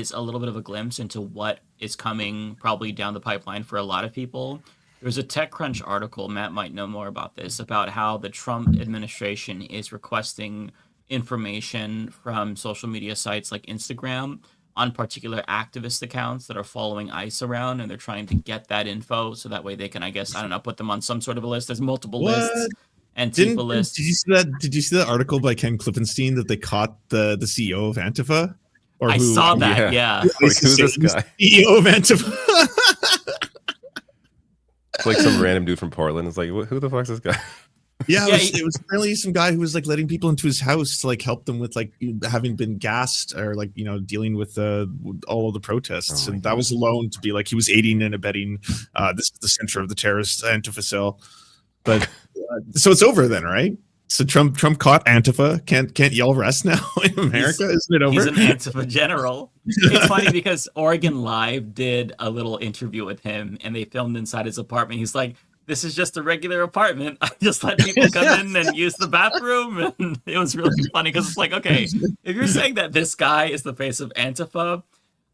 is a little bit of a glimpse into what is coming probably down the pipeline for a lot of people. There's a TechCrunch article, Matt might know more about this, about how the Trump administration is requesting information from social media sites like Instagram on particular activist accounts that are following ICE around, and they're trying to get that info so that way they can, I guess, I don't know, put them on some sort of a list. There's multiple lists, What? Antifa lists. Did you see that? Did you see that article by Ken Klippenstein that they caught the CEO of Antifa? Or I saw that, yeah. Like, who's this guy? CEO of Antifa. It's like some random dude from Portland. It's like, who the fuck's this guguy? Yeah, it was apparently some guy who was like letting people into his house to like help them with like having been gassed or like, you know, dealing with all of the protests. And that was alone to be like he was aiding and abetting this is the center of the terrorist Antifa cell. But so it's over then, right? So Trump caught Antifa. Can't y'all rest now in America? Isn't it over? He's an Antifa general. It's funny because Oregon Live did a little interview with him, and they filmed inside his apartment. He's like, "This is just a regular apartment. I just let people come in and use the bathroom." And it was really funny because it's like, okay, if you're saying that this guy is the face of Antifa,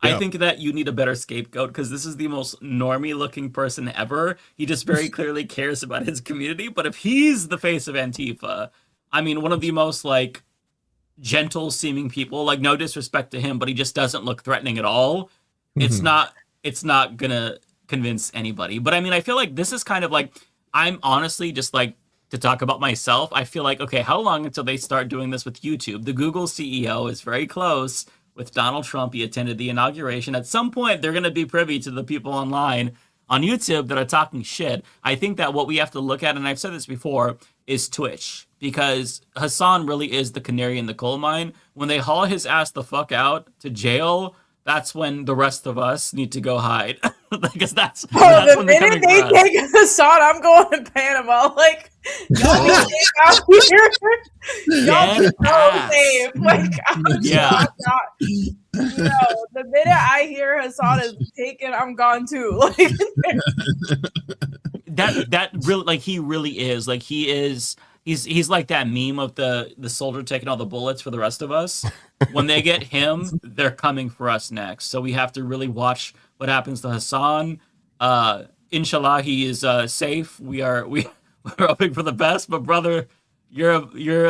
I think that you need a better scapegoat because this is the most normie looking person ever. He just very clearly cares about his community. But if he's the face of Antifa, I mean, one of the most like gentle seeming people, like no disrespect to him, but he just doesn't look threatening at all. It's not gonna convince anybody. But I mean, I feel like this is kind of like, I'm honestly just like, to talk about myself, I feel like, okay, how long until they start doing this with YouTube? The Google CEO is very close with Donald Trump. He attended the inauguration. At some point, they're going to be privy to the people online on YouTube that are talking shit. I think that what we have to look at, and I've said this before, is Twitch. Because Hassan really is the canary in the coal mine. When they haul his ass the fuck out to jail, that's when the rest of us need to go hide. Because that's the when minute they take Hassan, I'm going to Panama. Like, y'all be safe out here. Y'all be so safe. Like, I'm not. No, the minute I hear Hassan is taken, I'm gone too. Like, that really, like, he really is. Like, he's like that meme of the soldier taking all the bullets for the rest of us. When they get him, they're coming for us next. So we have to really watch what happens to Hassan. Inshallah, he is safe. We're hoping for the best. But brother, you're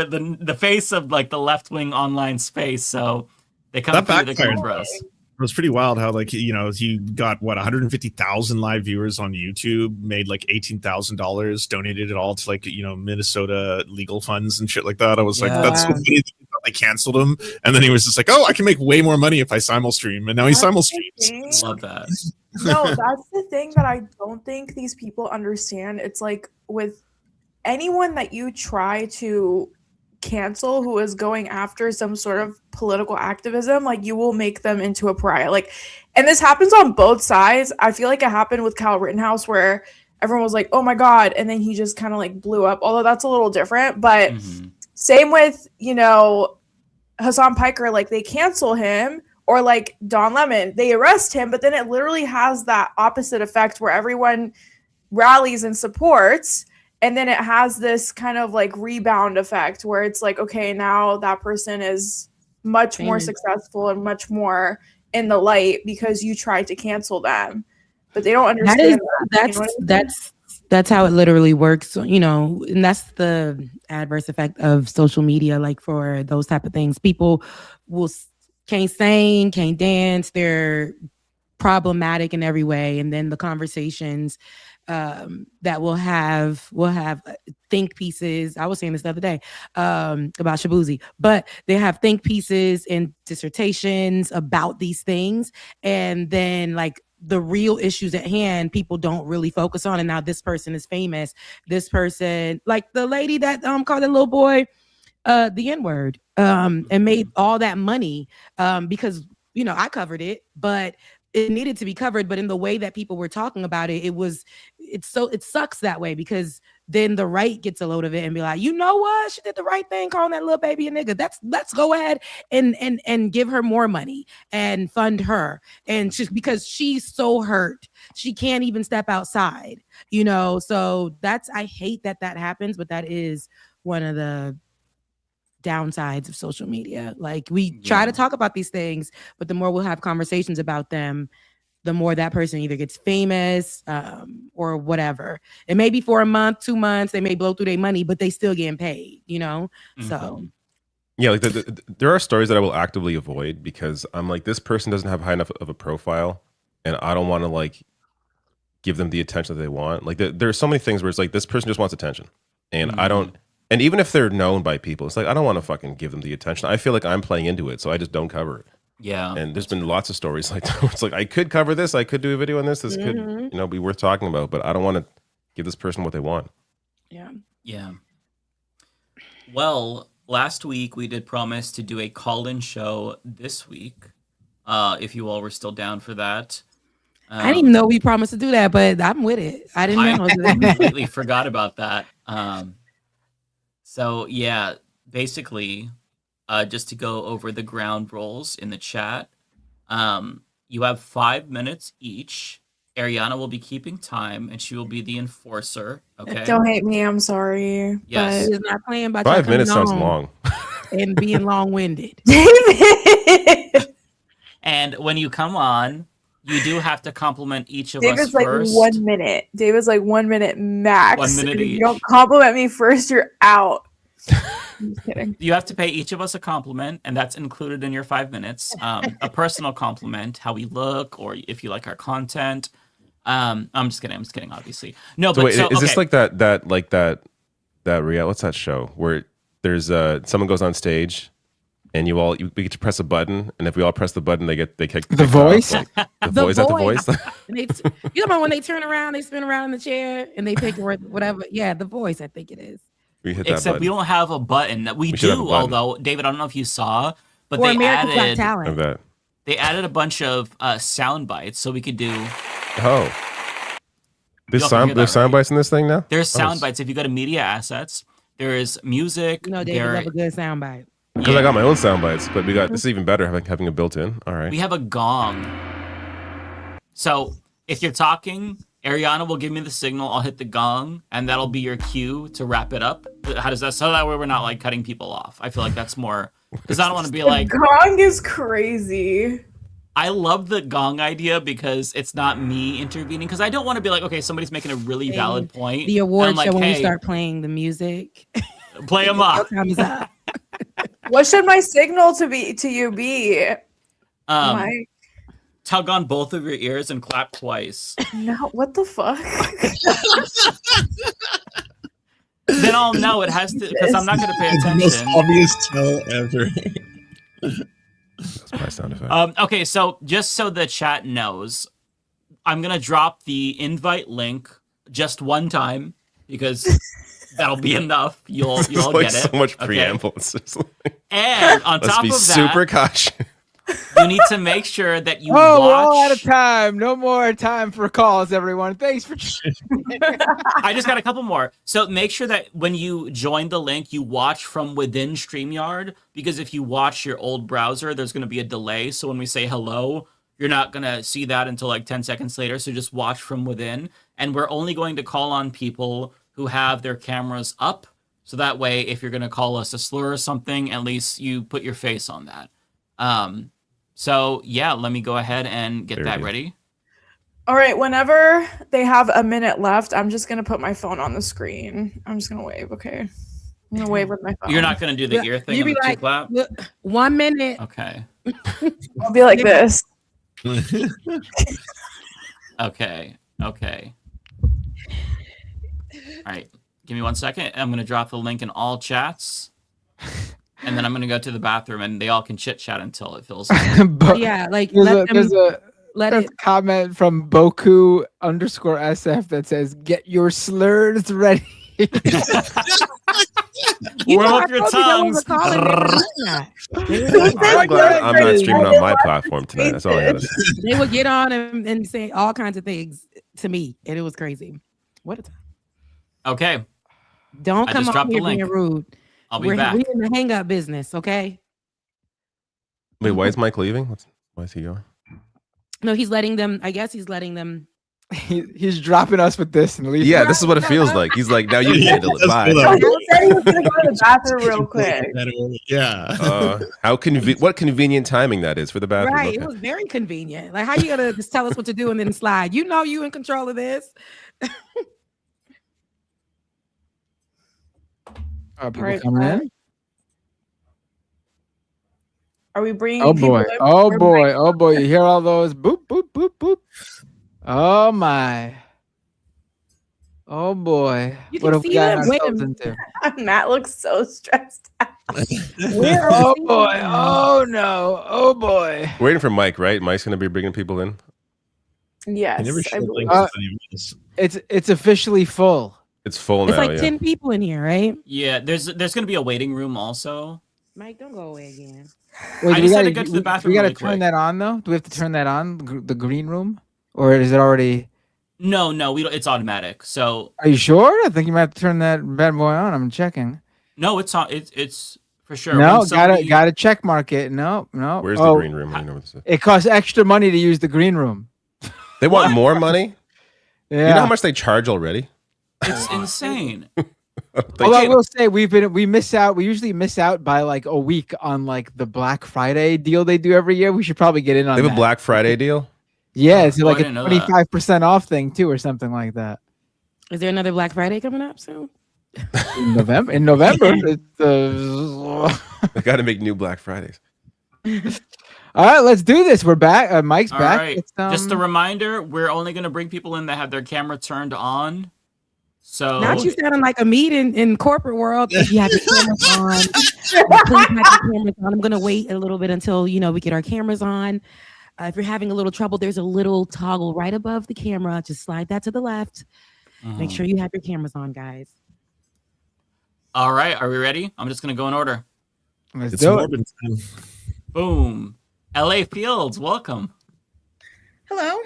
the face of like the left wing online space. So they come for us. It was pretty wild how, like, you know, he got 150,000 live viewers on YouTube, made like $18,000, donated it all to like, you know, Minnesota legal funds and shit like that. I was like, that's so funny. They canceled him, and then he was just like, "Oh, I can make way more money if I simul stream," and now he simul streams. Love that. No, that's the thing that I don't think these people understand. It's like with anyone that you try to cancel who is going after some sort of political activism, like you will make them into a pariah. Like, and this happens on both sides. I feel like it happened with Kyle Rittenhouse where everyone was like, "Oh my God," and then he just kind of like blew up. Although that's a little different, but same with, you know, Hassan Piker. Like they cancel him, or like Don Lemon, they arrest him, but then it literally has that opposite effect where everyone rallies and supports. And then it has this kind of like rebound effect where it's like, okay, now that person is much more successful and much more in the light because you tried to cancel them. But they don't understand that's how it literally works, you know, and that's the adverse effect of social media. Like for those type of things, people can't sing, can't dance, they're problematic in every way. And then the conversations that we'll have think pieces. I was saying this the other day about Shabuzi, but they have think pieces and dissertations about these things, and then like the real issues at hand, people don't really focus on. And now this person is famous. This person, like the lady that called the little boy the N-word and made all that money because, you know, I covered it, but it needed to be covered. But in the way that people were talking about it, it sucks that way, because then the right gets a load of it and be like, you know what, she did the right thing calling that little baby a nigga. Let's go ahead and give her more money and fund her. And just because she's so hurt, she can't even step outside, you know? So I hate that happens, but that is one of the downsides of social media. Like we try to talk about these things, but the more we'll have conversations about them, the more that person either gets famous or whatever. It may be for a month, 2 months, they may blow through their money, but they still getting paid, you know? So yeah, like there are stories that I will actively avoid because I'm like, this person doesn't have high enough of a profile and I don't want to like give them the attention that they want. Like there's so many things where it's like, this person just wants attention and I don't, and even if they're known by people, it's like, I don't want to fucking give them the attention. I feel like I'm playing into it, so I just don't cover it. Yeah. And there's been lots of stories like that. It's like, I could cover this. I could do a video on this. This could, you know, be worth talking about, but I don't want to give this person what they want. Yeah. Yeah. Well, last week we did promise to do a call-in show this week. If you all were still down for that. I didn't even know we promised to do that, but I'm with it. I didn't know. I completely forgot about that. So yeah, basically, just to go over the ground rules in the chat, you have 5 minutes each. Ariana will be keeping time, and she will be the enforcer. Okay. Don't hate me. I'm sorry. Yes. She's not playing about 5 minutes sounds long. And being long-winded. David. And when you come on, you do have to compliment each of David's us like first. 1 minute. David's like 1 minute max. 1 minute If each. you don't compliment me first, you're out. I'm just kidding. You have to pay each of us a compliment, and that's included in your 5 minutes. A personal compliment, how we look, or if you like our content. I'm just kidding. Obviously, no. So But wait, is this like that real? What's that show where there's someone goes on stage, and we get to press a button, and if we all press the button, they kick The Voice. Like, the The voice. Is that the voice? And you know when they turn around, they spin around in the chair, and they pick whatever. Yeah, The Voice. I think it is. We hit that except button. we don't have a button. That we should have a do, button. although David, I don't know if you saw, but Or they America's Got added I Talent. bet. they added a bunch of sound bites, so we could do. Oh, there's Y'all can hear that, sound right? bites in this thing now. There's sound Oh, bites. If you go to media assets, there is music. You know, David there, have a good soundbite. because I got my own sound bites, but this is even better having a built-in. All right. we have a gong. So if you're talking, Ariana will give me the signal. I'll hit the gong, and that'll be your cue to wrap it up. How does that? So that way we're not like cutting people off. I feel like that's more because I don't want to be like. Gong is crazy. I love the gong idea because it's not me intervening. Because I don't want to be like, okay, somebody's making a really valid point. The award and I'm show like, when we hey, start playing the music. play them up. Time is up. What should my signal to you be? Mike? Tug on both of your ears and clap twice. No, what the fuck? Then I'll know it has to because I'm not going to pay The most attention. obvious tell ever. That's my sound effect. Okay, so just so the chat knows, I'm gonna drop the invite link just one time because that'll be enough. You'll There's get like it. so much Okay? preamble. It's just like, And on let's top be of super that, cautious. you need to make sure that you Oh, we're all out of watch. time. No more time for calls, everyone. Thanks for. I just got a couple more. So make sure that when you join the link, you watch from within StreamYard, because if you watch your old browser, there's going to be a delay. So when we say hello, you're not going to see that until like 10 seconds later. So just watch from within. And we're only going to call on people who have their cameras up. So that way, if you're going to call us a slur or something, at least you put your face on that. So yeah, let me go ahead and get There that it is. ready. All right, whenever they have a minute left, I'm just gonna put my phone on the screen. I'm just gonna wave, okay? I'm gonna wave with my phone. You're not going to do the Yeah, ear thing you and be the two like, clap? Look, 1 minute. Okay. I'll be like this. Okay. All right. Give me 1 second. I'm going to drop the link in all chats. And then I'm going to go to the bathroom and they all can chit chat until it fills. But Yeah, like there's a let there's it. a comment from Boku_SF that says, "Get your slurs ready." Warm know, up I your told you that was tongues. a calling. They were doing that. I'm glad I'm not streaming on my platform tonight. That's all I gotta say. They would get on and say all kinds of things to me, and it was crazy. What a time! Okay. Don't I come just on dropped the here being link. rude. I'll be We're back. in the hang up business, okay? Wait, why is Mike leaving? Why is he going? No, he's letting them. I guess he's letting them He's dropping us with this and leaving. Yeah, this is what it feels like. He's like, now you can handle it. Bye. He said he was gonna go to the bathroom real quick. Yeah. What convenient timing that is for the bathroom. Right. Okay. It was very convenient. Like, how you gonna just tell us what to do and then slide? You know you in control of this. Are people Right, coming in? Are we bringing? Oh people boy! in? Oh We're boy! Oh boy! You hear all those boop boop boop boop? Oh my! Oh boy! You What can have we see gotten them. Wait a ourselves minute. into? Matt looks so stressed out. Oh boy! Oh no! Oh boy! Waiting for Mike, right? Mike's going to be bringing people in. Yes, I never I showed believe. links to any of this. It's officially full. It's full It's now. like Yeah. 10 people in here, right? Yeah, there's going to be a waiting room also. Mike, don't go away again. Wait, I do just we had to gotta- go to the bathroom We got to really turn quick. that on though. Do we have to turn that on the green room, or is it already? No, we don't. It's automatic. So Are you sure? I think you might have to turn that bad boy on. I'm checking. no, it's on. It's for sure. No, When somebody- gotta check mark it. No. Where's Oh, the green room? I don't know what this is. It costs extra money to use the green room. They want more money? Yeah. You know how much they charge already? It's insane. Although I will say we usually miss out by like a week on like the Black Friday deal they do every year. We should probably get in on They have that. a Black Friday deal? Yeah, it's Oh, like I a didn't know that. 25% off thing too, or something like that. Is there another Black Friday coming up soon? In November. It's, They got to make new Black Fridays. all right, let's do this. We're back. Mike's All back. right. It's, Just a reminder: we're only going to bring people in that have their camera turned on. So Not you sounding like a meeting in corporate world. If you have your cameras on, please have your cameras on. I'm gonna wait a little bit until we get our cameras on. If you're having a little trouble, there's a little toggle right above the camera. Just slide that to the left. Make sure you have your cameras on, guys. All right, are we ready? I'm just going to go in order. let's It's do it. Morbin time. Boom. LA Fields, welcome. Hello.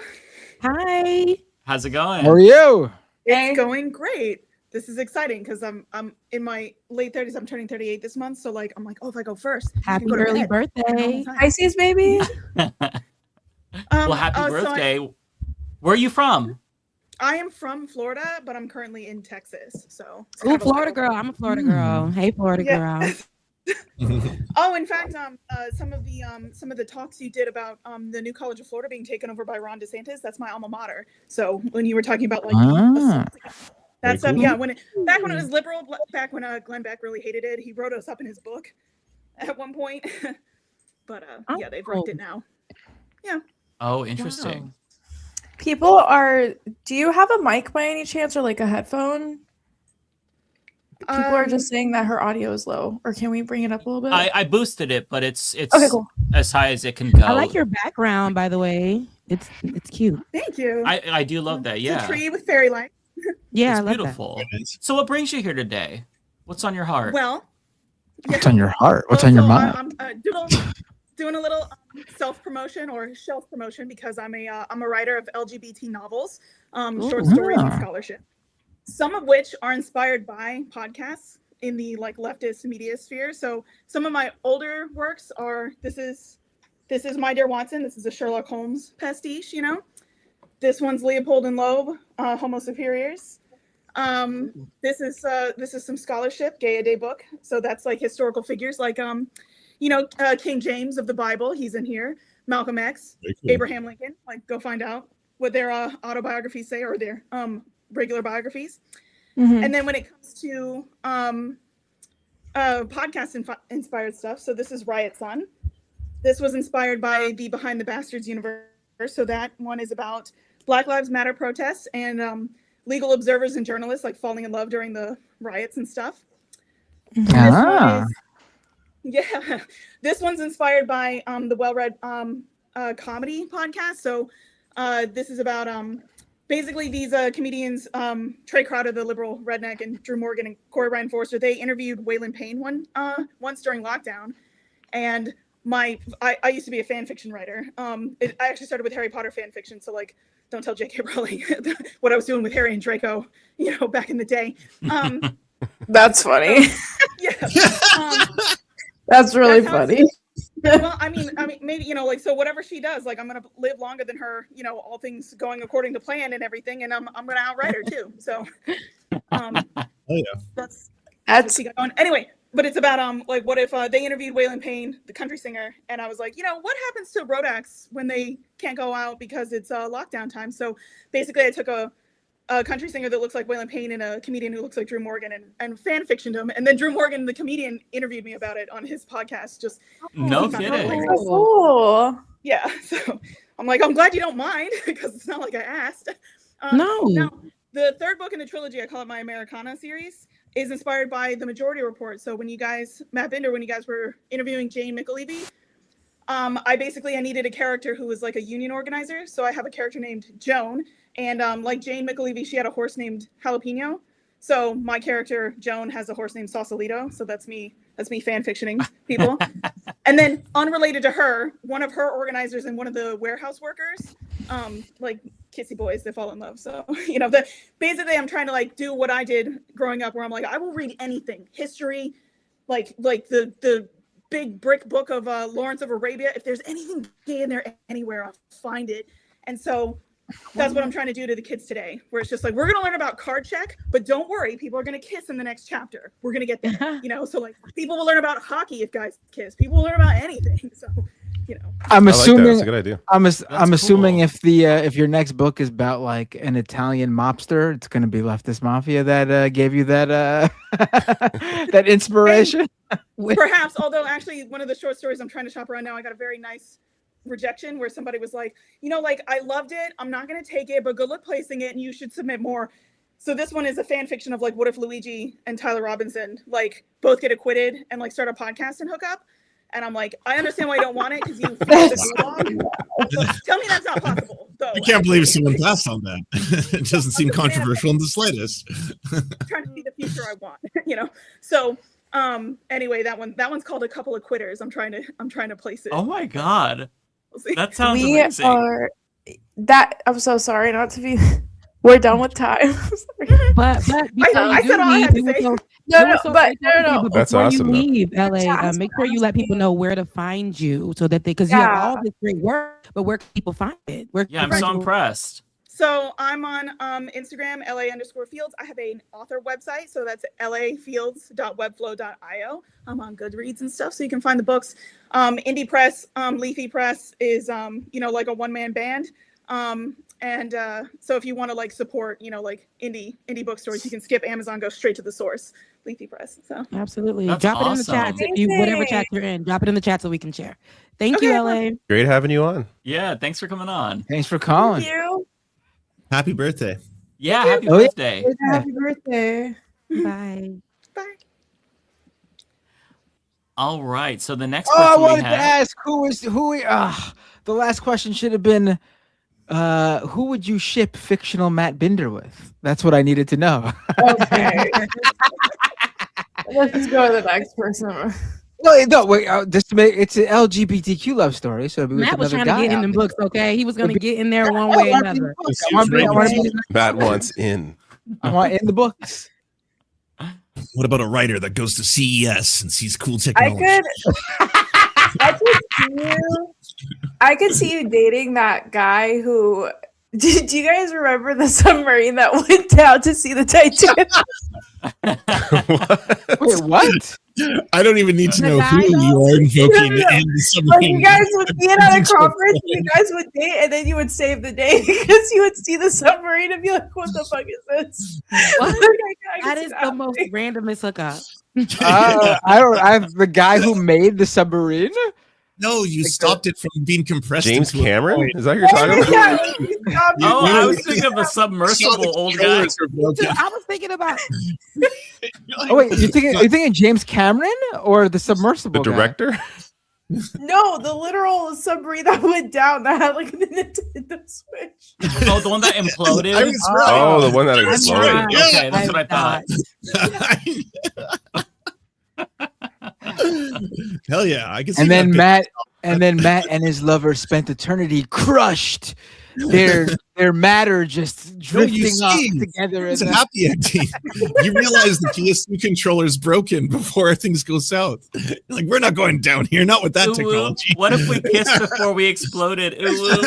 Hi. How's it going? How are you? It's going great. This is exciting because I'm in my late 30s. I'm turning 38 this month. So like I'm like, oh, if I go first, I Happy can go to early bed. birthday. Pisces, baby. Well, happy so birthday. Where are you from? I am from Florida, but I'm currently in Texas. So it's Ooh, kind of a Florida little- girl. I'm a Florida girl. Hey, Florida Yeah. girl. Oh, in fact, some of the talks you did about the new College of Florida being taken over by Ron DeSantis, that's my alma mater. So when you were talking about like Ah. that stuff, cool. yeah, back when it was liberal, back when Glenn Beck really hated it, he wrote us up in his book at one point. But Oh, yeah, they've cool. wrecked it now. Oh, interesting. People are. Do you have a mic by any chance, or like a headphone? People are just saying that her audio is low. Or can we bring it up a little bit? I boosted it, but it's Okay, cool. as high as it can go. I like your background, by the way. It's cute. Thank you. I do love that. It's Yeah. a tree with fairy lights. Yeah, It's I love beautiful. Nice. So what brings you here today? What's on your heart? Well, What's on your heart? What's on your so, mind? I'm doing a little self promotion or shelf promotion because I'm a writer of LGBT novels, short stories, and Ah. scholarship. Some of which are inspired by podcasts in the like leftist media sphere. So some of my older works are this is My Dear Watson. This is a Sherlock Holmes pastiche. This one's Leopold and Loeb, Homo Superiors. This is some scholarship, Gay a Day book. So that's like historical figures like King James of the Bible. He's in here. Malcolm X, Very cool. Abraham Lincoln. Like go find out what their autobiographies say or their regular biographies. Mhm. And then when it comes to podcast inspired stuff, so this is Riot Sun. This was inspired by the Behind the Bastards universe. So that one is about Black Lives Matter protests and legal observers and journalists like falling in love during the riots and stuff. This one Ah. yeah, this one's inspired by the Well-Read comedy podcast. So this is about basically these comedians, Trey Crowder, the liberal redneck, and Drew Morgan and Corey Ryan Forster. They interviewed Waylon Payne once during lockdown, and I used to be a fan fiction writer. I actually started with Harry Potter fan fiction, so like don't tell J.K. Rowling what I was doing with Harry and Draco, back in the day. That's funny. Yeah. That's really That's how funny. Well, I mean, maybe, like, so whatever she does, like, I'm gonna live longer than her, all things going according to plan and everything, and I'm gonna outride her too. So, Oh yeah. that's what she got going. Anyway, but it's about like, what if they interviewed Waylon Payne, the country singer, and I was like, what happens to road acts when they can't go out because it's lockdown time? So basically, I took a country singer that looks like Waylon Payne and a comedian who looks like Drew Morgan and fan fictioned him. And then Drew Morgan, the comedian, interviewed me about it on his podcast. Just No kidding. Cool. yeah. So I'm like, I'm glad you don't mind because it's not like I asked. No. Now, the third book in the trilogy, I call it my Americana series, is inspired by the Majority Report. So when you guys, Matt Binder, when you guys were interviewing Jane McAlevey, I needed a character who was like a union organizer. So I have a character named Joan. And like Jane McAlevey, she had a horse named Jalapeno. So my character, Joan, has a horse named Sausalito. So that's me fan fictioning people. And then unrelated to her, one of her organizers and one of the warehouse workers, like kissy boys, they fall in love. So, basically I'm trying to like do what I did growing up where I'm like, I will read anything, history, like the big brick book of Lawrence of Arabia. If there's anything gay in there anywhere, I'll find it. And so that's what I'm trying to do to the kids today, where it's just like, we're going to learn about card check, but don't worry, people are going to kiss in the next chapter. We're going to get there, So like people will learn about hockey if guys kiss. People will learn about anything. So, I'm assuming that's a good idea. I'm assuming cool. if your next book is about like an Italian mobster, it's going to be Leftist Mafia that gave you that that inspiration. Perhaps, although actually one of the short stories I'm trying to shop around now, I got a very nice rejection where somebody was like, like, I loved it, I'm not going to take it, but good luck placing it and you should submit more. So this one is a fan fiction of like, what if Luigi and Tyler Robinson like both get acquitted and like start a podcast and hook up? And I'm like, I understand why you don't want it because you feel the gulag. Tell me that's not possible. Though. I can't believe someone passed on that. It doesn't seem controversial in the slightest. Trying to see the future I want, So anyway, that one's called A Couple of Quitters. I'm trying to place it. Oh my god. We'll see. That sounds We amazing. are I'm so sorry not to be we're done with time. Sorry. But I said all I had to say. No. That's before awesome, you though. leave, LA, make sure you let people know where to find you so that because you have all this great work, but where can people find it? Yeah, I'm so impressed. So I'm on Instagram, LA_Fields. I have an author website, so that's lafields.webflow.io. I'm on Goodreads and stuff, so you can find the books. Indie Press, Leafy Press is, like a one-man band. And so if you want to like support, like indie bookstores, you can skip Amazon, go straight to the source, Leafy Press. So absolutely, That's drop it in the awesome. chat. If you whatever chat you're in, drop it in the chat so we can share. Thank you, LA. Great having you on. Yeah, thanks for coming on. Thanks for calling. Thank you. Happy birthday. Yeah, happy Oh, yeah. birthday. Happy birthday. Bye. bye. All right, so the next Oh, I person we wanted to have. ask the last question should have been who would you ship fictional Matt Binder with? That's what I needed to know. Okay. Let's just go to the next person. No, wait. Just to make it's an LGBTQ love story, so Matt was trying to get in them books, okay? He was going to get in there one I way or want another. Matt wants in. I want in the books. What about a writer that goes to CES and sees cool I technology? could see you dating that guy who. Did you guys remember the submarine that went down to see the Titanic? Wait, what? I don't even need to The know guy, who you are invoking No. in the Like submarine. you guys would be at a conference, and you guys would date, and then you would save the day because you would see the submarine and be like, "What the fuck is this?" What? I That can is see the most randomest hookup. I'm the guy who made the submarine. No, you stopped it from being compressed. James into a Cameron? point. Is that who you're talking about? Yeah, you stopped it. Oh, I You- was thinking of the submersible old guy. Controllers are broken. I was thinking about Oh wait, you're thinking James Cameron or the submersible? The guy? director? No, the literal submarine that went down that had like the Nintendo Switch. Oh, the one that imploded. I was right. Oh, the one that I'm exploded. not. Okay, that's what I thought. Hell yeah, I can see And then that. Matt And then Matt and his lover spent eternity crushed. Their matter just drifting off together. It's a happy ending. You realize the PS2 controller is broken before things go south. You're like, we're not going down here, not with that Ooh, technology. what if we kissed before we exploded? Ooh.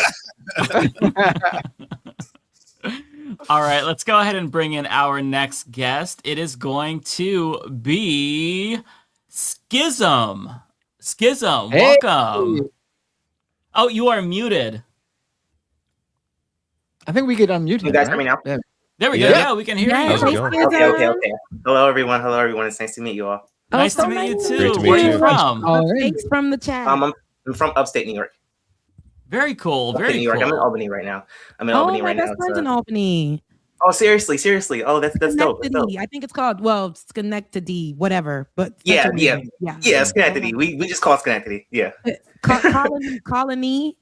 All right, let's go ahead and bring in our next guest. It is going to be Schism. Schism, Hey. welcome. Oh, you are muted. I think we could unmute him. You guys right? hear me now? Yeah. There we go. Yeah. Yeah, we can hear Yeah, you. How's it going? Okay. Hello, everyone. It's nice to meet you all. Nice to so meet you nice too. Great to meet Where are you you. from? Thanks from the chat. I'm from upstate New York. Very cool. Upstate Very New York. cool. I'm in Albany right now. My best friend's in Albany. Oh, seriously. Oh, that's dope. That's dope. Schenectady. I think it's called, Schenectady, whatever. But Yeah. Schenectady. We just call it Schenectady. Yeah. Colony. Colony.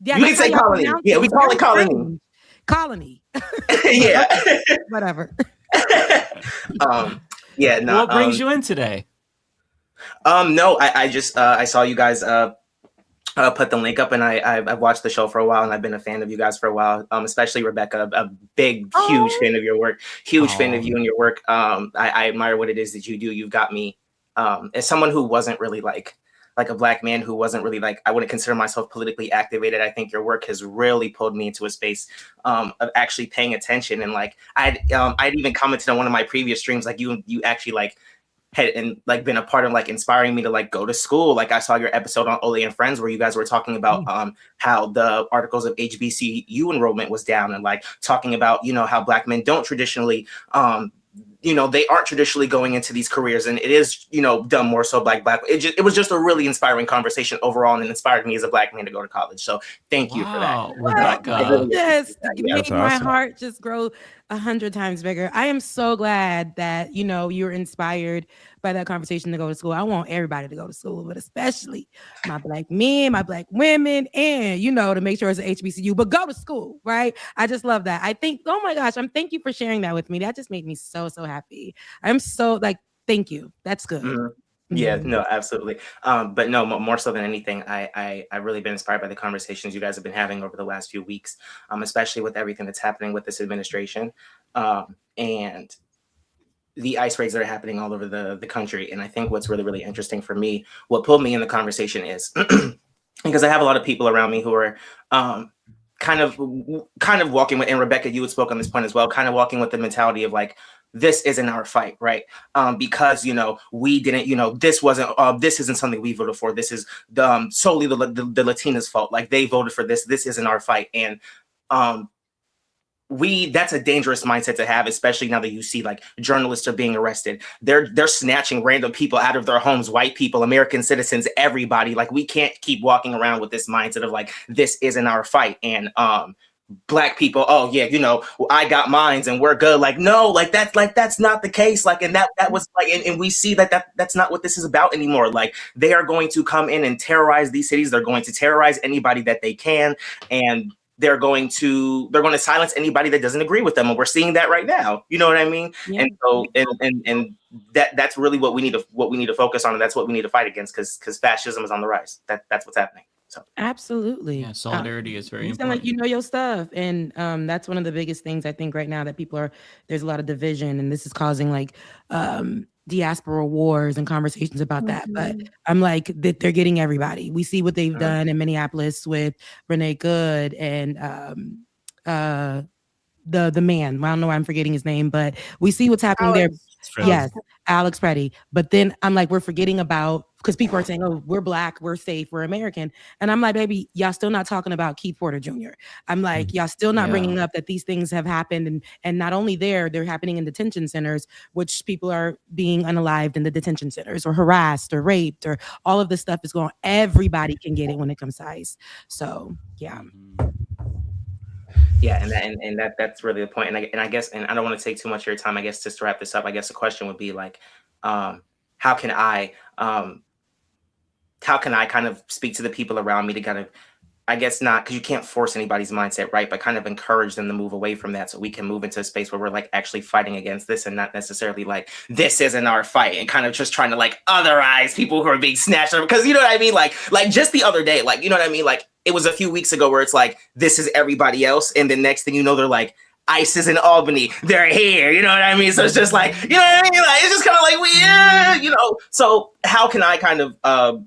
Yeah, You that's can say how y'all colony. pronounce Yeah, we It's call it very colony. strange. Colony. Yeah. Whatever. Yeah. No. What brings you in today? No. I just I saw you guys put the link up, and I've watched the show for a while, and I've been a fan of you guys for a while. Especially Rebecca, a big, huge fan of your work. Huge fan of you and your work. I admire what it is that you do. You've got me as someone who wasn't really like a black man who wasn't really I wouldn't consider myself politically activated. I think your work has really pulled me into a space of actually paying attention. And I'd even commented on one of my previous streams, you actually had been a part of inspiring me to go to school. I saw your episode on Ole and Friends where you guys were talking about how the articles of HBCU enrollment was down, and talking about how black men don't traditionally they aren't traditionally going into these careers, and it is done more so black. It was just a really inspiring conversation overall, and it inspired me as a black man to go to college. So thank you for that. Rebecca. Yes, it made That's my awesome. heart just grow 100 times bigger. I am so glad that you're inspired by that conversation to go to school. I want everybody to go to school, but especially my black men, my black women, and to make sure it's an HBCU. But go to school, right? I just love that. I think, oh my gosh, thank you for sharing that with me. That just made me so happy. I'm so thank you. That's good. Mm-hmm. Yeah, no, absolutely. But no, more so than anything, I've really been inspired by the conversations you guys have been having over the last few weeks, especially with everything that's happening with this administration, and the ICE raids that are happening all over the country. And I think what's really, really interesting for me, what pulled me in the conversation is because I have a lot of people around me who are kind of walking with, and Rebecca, you had spoke on this point as well, kind of walking with the mentality of this isn't our fight, right? Because we didn't, this isn't something we voted for. This is solely the Latinas' fault. They voted for this. This isn't our fight, and that's a dangerous mindset to have, especially now that you see journalists are being arrested. They're snatching random people out of their homes, white people, American citizens, everybody. We can't keep walking around with this mindset of this isn't our fight, and black people, oh yeah, I got mines and we're good. No, that's not the case. And that was and we see that's not what this is about anymore. They are going to come in and terrorize these cities. They're going to terrorize anybody that they can, and they're going to silence anybody that doesn't agree with them. And we're seeing that right now. You know what I mean? Yeah. And so and that's really what we need to focus on, and that's what we need to fight against, because fascism is on the rise. That's what's happening. So absolutely, yeah, solidarity is very you sound important. like you know your stuff, and that's one of the biggest things I think right now, that there's a lot of division, and this is causing diaspora wars and conversations about that. But I'm that they're getting everybody. We see what they've done in Minneapolis with Renee Good and the man. I don't know why I'm forgetting his name, but we see what's happening there. Yes, Alex Preddy. But then I'm we're forgetting about, because people are saying, oh, we're black, we're safe, we're American. And I'm baby, y'all still not talking about Keith Porter Jr. I'm y'all still not bringing up that these things have happened. And not only they're happening in detention centers, which people are being unalived in the detention centers, or harassed or raped, or all of this stuff is going, everybody can get it when it comes to ICE. So, yeah. Yeah, and that's really the point. And I guess, and I don't want to take too much of your time. I guess just to wrap this up, I guess the question would be how can I kind of speak to the people around me to kind of I guess not, because you can't force anybody's mindset, right? But kind of encourage them to move away from that so we can move into a space where we're like actually fighting against this and not necessarily like this isn't our fight and kind of just trying to like otherize people who are being snatched up. Because you know what I mean? Like just the other day, like, you know what I mean? Like it was a few weeks ago where it's like, this is everybody else. And the next thing you know, they're like, ICE is in Albany. They're here. You know what I mean? So it's just like, you know what I mean? Like, it's just kind of like, you know, so how can I kind of,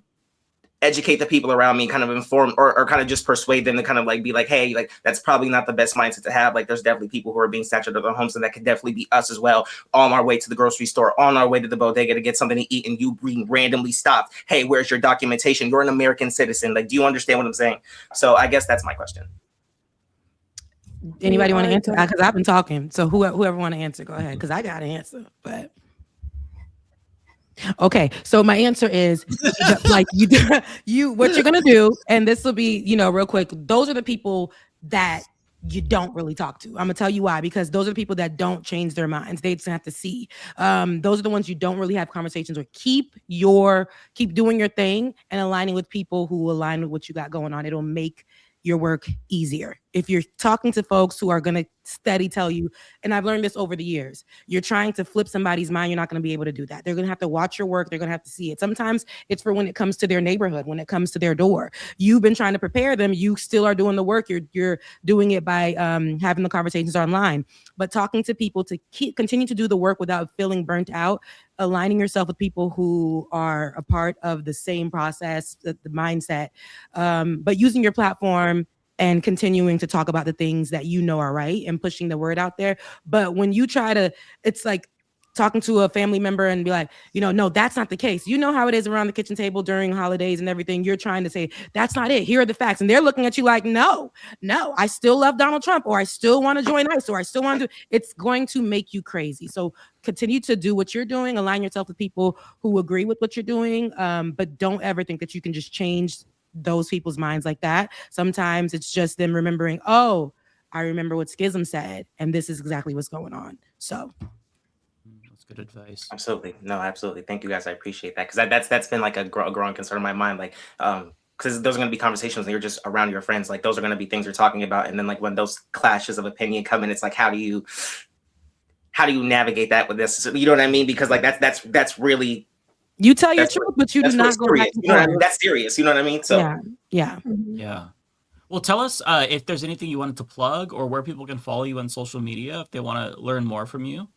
educate the people around me, kind of inform or kind of just persuade them to kind of like be like, hey, like that's probably not the best mindset to have. Like there's definitely people who are being snatched out of their homes, and that could definitely be us as well. On our way to the grocery store, on our way to the bodega to get something to eat, and you being randomly stopped. Hey, where's your documentation? You're an American citizen. Like, do you understand what I'm saying? So I guess that's my question. Anybody want to answer? Because I've been talking. So whoever want to answer, go ahead. Because I got an answer, but. Okay, so my answer is like you what you're gonna do, and this will be, you know, real quick. Those are the people that you don't really talk to. I'm gonna tell you why, because those are the people that don't change their minds. They just have to see. Those are the ones you don't really have conversations with. Keep doing your thing and aligning with people who align with what you got going on. It'll make your work easier. If you're talking to folks who are going to steady tell you, and I've learned this over the years, you're trying to flip somebody's mind, you're not going to be able to do that. They're going to have to watch your work. They're going to have to see it. Sometimes it's for when it comes to their neighborhood, when it comes to their door. You've been trying to prepare them. You still are doing the work. You're doing it by having the conversations online, but talking to people to continue to do the work without feeling burnt out, aligning yourself with people who are a part of the same process, the mindset, but using your platform and continuing to talk about the things that you know are right and pushing the word out there. But when you try to, it's like talking to a family member and be like, you know, no, that's not the case. You know how it is around the kitchen table during holidays and everything. You're trying to say, that's not it. Here are the facts. And they're looking at you like, no, I still love Donald Trump, or I still want to join ICE, or I still want to do, it's going to make you crazy. So continue to do what you're doing, align yourself with people who agree with what you're doing. But don't ever think that you can just change those people's minds like that. Sometimes it's just them remembering, oh, I remember what Schism said, and this is exactly what's going on. So that's good advice. Absolutely. No, absolutely. Thank you guys. I appreciate that. Because that's been like a growing concern in my mind. Like, because those are going to be conversations and you're just around your friends. Like those are going to be things you're talking about. And then like when those clashes of opinion come in, it's like, how do you navigate that with this? You know what I mean? Because like that's really, you tell your truth, but you do not go back to you know what I mean? That's serious. You know what I mean? So yeah. Well, tell us if there's anything you wanted to plug or where people can follow you on social media if they want to learn more from you.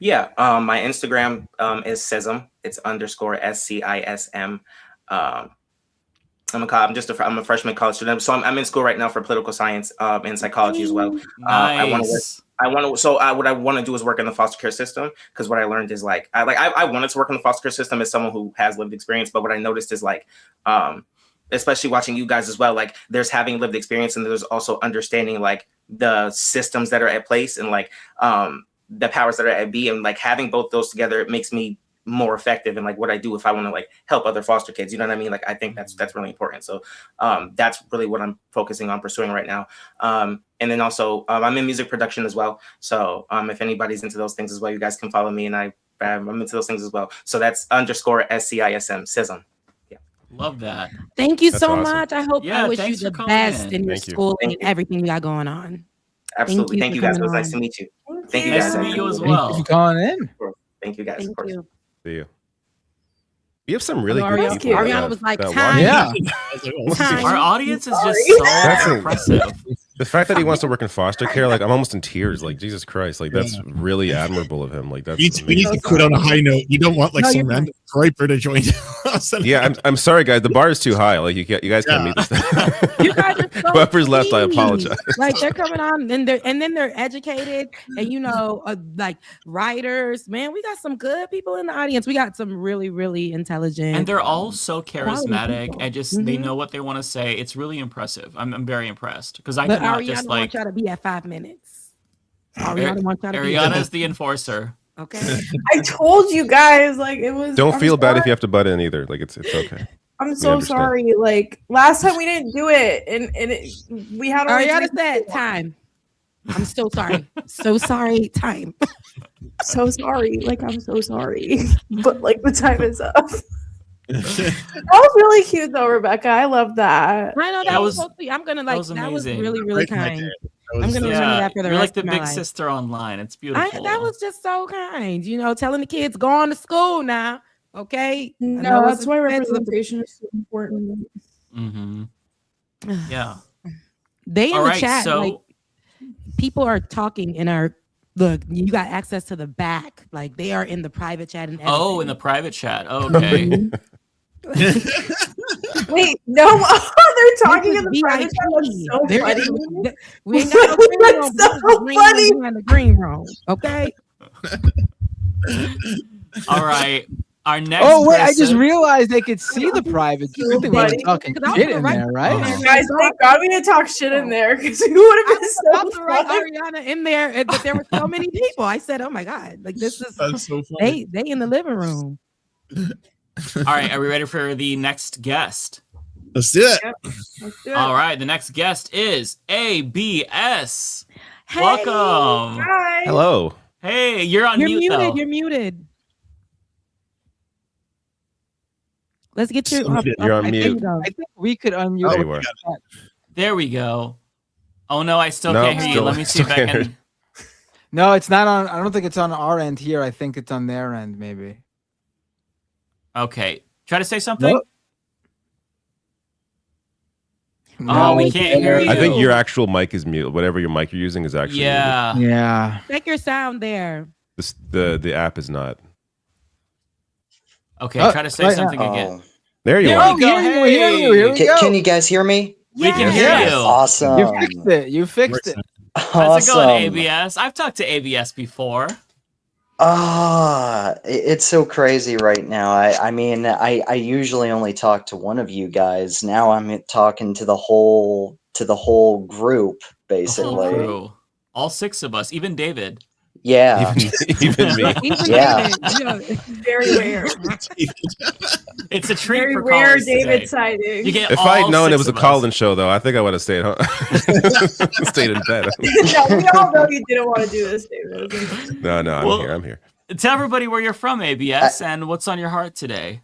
Yeah, my Instagram is Scism. It's _SCISM. I'm a freshman college student, so I'm in school right now for political science and psychology as well. Nice. What I want to do is work in the foster care system, because what I learned is I wanted to work in the foster care system as someone who has lived experience, but what I noticed is especially watching you guys as well, like there's having lived experience and there's also understanding like the systems that are at place and like the powers that are at B, and like having both those together, it makes me more effective in like what I do if I want to like help other foster kids. You know what I mean? Like I think that's really important. So that's really what I'm focusing on pursuing right now. And then also I'm in music production as well. So if anybody's into those things as well, you guys can follow me, and I'm into those things as well. So that's _SCISM, Scism. Yeah. Love that. Thank you That's so awesome. much. I wish you the best in your school and everything you got going on. Absolutely. Thank you guys. It was nice to meet you. Thank you guys. Nice to meet you as Thank well. you for calling in. Thank you guys. Of course. See you. We have some really Ariana, good people. Ariana was like, that time. watch. Time. Our audience is just so impressive. The fact that he wants to work in foster care, like I'm almost in tears. Like Jesus Christ, like that's really admirable of him. Like that's. We need to quit on a high note. You don't want like some random griper to join us. Yeah, I'm sorry, guys. The bar is too high. Like you guys can't meet this. You guys are so Whoever's left, I sweet. apologize. Like they're coming on, and then they're educated, and you know, like writers. Man, we got some good people in the audience. We got some really, really intelligent, and they're all so charismatic people. and just they know what they want to say. It's really impressive. I'm very impressed because I cannot Ariana just like. wants y'all to be at 5 minutes. Ariana wants y'all to be. Ariana's the enforcer. Okay. I told you guys, like it was. Don't I'm feel bad sorry. if you have to butt in either. Like it's okay. I'm so understand. sorry. Like last time we didn't do it, and we had only Ariana 3 said people. time. I'm so sorry. So sorry. Time. So sorry. Like I'm so sorry, but like the time is up. That was really cute though, Rebecca. I love that. I know that That was was- supposed to be. I'm gonna that like was that was amazing. really really Right in my kind. day. I'm gonna remember that for the You're rest like the of my big life. sister online. It's beautiful. That was just so kind. You know, telling the kids go on to school now. Okay. I know No, it's that's why expensive. representation is so important. Mm-hmm. Yeah. They in All the right. chat, So like people are talking in our look. You got access to the back, like they are in the private chat and everything. in the private chat. Okay. Wait, no, they're talking in the This is private chat. That's so They're funny. in- we ain't got no green room. That's This is so the green funny. room behind the green room. Okay. All right. Our next. Oh wait, I just person- realized they could see the private. You think we were funny. talking Because I was shit gonna in write there, right? Uh-huh. Guys, thank God we didn't talk shit in there because we would I have been was so about to write fun. Ariana in there, but there were so many people. I said, "Oh my god, like this is That's so funny. they in the living room." All right. Are we ready for the next guest? Let's do it. Let's do it. All right. The next guest is ABS. Hey, Welcome. Hi. Hello. Hey, you're on You're mute, muted. though. You're muted. Let's get you. Muted. You're on there mute. you go. I think we could unmute. There you were. There we go. Oh no, I still No, can't hear you. still- Let me see if still I can't can. No, it's not on. I don't think it's on our end here. I think it's on their end, maybe. Okay. Try to say something. Nope. Oh, we it's can't hear there. you. I think your actual mic is mute. Whatever your mic you're using is actually muted. Yeah. Yeah. Check your sound there. The app is not. Okay. Oh, Try to say right something now. again. There you There are. we go. Here we hear you. Here we go. Can you guys hear me? We can Yes. hear Yes. you. Awesome. You fixed it. You fixed it. How's it going, Awesome. ABS? I've talked to ABS before. It's so crazy right now. I mean, I usually only talk to one of you guys. Now I'm talking to the whole group, The whole basically. crew. All 6 of us, even David. Yeah. Even me. Even Yeah. David, Very rare. It's a treat Very for rare callers David today. sighting. You get If all I'd known 6 it was a of us. call-in show, though, I think I would have stayed home. Stayed in bed. No, we all know you didn't want to do this, David. No, I'm Well- here. I'm here. Tell everybody where you're from, ABS, and what's on your heart today.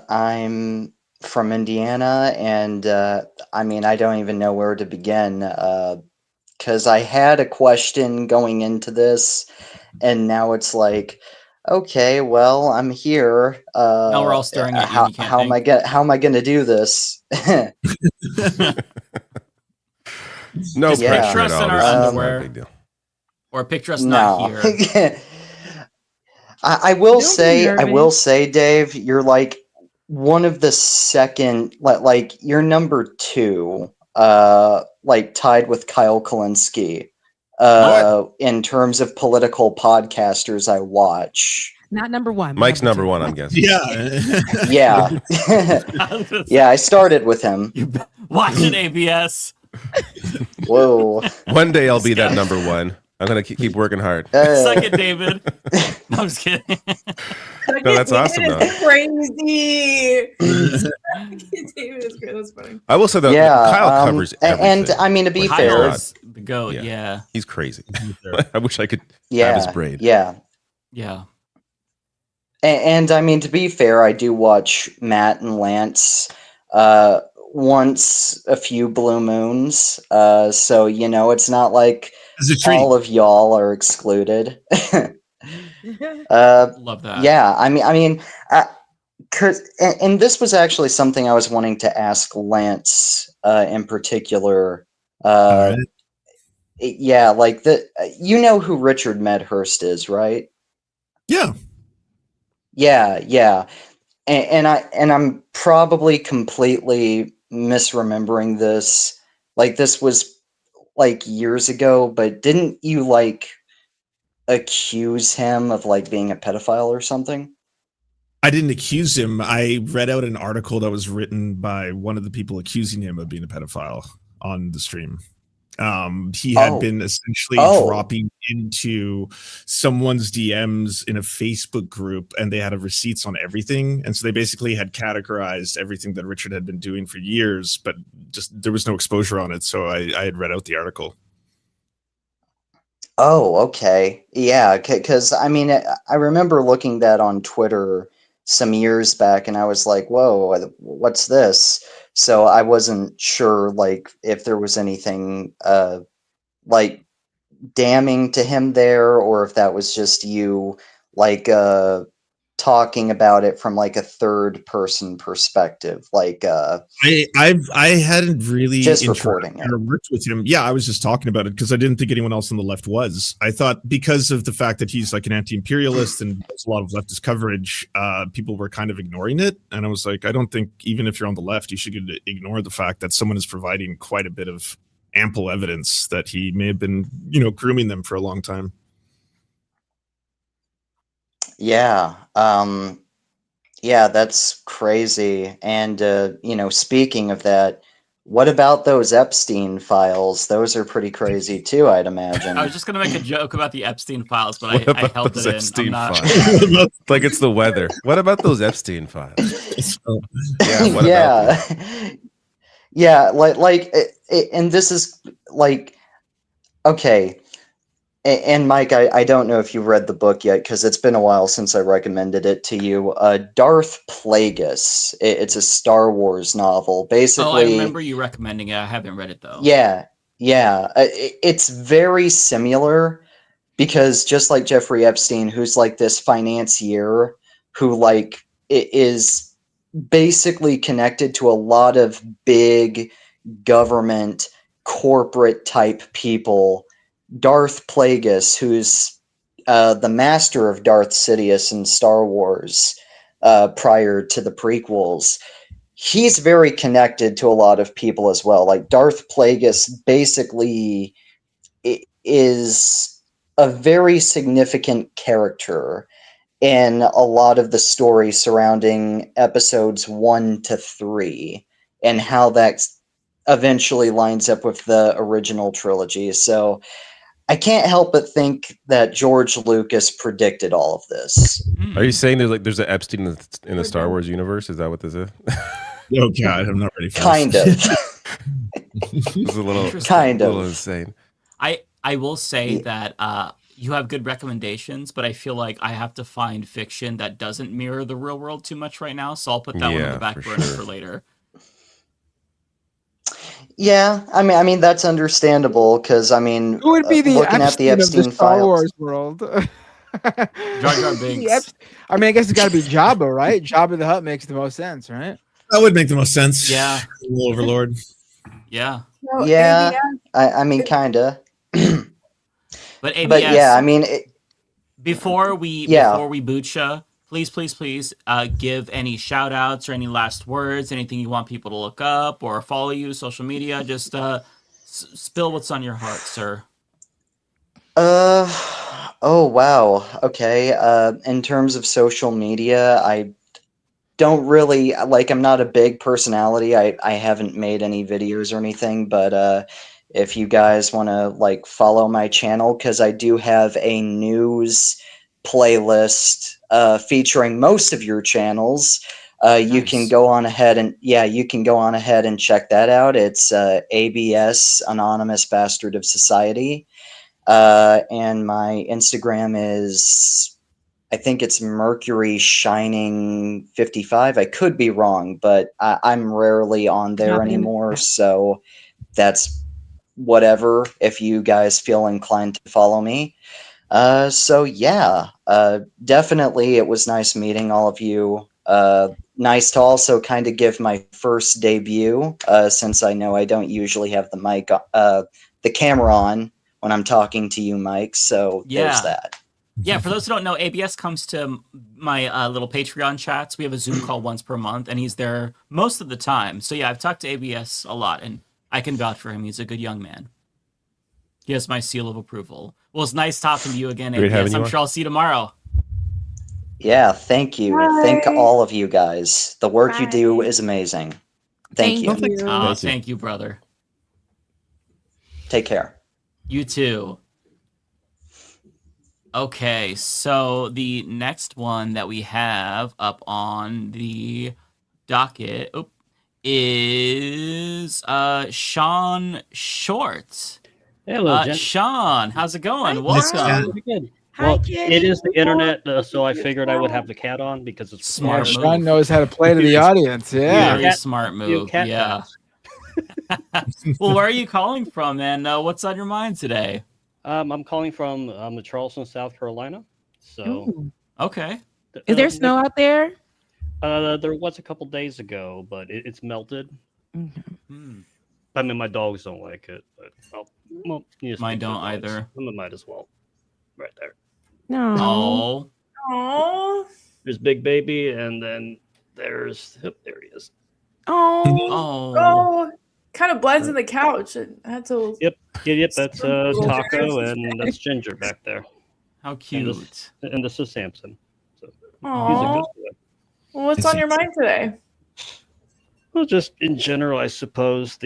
I'm from Indiana, and I mean, I don't even know where to begin. Because I had a question going into this, and now it's like, okay, well, I'm here. Now we're all staring at you and you can't how am I gonna do this? No Just Yeah. pressure picture at us all. in our This is not a underwear. big deal. Or picture us No. not here. I will Don't be say, nervous. Dave, you're like one of the second, like you're number 2, like tied with Kyle Kalinske, in terms of political podcasters I watch. not number one. but Mike's number two. one, I'm guessing. Yeah. Yeah, yeah, I started with him. Watch it, ABS. Whoa. One day I'll be that number one. I'm gonna keep working hard. Suck it, David. No, I'm just kidding. No, that's awesome, David though. is crazy. David is great. That's funny. I will say that Yeah, Kyle covers everything. and I mean, to be Kyle fair, is the goat. Yeah. Yeah. He's crazy. I wish I could have yeah, his braid. yeah. Yeah. And I mean, to be fair, I do watch Matt and Lance once a few blue moons. So, you know, it's not like It's a treat. all of y'all are excluded. Love that. Yeah, I mean, and this was actually something I was wanting to ask Lance in particular. Alright. Yeah, like you know who Richard Medhurst is, right? Yeah. Yeah. And I'm probably completely misremembering this. Like this was like years ago, but didn't you like accuse him of like being a pedophile or something? I didn't accuse him. I read out an article that was written by one of the people accusing him of being a pedophile on the stream. He had been essentially dropping into someone's DMs in a Facebook group, and they had receipts on everything. And so they basically had categorized everything that Richard had been doing for years, but just there was no exposure on it. So I had read out the article. Oh, okay. Yeah, because I mean, I remember looking that on Twitter, some years back, and I was like, "Whoa, what's this?" So I wasn't sure like if there was anything like damning to him there, or if that was just you like talking about it from like a third person perspective, like I hadn't really just reporting it. or worked with him. Yeah, I was just talking about it because I didn't think anyone else on the left was. I thought because of the fact that he's like an anti-imperialist and there's a lot of leftist coverage, people were kind of ignoring it. And I was like, I don't think even if you're on the left, you should ignore the fact that someone is providing quite a bit of ample evidence that he may have been, grooming them for a long time. Yeah. Yeah, that's crazy. And speaking of that, what about those Epstein files? Those are pretty crazy too, I'd imagine. I was just gonna make a joke about the Epstein files, but I held those it in. Epstein I'm not. files? Like it's the weather. What about those Epstein files? Yeah, what about them? Yeah, and this is like, okay. And Mike, I don't know if you've read the book yet because it's been a while since I recommended it to you. Darth Plagueis. It's a Star Wars novel. Basically, Oh, I remember you recommending it. I haven't read it though. Yeah. It's very similar because just like Jeffrey Epstein, who's like this financier who like is basically connected to a lot of big government corporate type people. Darth Plagueis, who's the master of Darth Sidious in Star Wars prior to the prequels, he's very connected to a lot of people as well. Like Darth Plagueis basically is a very significant character in a lot of the story surrounding episodes 1 to 3 and how that eventually lines up with the original trilogy. So I can't help but think that George Lucas predicted all of this. Are you saying there's an Epstein in the Star Wars universe? Is that what this is? Oh God, I'm not ready for Kind this. of. It's a little Kind of. little insane. I will say that you have good recommendations, but I feel like I have to find fiction that doesn't mirror the real world too much right now. So I'll put that one on the back burner for later. Yeah, I mean that's understandable because I mean, Who would be the looking at the Epstein of the Star files. Wars world? Jar Jar Binks. I mean, I guess it's got to be Jabba, right? Jabba the Hutt makes the most sense, right? That would make the most sense. Yeah. Overlord. Yeah. So Yeah, ABS I mean, kinda. But ABS. But yeah, I mean, before we boot ya, please give any shout outs or any last words, anything you want people to look up or follow you, social media. Just spill what's on your heart, sir. Oh wow. Okay. In terms of social media, I don't really like. I'm not a big personality. I haven't made any videos or anything, but if you guys want to like follow my channel, because I do have a news playlist featuring most of your channels. You can go on ahead and check that out. It's ABS, Anonymous Bastard of Society. And my Instagram is, I think it's Mercury Shining 55. I could be wrong, but I'm rarely on there anymore. So that's whatever if you guys feel inclined to follow me. So yeah, definitely it was nice meeting all of you. Nice to also kind of give my first debut, since I know I don't usually have the camera on when I'm talking to you, Mike. So there's that. Yeah, for those who don't know, ABS comes to my little Patreon chats. We have a Zoom call once per month, and he's there most of the time. So yeah, I've talked to ABS a lot, and I can vouch for him. He's a good young man. He has my seal of approval. Well, it's nice talking to you again, ABS. I'm sure I'll see you tomorrow. Yeah, thank you. Bye. Thank all of you guys. The work you do is amazing. Thank you. Thank you, brother. Take care. You too. Okay, so the next one that we have up on the docket is Sean Short. Hello, Jen. Sean, how's it going? Hi, Welcome. Pretty good. Hi, Well, Kenny. it is the internet, so I figured I would have the cat on because it's Smart Yeah, move. Sean knows how to play to the audience. Yeah. Very Cat- smart You move. cat Yeah. task. Well, where are you calling from, and what's on your mind today? I'm calling from the Charleston, South Carolina. So, Ooh. Okay. Is there snow out there? There was a couple days ago, but it's melted. Okay. Hmm. I mean, my dogs don't like it, but well, you just Mine speak to don't the dogs. either. I might as well. Right there. No. Oh. Oh, There's Big Baby, and then there's there he is. Oh. Oh. oh, kind of blends in the couch. I had to. Yep. That's Little Taco, bears. and that's Ginger back there, How and cute. this is Samson. So he's a Aw. good boy. Well, what's on your mind today? Well, just in general, I suppose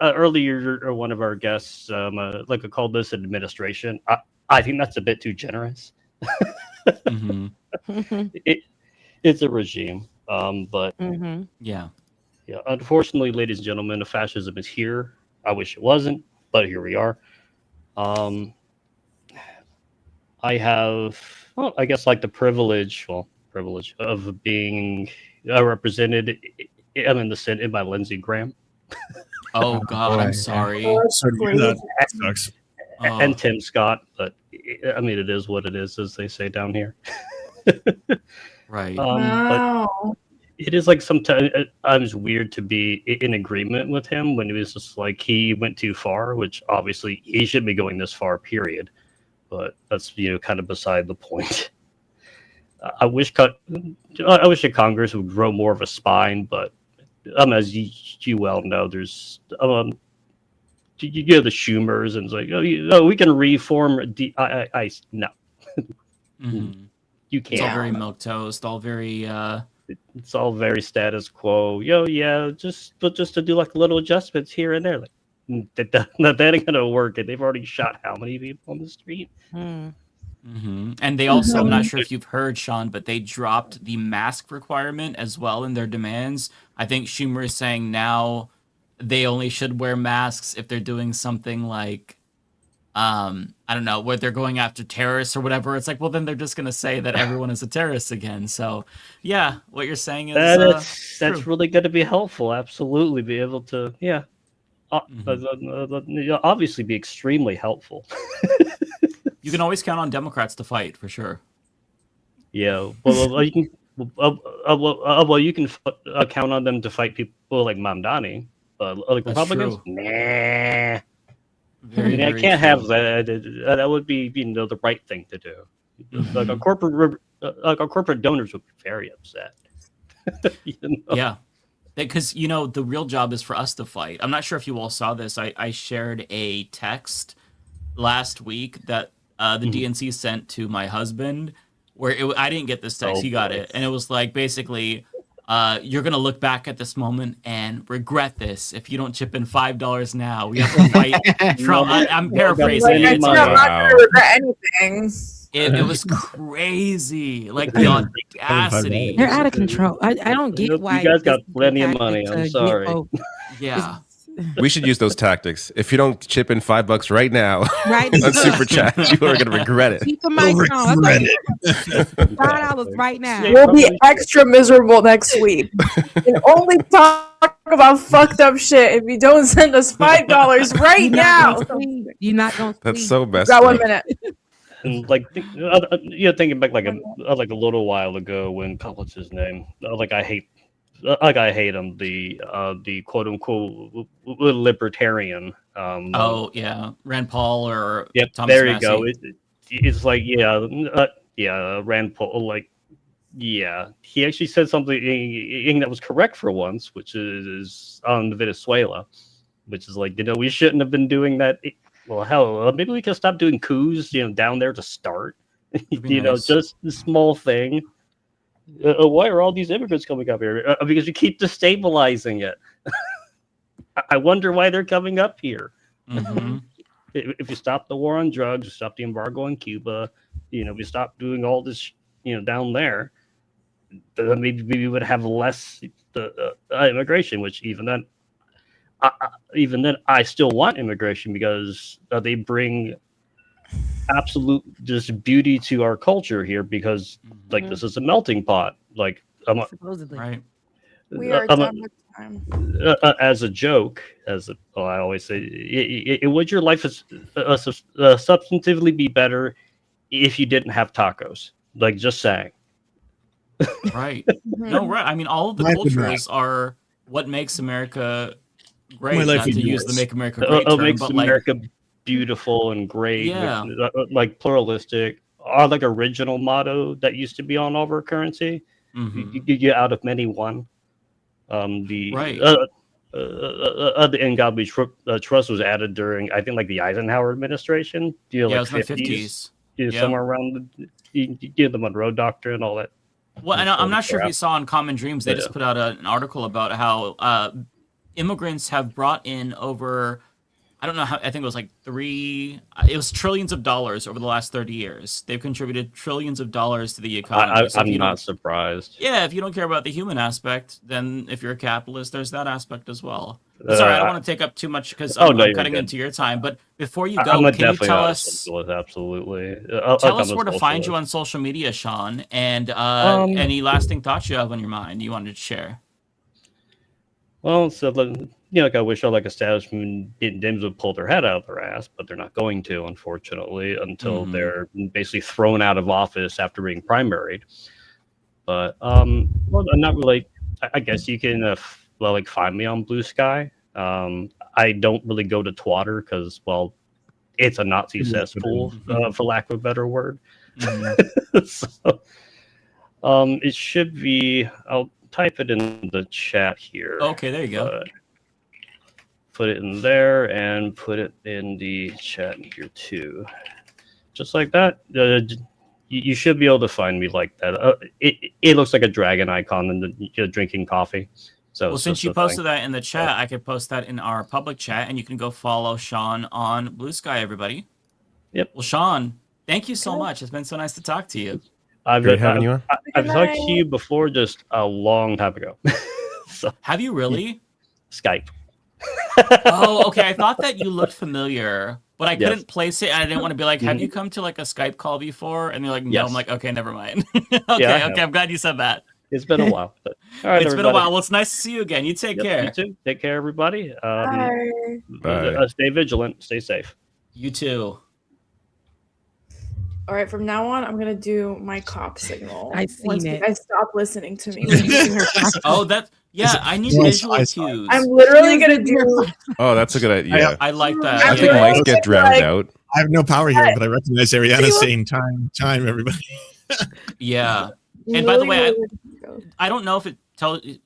earlier one of our guests called this administration. I think that's a bit too generous. Hmm. It's a regime, but Mm-hmm. Yeah. yeah, unfortunately, ladies and gentlemen, the fascism is here. I wish it wasn't, but here we are. I have, well, I guess like the privilege of being represented. I'm in the Senate by Lindsey Graham. Oh God, I'm boy. sorry. Oh, that's Sorry to hear great. that. That sucks. Oh. And Tim Scott, but I mean, it is what it is, as they say down here. Right. But Wow. it is like sometimes weird to be in agreement with him when it was just like he went too far, which obviously he shouldn't be going this far, period. But that's kind of beside the point. I wish the Congress would grow more of a spine, but as you well know, there's you get the Schumers and it's like we can reform. No, Mhm. you It's all can't. very milquetoast, all very It's all very status quo. Just to do like little adjustments here and there. Like that ain't gonna work. And they've already shot how many people on the street? Mm. And they also, I'm not sure if you've heard, Sean, but they dropped the mask requirement as well in their demands. I think Schumer is saying now they only should wear masks if they're doing something like I don't know, where they're going after terrorists or whatever. It's like, well, then they're just gonna say that everyone is a terrorist again. So yeah, what you're saying is That's true. really going to be helpful. Absolutely, be able to obviously be extremely helpful. You can always count on Democrats to fight for sure. Yeah, well, you can. Well, you can count on them to fight people like Mamdani, like That's Republicans. true. Nah, Very, I very can't true. have that. That would be the right thing to do. Like a corporate donors would be very upset. Yeah. Because, the real job is for us to fight. I'm not sure if you all saw this. I shared a text last week that the DNC sent to my husband where I didn't get this text. Oh, He got boy. it. And it was like, basically, you're going to look back at this moment and regret this if you don't chip in $5 now. We have to fight Trump. I'm paraphrasing it. Like, It's I'm like, not going to regret anything. it was crazy. Like the audacity. They're out of control. I don't get Nope, why you guys got this is a plenty of tactic money. I'm to get sorry. votes. Yeah. We should use those tactics. If you don't chip in $5 right now Right. on Super Chat, you are going to regret it. Keep the mic on. Regret $5 right now. We'll be extra miserable next week. And only talk about fucked up shit if you don't send us $5 right You're now. not gonna sleep. You're not gonna That's sleep. so messed Got 1 up. minute. And thinking back like a little while ago when what's his name? I hate him. The quote unquote libertarian. Oh, yeah. Rand Paul or Yep. Thomas There you Massey. go. It's like Rand Paul. He actually said something that was correct for once, which is on Venezuela, which is like we shouldn't have been doing that. Well, hell, maybe we can stop doing coups, down there to start. Nice. Just the small thing. Why are all these immigrants coming up here? Because we keep destabilizing it. I wonder why they're coming up here. Mhm. If you stop the war on drugs, stop the embargo on Cuba, we stop doing all this, down there, then maybe we would have less immigration. Which even then, I still want immigration because they bring absolute just beauty to our culture here because like this is a melting pot. Like Supposedly. Right. We are done with time. As a joke, I always say, would your life substantively be better if you didn't have tacos? Like, just saying. Right. No, right. I mean, all of the Mine would not. cultures are what makes America My great. life Not would to be use the worse. "Make America Great" term, Makes but America beautiful and great, Yeah. like pluralistic. Our like original motto that used to be on all of our currency: Mhm. you get out of many one. The Right. the "In God We Trust" was added during, I think, like the Eisenhower administration. Yeah, Like it was in the 50s. 50s. Yeah. Somewhere around the Monroe Doctrine, all that. Well, and I'm not sure if crap. you saw on Common Dreams, they But, just put out an article about how immigrants have brought in over, I don't know how, I think it was like it was trillions of dollars over the last 30 years. They've contributed trillions of dollars to the economy. So if I'm you not don't- surprised. Yeah, if you don't care about the human aspect, then if you're a capitalist, there's that aspect as well. Sorry, I don't want to take up too much because I'm you're cutting good. into your time. But before you I'm go, can you definitely tell not a us socialist, absolutely. tell us where to find you on social media, Sean, and any lasting thoughts you have on your mind you wanted to share? Well, so like I wish all like establishment dims would pull their head out of their ass, but they're not going to, unfortunately, until they're basically thrown out of office after being primaried. But well, I'm not really. I guess you can like find me on Blue Sky. I don't really go to Twitter because, well, it's a Nazi cesspool, for lack of a better word. So, it should be. I'll type it in the chat here. Okay, there you go. Put it in there and put it in the chat here too. Just like that. You should be able to find me like that. It looks like a dragon icon and you're drinking coffee. So well, since you posted that in the chat, I could post that in our public chat, and you can go follow Sean on Blue Sky, everybody. Yep. Well, Sean, thank you so much. It's been so nice to talk to you. Great having you on. I've talked to you before, just a long time ago. So, have you really? Skype. Oh, okay. I thought that you looked familiar, but I couldn't place it, and I didn't want to be like, have you come to like a Skype call before? And they're like, no. Yes. I'm like, okay, never mind. Okay, I'm glad you said that. It's been a while. But, all right, it's been a while. Well, it's nice to see you again. You take care. You too. Take care, everybody. Bye. Stay vigilant. Stay safe. You too. All right, from now on, I'm gonna do my cop signal. I've seen once it. you guys stop listening to me. Oh, I need visual cues. I'm literally gonna do. Oh, that's a good idea. I like that. I think mics get drowned out. I have no power here, but I recognize Ariana saying time, everybody. Yeah. And by the way, I don't know if it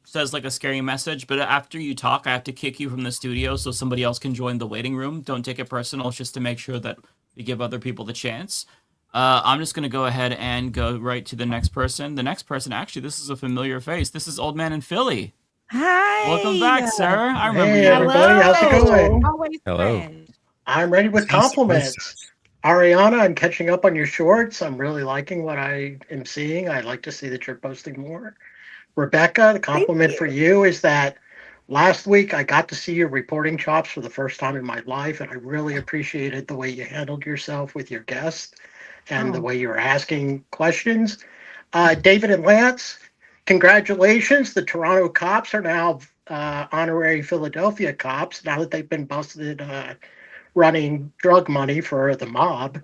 says like a scary message, but after you talk, I have to kick you from the studio so somebody else can join the waiting room. Don't take it personal. It's just to make sure that we give other people the chance. I'm just going to go ahead and go right to the next person. The next person, actually, this is a familiar face. This is Old Man in Philly. Hi. Welcome back, sir. I remember Hey, you. everybody. How's it going? Always Hello. friends. I'm ready with compliments. Ariana, I'm catching up on your shorts. I'm really liking what I am seeing. I'd like to see that you're posting more. Rebecca, the compliment for you is that last week I got to see your reporting chops for the first time in my life, and I really appreciated the way you handled yourself with your guests and the way you were asking questions. David and Lance, congratulations. The Toronto cops are now honorary Philadelphia cops now that they've been busted running drug money for the mob.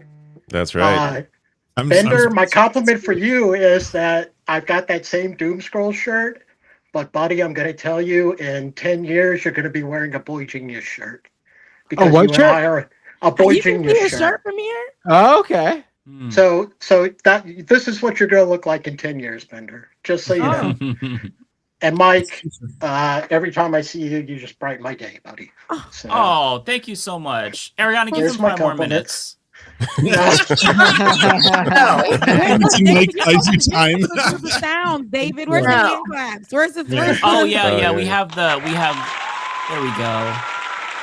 That's right. Bender, my compliment for you is that I've got that same Doom Scroll shirt, but buddy, I'm going to tell you, in 10 years, you're going to be wearing a Boy Genius shirt. Because what you shirt? and I are a Boy Genius shirt. from here? Oh, okay. So that this is what you're going to look like in 10 years, Bender. Just so you know. And Mike, every time I see you, you just brighten my day, buddy. So, Oh, thank you so much. Ariana, give Here's him my 5 more compliment. minutes. I do time. Where's the sound, David? Where's the No. hand claps? Where's the Oh, yeah, Oh, yeah. yeah. We have, there we go.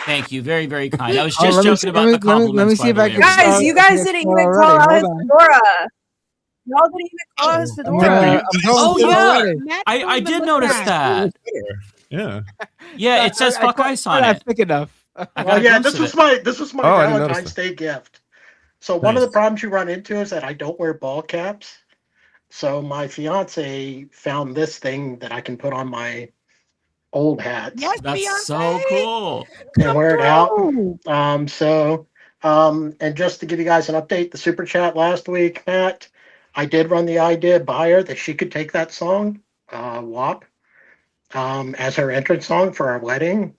Thank you. Very, very kind. I was Oh, just let me joking see- about let me- the compliments. let me see by if the I way, can everybody. Guys, you guys didn't even Already, call out his hold on. fedora. Y'all didn't even call out his fedora. Oh, going yeah. already. I did notice that. Yeah. Yeah, it says fuck ice on Not it. thick enough. I got well, a yeah, glimpse this of was it. my Oh, I didn't notice Valentine's Day gift. So one of the Nice. problems you run into is that I don't wear ball caps. So my fiance found this thing that I can put on my old hats Yes, That's Beyonce. so cool. and Come wear it out. through. And just to give you guys an update, the super chat last week, Matt, I did run the idea by her that she could take that song, WAP, as her entrance song for our wedding.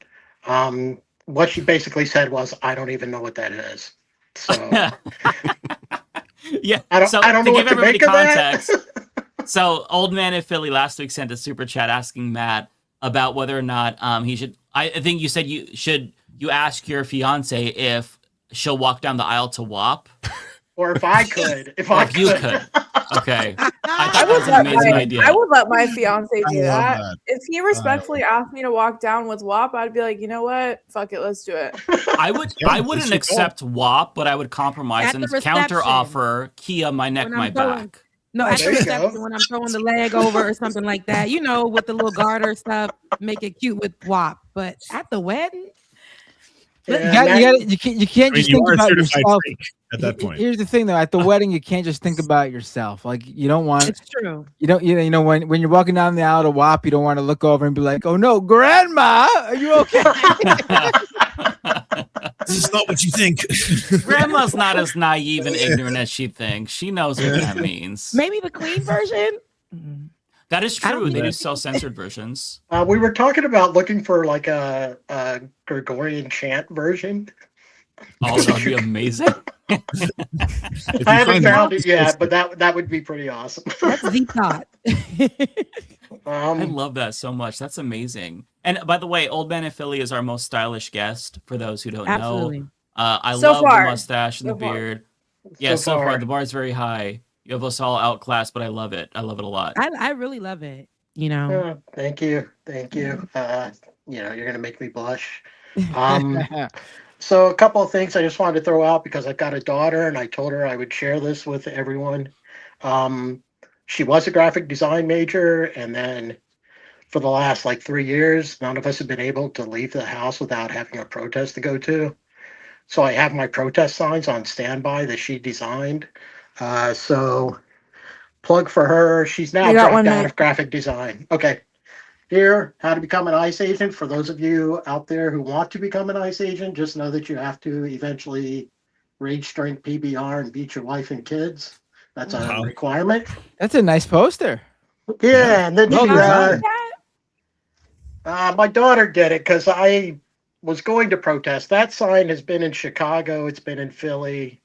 What she basically said was, I don't even know what that is. So Yeah. I don't So I don't to know give what to everybody make of that. context, so Old Man in Philly last week sent a super chat asking Matt about whether or not he should. I think you said you ask your fiance if she'll walk down the aisle to WAP, Or if I could, or if you could. Okay, I I thought that would was an let amazing my idea. I would let my fiance I do love that. that. If he respectfully asked me to walk down with WAP, I'd be like, you know what? Fuck it, let's do it. I would. Yeah, I that's wouldn't your accept WAP, but I would compromise At and the reception. counter offer Kia my neck, When my I'm throwing- back. No, Oh, at the there you go. reception when I'm throwing the leg over or something like that, with the little garter stuff, make it cute with WAP. But at the wedding, Yeah, Matt- You can't I mean, just you think are a about certified yourself. freak at that point. Here's the thing, though. At the wedding, you can't just think about yourself. Like you don't want. it's true. When you're walking down the aisle to WAP, you don't want to look over and be like, "Oh no, Grandma, are you okay?" This is not what you think. Grandma's not as naive and ignorant as she thinks. She knows what that means. Maybe the clean version. That is I don't true. They think do it's- sell censored versions. we were talking about looking for like a Gregorian chant version. Oh, that would be amazing. If I you haven't find found that, it yet, but that would be pretty awesome. That's the thought. I love that so much. That's amazing. And by the way, Old Man in Philly is our most stylish guest. For those who don't Absolutely. know, I So love far. the mustache and So the far. beard. Yeah, so far far. the bar is very high. You have us all outclassed, but I love it. I love it a lot. I really love it. Thank you. You're gonna make me blush. So a couple of things I just wanted to throw out because I've got a daughter and I told her I would share this with everyone. She was a graphic design major, and then for the last 3 years, none of us have been able to leave the house without having a protest to go to. So I have my protest signs on standby that she designed. So plug for her. She's now You got dropped one, out Matt. of graphic design. Okay. Here, how to become an ICE agent. For those of you out there who want to become an ICE agent, just know that you have to eventually rage drink PBR and beat your wife and kids. That's a Wow. requirement. That's a nice poster. Yeah, and then Well she, designed. my daughter did it because I was going to protest. That sign has been in Chicago. It's been in Philly.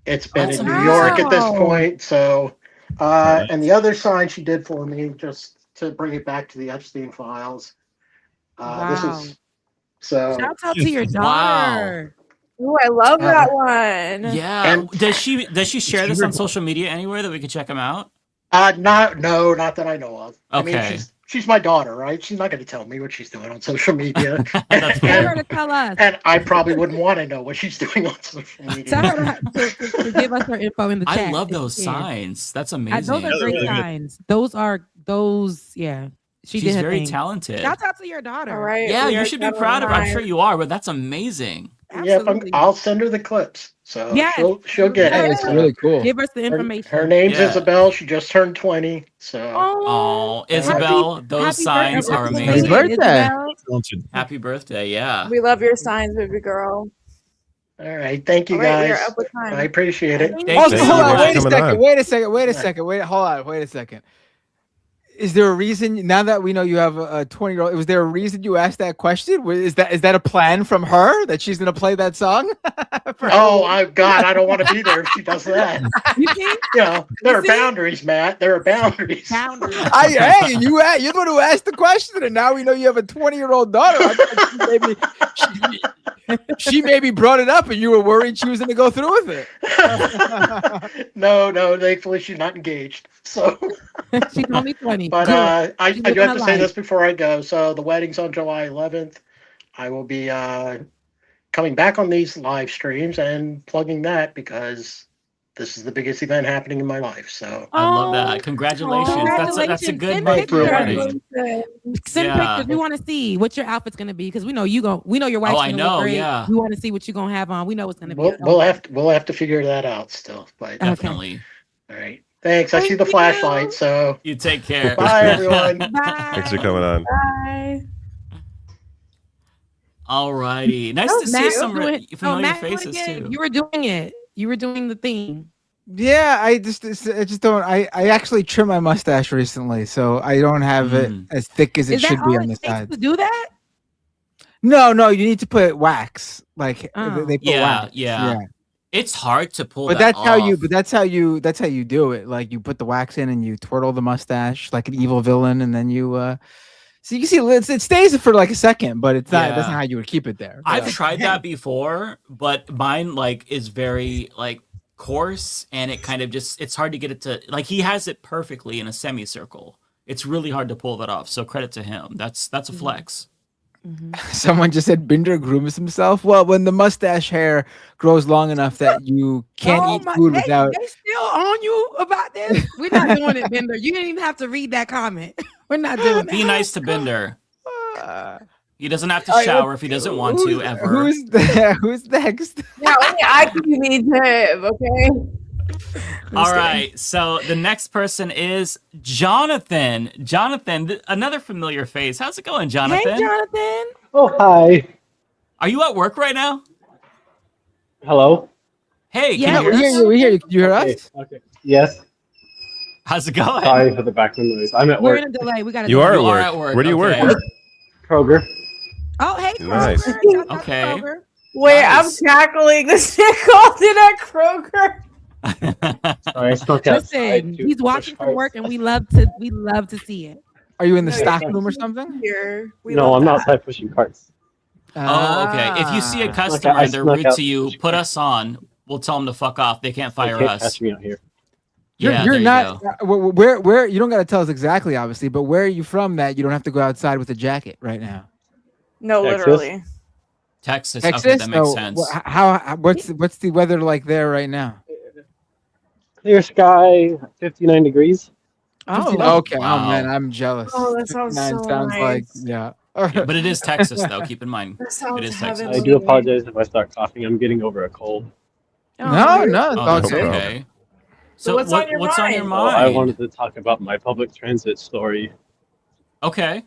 It's been That's in New York at this Wow. point. So, and the other sign she did for me, just to bring it back to the Epstein files. This Wow. is so. Shouts out to your Wow. daughter. Ooh, I love that one. Yeah. And- Does she share this on social media anywhere that we could check them out? Not that I know of. I mean, Okay. she's my daughter, right? She's not going to tell me what she's doing on social media, That's Tell her and, to tell us. and I probably wouldn't want to know what she's doing on social Tell media. her to give us her info in the chat. I love if those she can. signs. That's Those amazing. are great really good. signs. Yeah. She She's did her very thing. talented. Shouts out to your daughter. All right. Yeah, we you are should be 7 proud of her. I'm on sure 9. you are, but that's amazing. Yep, Absolutely. I'll send her the clips, so Yes. she'll get That it. is So really cool. Give us the her, information. her name's Yeah. Isabel. She just turned 20. So Oh, Isabel, those happy signs birthday. are Happy amazing. birthday. Isabel. Talented. Happy birthday, yeah. We love your signs, baby girl. all right, thank you All right, we guys. are up with time. I appreciate it. Thank Oh, you. hold on. Thank Wait you a for coming second. on. Wait a second. Wait a second. Hold on. Wait a second. Is there a reason now that we know you have a 20-year-old? Was there a reason you asked that question? Is that a plan from her that she's going to play that song? God, I don't want to be there if she does that. You think? There are see? boundaries, Matt. There are boundaries. Boundaries. Hey, you're going to ask the question, and now we know you have a 20-year-old daughter. I thought she maybe brought it up, and you were worried she was going to go through with it. No, thankfully she's not engaged. So, She's only 20. but Good. I She's do have living to her say life. this before I go. So the wedding's on July 11th. I will be coming back on these live streams and plugging that because this is the biggest event happening in my life. So I love that. Congratulations. That's a good Send night for a pictures. wedding. Send pictures. We want to see what your outfit's gonna be because we know we know your wife's I gonna know, look great. yeah. We want to see what you're gonna have on. We know it's gonna be. we'll have to figure that out still. But Definitely. all right. Thanks. I see the flashlight. So you take care. Bye, everyone. Bye. Thanks for coming on. Bye. Alrighty. Nice to see some familiar Matt, faces too. You were doing it. You were doing the thing. Yeah, I just don't. I actually trimmed my mustache recently, so I don't have it as thick as it should be on the side. To do that? No, you need to put wax. Like they put wax. Yeah. It's hard to pull. But that that's how off. that's how you do it. Like you put the wax in and you twirl the mustache like an evil villain, and then you so you can see it stays for like a second, but it's not. That's not how you would keep it there. I've tried that before, but mine is very coarse, and it kind of it's hard to get it to he has it perfectly in a semicircle. It's really hard to pull that off. So credit to him. That's a flex. Someone just said Binder grooms himself. Well, when the mustache hair grows long enough that you can't eat food without. They still on you about this? We're not doing it, Binder. You didn't even have to read that comment. We're not doing that. Be nice to Binder. He doesn't have to shower if he doesn't want to ever. Who's next? Yeah, only I can be mean to him, okay? All right, so the next person is Jonathan. Jonathan, another familiar face. How's it going, Jonathan? Hey, Jonathan. Oh, hi. Are you at work right now? Hello? Hey, Yeah, can you hear us? we hear you. You hear us? Okay. Yes. How's it going? Sorry for the background noise. I'm at We're work. in a delay. We got You You are are at work. at work. Where do you Okay. work? Kroger. Oh, hey, Nice. Kroger. Shout out to Okay. Kroger. Wait, Nice. I'm cackling. This shit called in at Kroger. Sorry, I snuck outside. Listen, to he's push watching from carts. work, and we love to see it. Are you in the No, stock yeah. room or something? Here. We No, love I'm that. outside pushing carts. Oh, okay. If you see a customer I and they're snuck rude out. to you, put us on. We'll tell them to fuck off. They can't They fire can't us. catch me out here. You're Yeah, there you not. go. Where you don't got to tell us exactly, obviously, but where are you from that you don't have to go outside with a jacket right now? No, Texas? literally. Texas. Texas? Okay, that makes Oh, sense. what's the weather like there right now? Clear sky, 59 degrees. Oh, Okay. Wow. Oh man, I'm jealous. Oh, that sounds 59 so sounds like nice. yeah. Yeah, but it is Texas, though. Keep in mind. That sounds It is Texas. I do apologize if I start coughing. I'm getting over a cold. No, it's Oh, all that's good. okay. So what's on your what's on your mind? Well, mind? I wanted to talk about my public transit story Okay.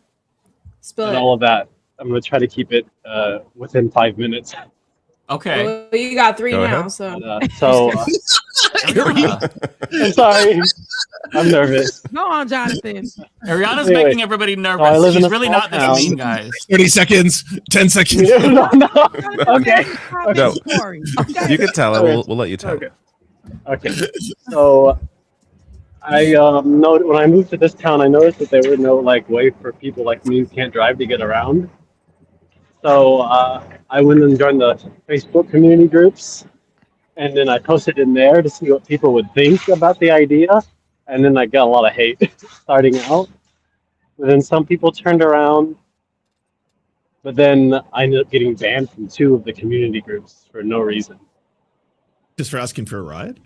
Spill and it. all of that. I'm going to try to keep it within 5 minutes. Okay. Well, you got 3 Go now, ahead. so. I'm sorry. I'm nervous. Go on, Jonathan. Ariana's Anyway, making everybody nervous. I live in She's a really small not this town. mean, guys. 30 seconds, 10 seconds. no. Okay. No. Story. You can tell it. We'll let you tell. Okay. So I when I moved to this town, I noticed that there were no way for people like me who can't drive to get around. So I went and joined the Facebook community groups, and then I posted in there to see what people would think about the idea, and then I got a lot of hate starting out. But then some people turned around, but then I ended up getting banned from 2 of the community groups for no reason. Just for asking for a ride?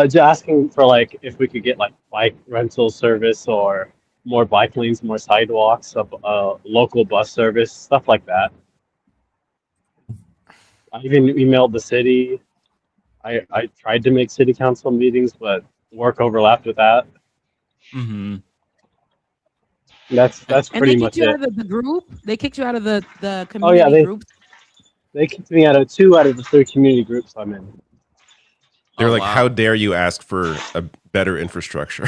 Just asking for if we could get bike rental service or more bike lanes, more sidewalks, local bus service, stuff like that. I even emailed the city. I tried to make city council meetings, but work overlapped with that. Mm-hmm. That's And pretty they much kicked you it. out of the group? They kicked you out of the Oh community yeah, group? they kicked me out of 2 out of the 3 community groups I'm in. They're Oh, like, wow. how dare you ask for a better infrastructure?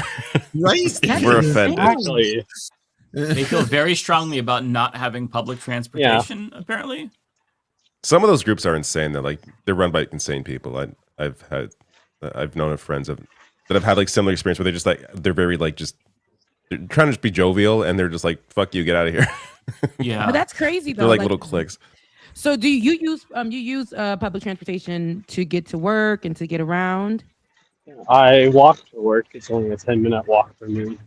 Right? We're offended. Actually, They feel very strongly about not having public transportation, apparently. Some of those groups are insane. They're run by insane people. I've known of friends that have had similar experience where they're just they're very they're trying to just be jovial, and they're just like, fuck you, get out of here. Yeah. But that's crazy, though. They're like little cliques. So do you use public transportation to get to work and to get around? I walk to work. It's only a 10-minute walk for me.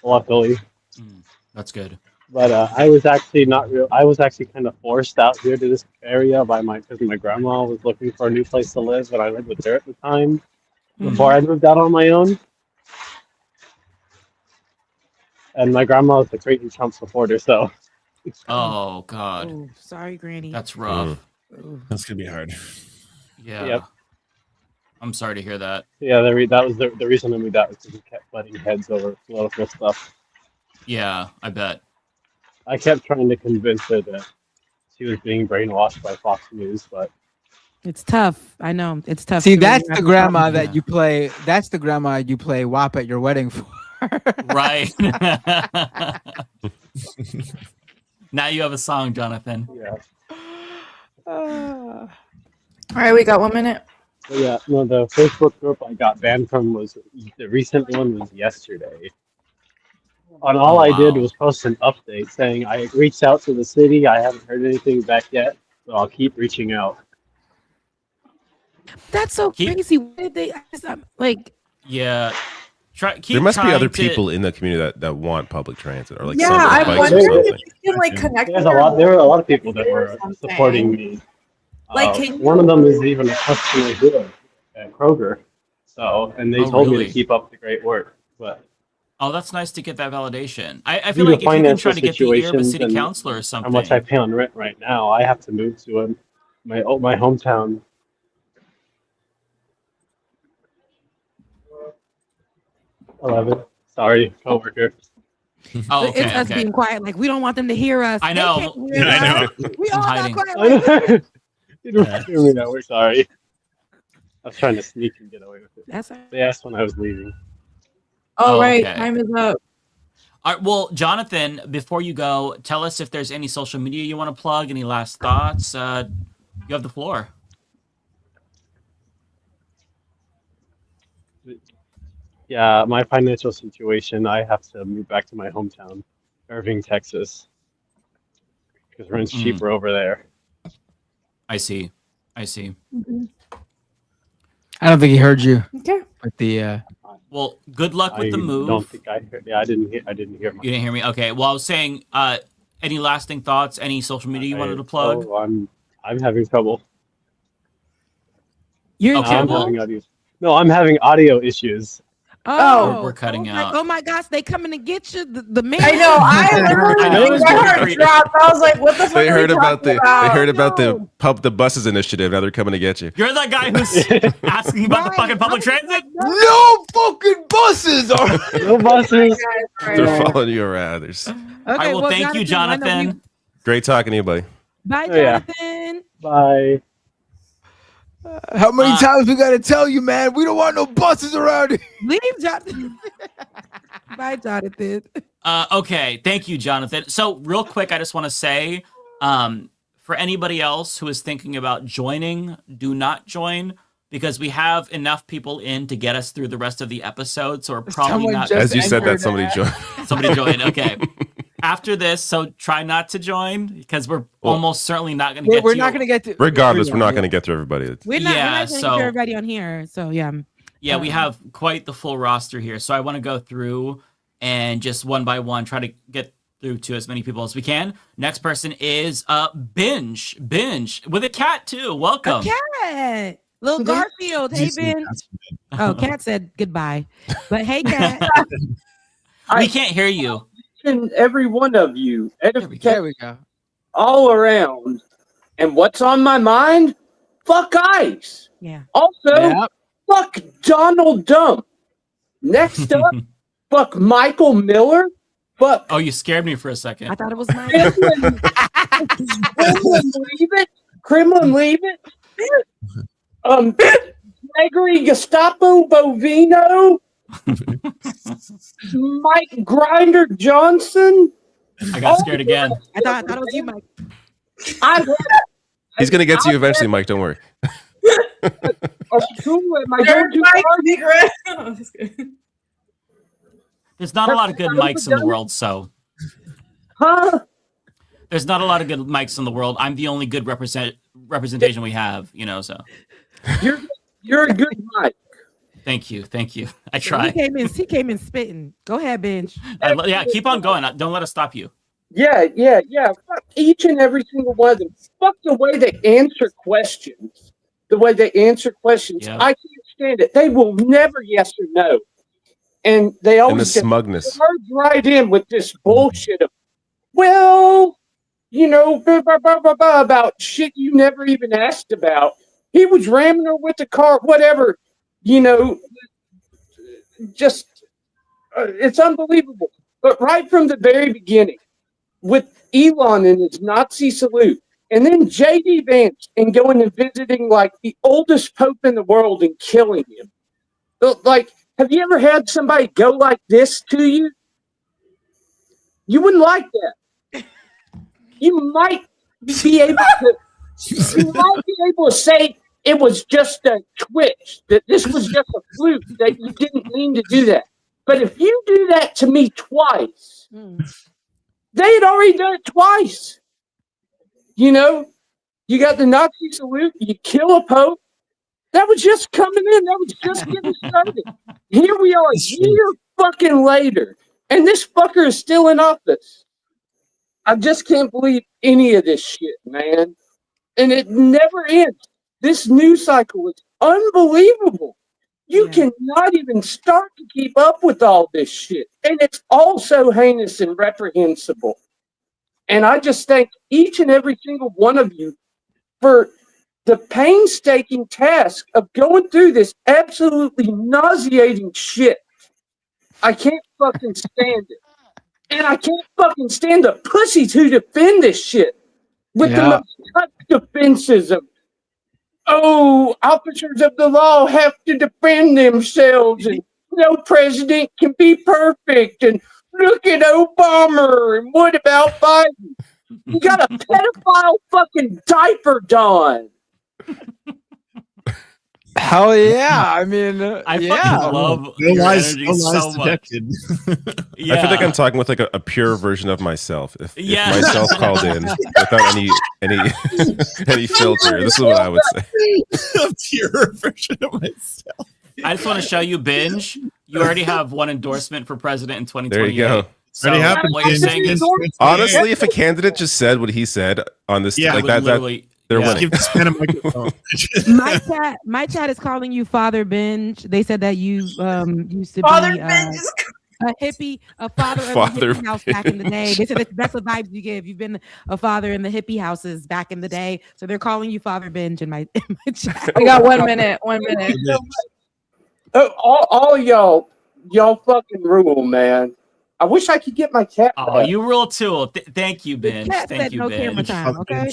Luckily. That's good. But I was actually not real. I was actually kind of forced out here to this area because my grandma was looking for a new place to live, and I lived with her at the time before I moved out on my own. And my grandma was a crazy Trump supporter, so. Oh God, Oh, sorry, Granny. that's rough. That's gonna be hard. Yeah. Yep. I'm sorry to hear that. Yeah, that was the reason I moved out, was because he kept butting heads over political stuff. Yeah, I bet. I kept trying to convince her that she was being brainwashed by Fox News, but It's tough. I know it's tough. See, to when that's you have the a grandma problem with that you play. That's the grandma you play WAP at your wedding for. Right. Now you have a song, Jonathan. yeah. All right, we got 1 minute. But yeah, no, the Facebook group I got banned from was the recent one was yesterday. And all I did was post an update saying I reached out to the city. I haven't heard anything back yet, so I'll keep reaching out. That's so crazy. What did they like? Yeah. There must be other people in the community that want public transit or like Yeah, something, I'm bikes or wondering something. if you can like connect. There were a lot of people that were supporting me. Like, can One of them is even a customer here at Kroger. So, and they told me really? to keep up the great work. But Oh, that's nice to get that validation. I due feel to like if you can try financial to get the ear of a situations city and councilor or something. how much I pay on rent right now, I have to move to my hometown. Sorry, coworker. Oh, okay, It's us okay. being quiet. Like we don't want them to hear us. I They know. can't hear I know. us. We all got hiding. quiet. I Like, know. You don't hear me now. We're sorry. I was trying to sneak and get away with it. That's They asked when I was leaving. All right, okay. time is up. All right, well, Jonathan, before you go, tell us if there's any social media you want to plug, any last thoughts. You have the floor. Yeah, my financial situation, I have to move back to my hometown, Irving, Texas, because rent's cheaper over there. I see. I see. I don't think he heard you. Okay. With the Well, good luck with the move. Don't think I heard. Yeah, I didn't hear. My, You didn't hear me? Okay. Well, I was saying, any lasting thoughts? Any social media you wanted to plug? Oh, I'm having trouble. You're in Okay, I'm trouble? having audio. No, I'm having audio issues. Oh, We're cutting oh my, out. oh my gosh, they coming to get you. The man. I know. I literally, my heart dropped. I was like, "What the fuck?" They are we heard about talking they heard about No. the buses initiative. Now they're coming to get you. You're that guy who's asking about the fucking public transit? no fucking buses are. No buses. They're following you around. There's All right, well, thank you, I know Jonathan. great talking to you, buddy. Bye, Oh, yeah. Jonathan. Bye. How many times we gotta tell you, man? We don't want no buses around here. Leave Jonathan. Bye, Jonathan. Okay, thank you, Jonathan. So, real quick, I just want to say, for anybody else who is thinking about joining, do not join because we have enough people in to get us through the rest of the episode. So we're probably Someone not. just As you said that, entered somebody that. joined. Somebody join. Okay. After this, so try not to join because we're almost certainly not going to get. We're to not gonna get to. Regardless, we're not going to get through everybody. We're not Yeah, going to so- get everybody on here. So, yeah. Yeah, we have quite the full roster here. So I want to go through and just one by one try to get through to as many people as we can. Next person is Binge with a cat too. Welcome. Cat. Little Garfield. Hey, Ben. Oh, Cat said goodbye. But hey, Cat. We can't hear you. And every one of you, There we go. all around. And what's on my mind? Fuck ICE. Yeah. Also, Yep. fuck Donald Trump. Next up, fuck Michael Miller. Fuck Oh, you scared me for a second. I thought it was mine. Kremlin leave it. Gregory Gestapo Bovino. Mike Grinder Johnson. I got scared again. I thought it was you, Mike. He's going to get to you eventually, Mike. Don't worry. Am I going too far? There's not a lot of good mics in the world, so. Huh? There's not a lot of good mics in the world. I'm the only good representation we have, so. You're a good mic. Thank you. I try. He came in spitting. Go ahead, Bench. Yeah, keep on going. Don't let us stop you. Yeah. Fuck each and every single one of them. Fuck the way they answer questions. The way they answer questions. Yeah. I can't stand it. They will never yes or no. And they And the always just smugness. charge right in with this bullshit of, well, you know, about shit you never even asked about. He was ramming her with the car, whatever. You know, just it's unbelievable. But right from the very beginning, with Elon and his Nazi salute, and then J.D. Vance and going and visiting like the oldest pope in the world and killing him. Like, have you ever had somebody go like this to you? You wouldn't like that. You might be able to. You might be able to say it was just a twitch, that this was just a fluke, that you didn't mean to do that. But if you do that to me twice, they had already done it twice. You know, you got the Nazi salute, you kill a pope. That was just coming in. That was just getting started. Here we are a year fucking later, and this fucker is still in office. I just can't believe any of this shit, man. And it never ends. This news cycle is unbelievable. You cannot even start to keep up with all this shit. And it's all so heinous and reprehensible. And I just thank each and every single one of you for the painstaking task of going through this absolutely nauseating shit. I can't fucking stand it. And I can't fucking stand the pussies who defend this shit with the most cut defenses of, oh, officers of the law have to defend themselves, and no president can be perfect, and look at Obama, and what about Biden? You got a pedophile fucking diaper don. Hell yeah! I mean, I yeah. fucking love No your lies, energy no lies so much. detected. Yeah. I feel like I'm talking with like a pure version of myself. If Yeah. myself called in without any filter, this is what I would say. A pure version of myself. I just want to show you, Binge. You already have one endorsement for president in 2028. There you go. So Already happened, what you're Binge. saying is, Honestly, if a candidate just said what he said on this, Yeah, like it would that, literally- they're yeah. winning. Give this man a microphone. My chat is calling you Father Binge. They said that you used to Father be Binge is a hippie, a father of Father the hippie house back in the day. They said that's the vibes you give. You've been a father in the hippie houses back in the day. So they're calling you Father Binge in my chat. We got 1 minute. 1 minute. All y'all fucking rule, man. I wish I could get my cat Oh, back. you rule too. Thank you, Binge. Cat Thank said you, no Binge. camera time, okay?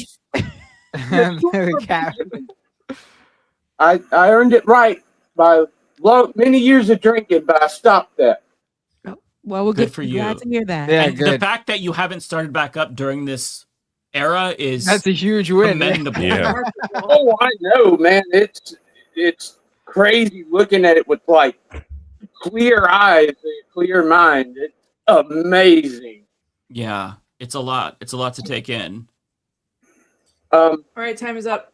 The cat. I earned it right by many years of drinking, but I stopped that. Well, we're Good for glad you. to hear that. Yeah, And the good. fact that you haven't started back up during this era is That's a huge win. commendable. Yeah. Oh, I know, man. It's crazy looking at it with like clear eyes and a clear mind. It's amazing. Yeah, it's a lot. It's a lot to take in. All right, time is up.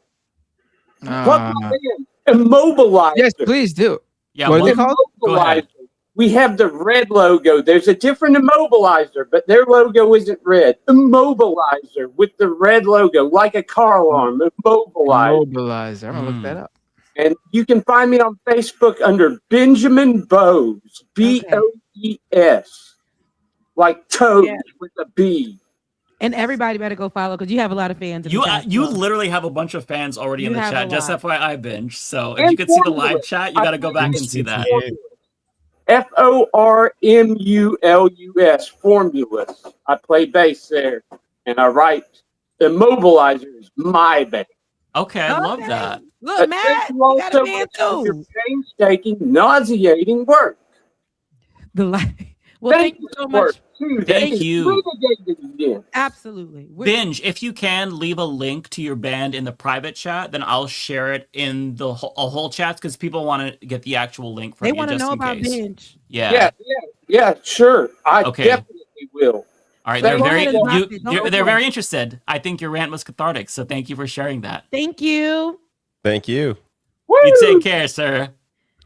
Immobilizer. Yes, please do. Yeah, What are they well, called? go ahead. We have the red logo. There's a different immobilizer, but their logo isn't red. Immobilizer with the red logo, like a car alarm. Immobilizer. Mobilizer. I'm gonna look that up. And you can find me on Facebook under Benjamin Boes, Boes, like toes with a B. And everybody better go follow because you have a lot of fans. In You the chat, you so. literally have a bunch of fans already in You the have chat. a Just lot. FYI, Binge. So if And you could see the Formula. live chat, you got to go back and see that. Formulus, Formulas. I play bass there, and I write Immobilizer is my band. Okay, I love that. Look, Matt, you got a band too. Painstaking, nauseating work. The light. Well, thank you so much. Thank you. Absolutely. Binge, if you can, leave a link to your band in the private chat, then I'll share it in the whole chat because people want to get the actual link from They you want to just know in about case. Binge. Yeah, sure. I Okay. definitely will. All right, Go they're very ahead and drop it. Don't they're open very it. interested. I think your rant was cathartic, so thank you for sharing that. Thank you. Thank you. You take care, sir.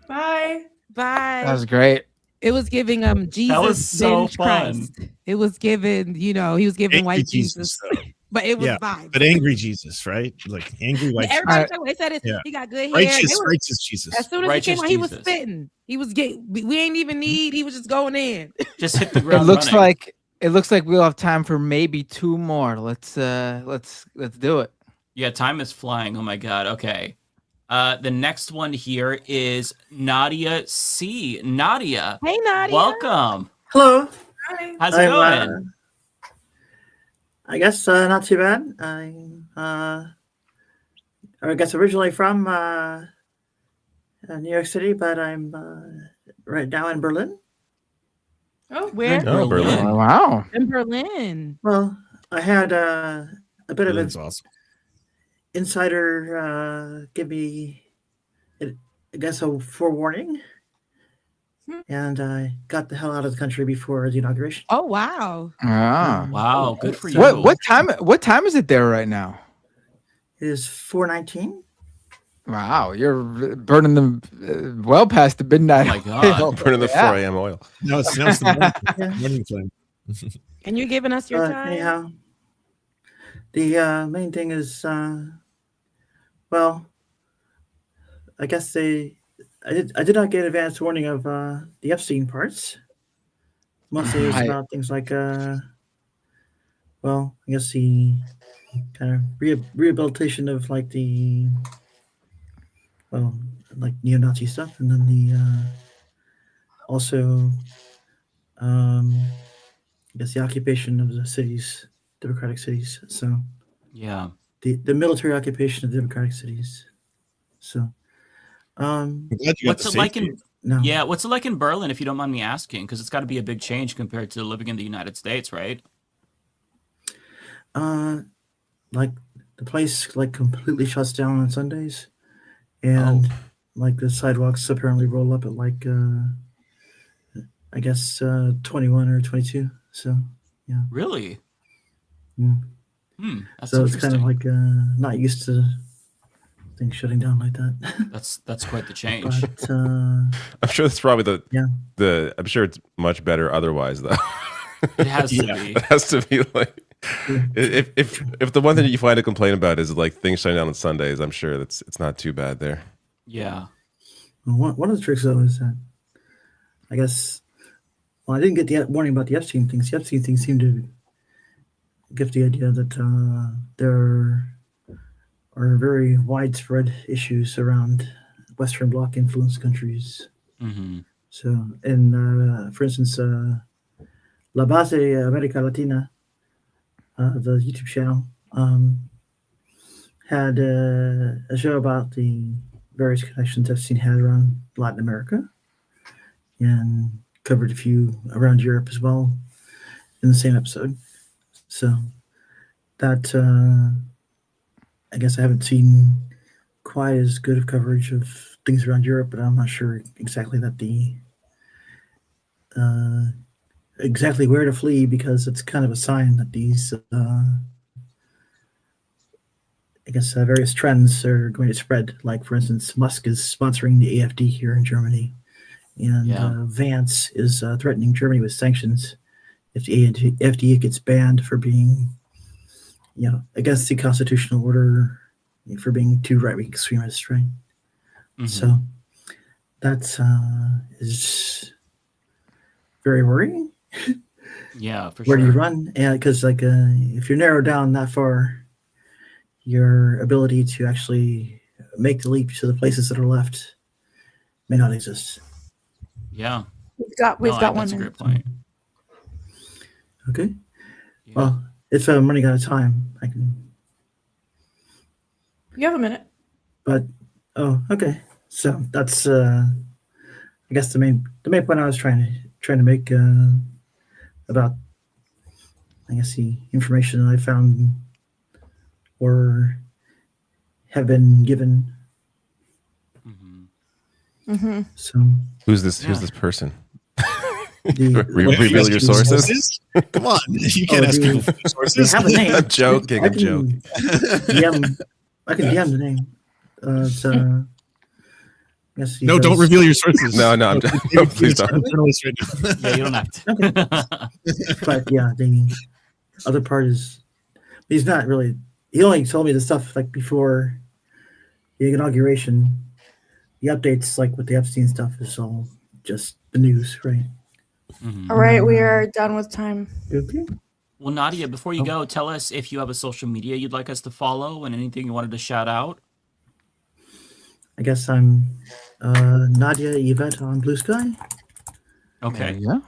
Bye. Bye. That was great. It was giving Jesus was so binge fun. Christ. It was giving, he was giving Angry white Jesus. though. But it was Yeah, vibes. but angry Jesus, right? Like angry white. Everybody Jesus. said they said it. Yeah. He got good hair. Righteous, They righteous Jesus. as soon as Righteous he came out, he was Jesus. spitting. He was getting. We ain't even need. He was just going in. Just hit the It ground looks running. like we'll have time for maybe 2 more. Let's do it. Yeah, time is flying. Oh my god. Okay. The next one here is Nadia C. Nadia. Hey, Nadia. Welcome. Hello. How's it going? I guess not too bad. I guess originally from New York City, but I'm right now in Berlin. Oh, Where? Oh, Berlin. Oh, wow. In Berlin. Well, I had a bit of Berlin's an awesome. insider give me, I guess, a forewarning. And I got the hell out of the country before the inauguration. Oh wow. Ah. Wow, good for you. What time is it there right now? It is 4:19. Wow, you're burning them well past the midnight. Oh my god. Burning the 4 a.m. oil. No, it's the morning flame. And you're giving us your time. Anyhow, the main thing is, well, I guess I did not get advance warning of the Epstein parts. Mostly it was about things like, well, I guess the kind of rehabilitation of like the, well, like neo-Nazi stuff, and then the also, I guess the occupation of the cities, democratic cities. So Yeah. the military occupation of democratic cities. So. I'm glad you got What's the it like safety. in No. Yeah, what's it like in Berlin, if you don't mind me asking? Because it's got to be a big change compared to living in the United States, right? Like the place like completely shuts down on Sundays, and like the sidewalks apparently roll up at like I guess 21 or 22. So yeah. Really? Yeah. That's So it's kind of interesting. like not used to things shutting down like that. That's quite the change. But I'm sure that's probably I'm sure it's much better otherwise though. It has to be. It has to be like if the one thing you find to complain about is like things shutting down on Sundays, I'm sure it's not too bad there. Yeah. One of the tricks though is that I guess, well, I didn't get the warning about the Epstein things. The Epstein things seem to give the idea that there are very widespread issues around Western Bloc influenced countries. Mm-hmm. So, for instance, La Base America Latina, the YouTube channel, had a show about the various connections Epstein had around Latin America, and covered a few around Europe as well in the same episode. So that I guess I haven't seen quite as good of coverage of things around Europe, but I'm not sure exactly that exactly where to flee, because it's kind of a sign that these I guess various trends are going to spread. Like, for instance, Musk is sponsoring the AfD here in Germany, and Vance is threatening Germany with sanctions if the AfD gets banned for being, against the constitutional order, for being too right-wing extremist, right? Mm-hmm. So that's is very worrying. Yeah, for Where sure. do you run? Yeah, because like if you're narrowed down that far, your ability to actually make the leap to the places that are left may not exist. Yeah. We've got one That's a minute. great point. Okay. Well, if I'm running out of time, I can. You have a minute. But okay. So that's I guess the main point I was trying to make about, I guess, the information that I found or have been given. Mm-hmm. So Who's this person? Wait, reveal your sources. Come on, you can't ask people for their sources. They have a name. I'm joking. I can DM the name. Yes, No, don't reveal your sources. No, I'm no, please don't. Journalist right now. Yeah, you don't have to. But yeah, the other part is he's not really. He only told me the stuff like before the inauguration. The updates, like with the Epstein stuff, is all just the news, right? Mhm. All right, we are done with time. Okay. Well, Nadia, before you go, tell us if you have a social media you'd like us to follow and anything you wanted to shout out. I guess I'm Nadia Yvette on Blue Sky. Okay. Yeah.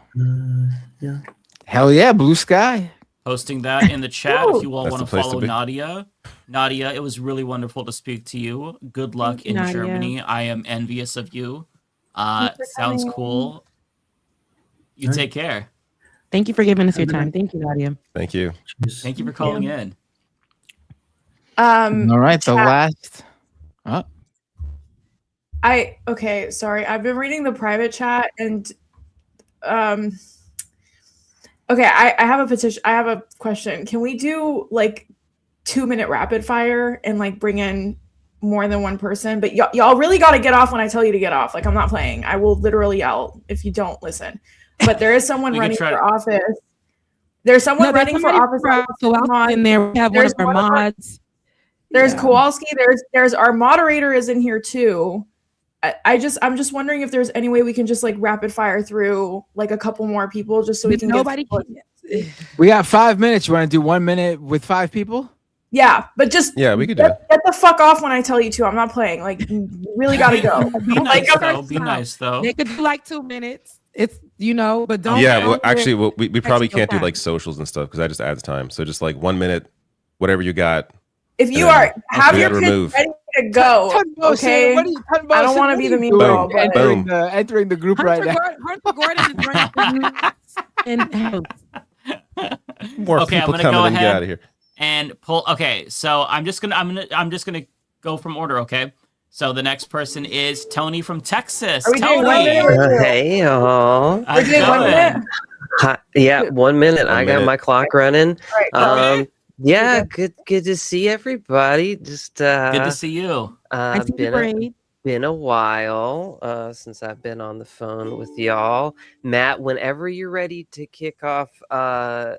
Yeah. Hell yeah, Blue Sky. Posting that in the chat if you all That's want the to place to follow be. Nadia. Nadia, it was really wonderful to speak to you. Good luck in Nadia. Germany. I am envious of you. Thanks for Sounds coming. cool. You All right. take care. Thank you for giving us your time. Thank you, Nadia. Thank you. Thank you for calling in. All right, the chat. last. Oh, Okay, sorry. I've been reading the private chat and okay, I have a petition. I have a question. Can we do like 2-minute rapid fire and like bring in more than one person? But y'all really got to get off when I tell you to get off. Like I'm not playing. I will literally yell if you don't listen. But there is someone We can running try for to- office. There's someone running for office. Kowalski in there. We have one There's of our one of our- mods. There's Yeah. Kowalski. There's our moderator is in here too. I'm just wondering if there's any way we can just like rapid fire through like a couple more people just so we But can nobody get. we got 5 minutes. You want to do 1 minute with 5 people? Yeah, but just Yeah, we could do it. get the fuck off when I tell you to. I'm not playing. Like you really gotta go. Be Like, nice though. Be nice though. They could do like 2 minutes. It's but don't. Yeah, well, don't actually, we probably extra can't do time. like socials and stuff because that just adds time. So just like 1 minute, whatever you got. If you and are have we your gotta kids remove. ready to go, okay? What are you talking about? I don't want to be the mean girl, but Entering the group right now. Hunter Gordon is running and More Okay, I'm people gonna coming go in. Get ahead out of here. and pull. Okay, so I'm just gonna go from order. Okay, so the next person is Tony from Texas. Are we doing Tony, 1 minute or 2? Hey y'all. how's it doing 1 going? minute? Hi, yeah, 1 minute. 1 I got minute. my clock running. Right, Yeah, good to see everybody. Just Good to see you. I see the braid. been a while since I've been on the phone with y'all. Matt, whenever you're ready to kick off and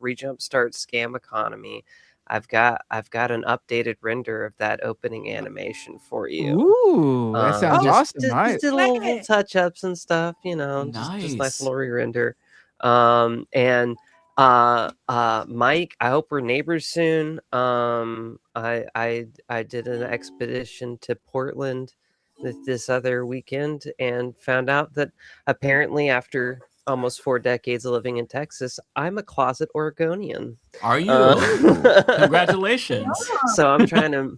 rejump start Scam Economy, I've got an updated render of that opening animation for you. Ooh, that sounds awesome. Just Nice. did little touch ups and stuff, you know, just Nice. nice little re-render. Mike, I hope we're neighbors soon. I did an expedition to Portland this other weekend and found out that apparently after almost 4 decades of living in Texas, I'm a closet Oregonian. Are you? Congratulations. So I'm trying to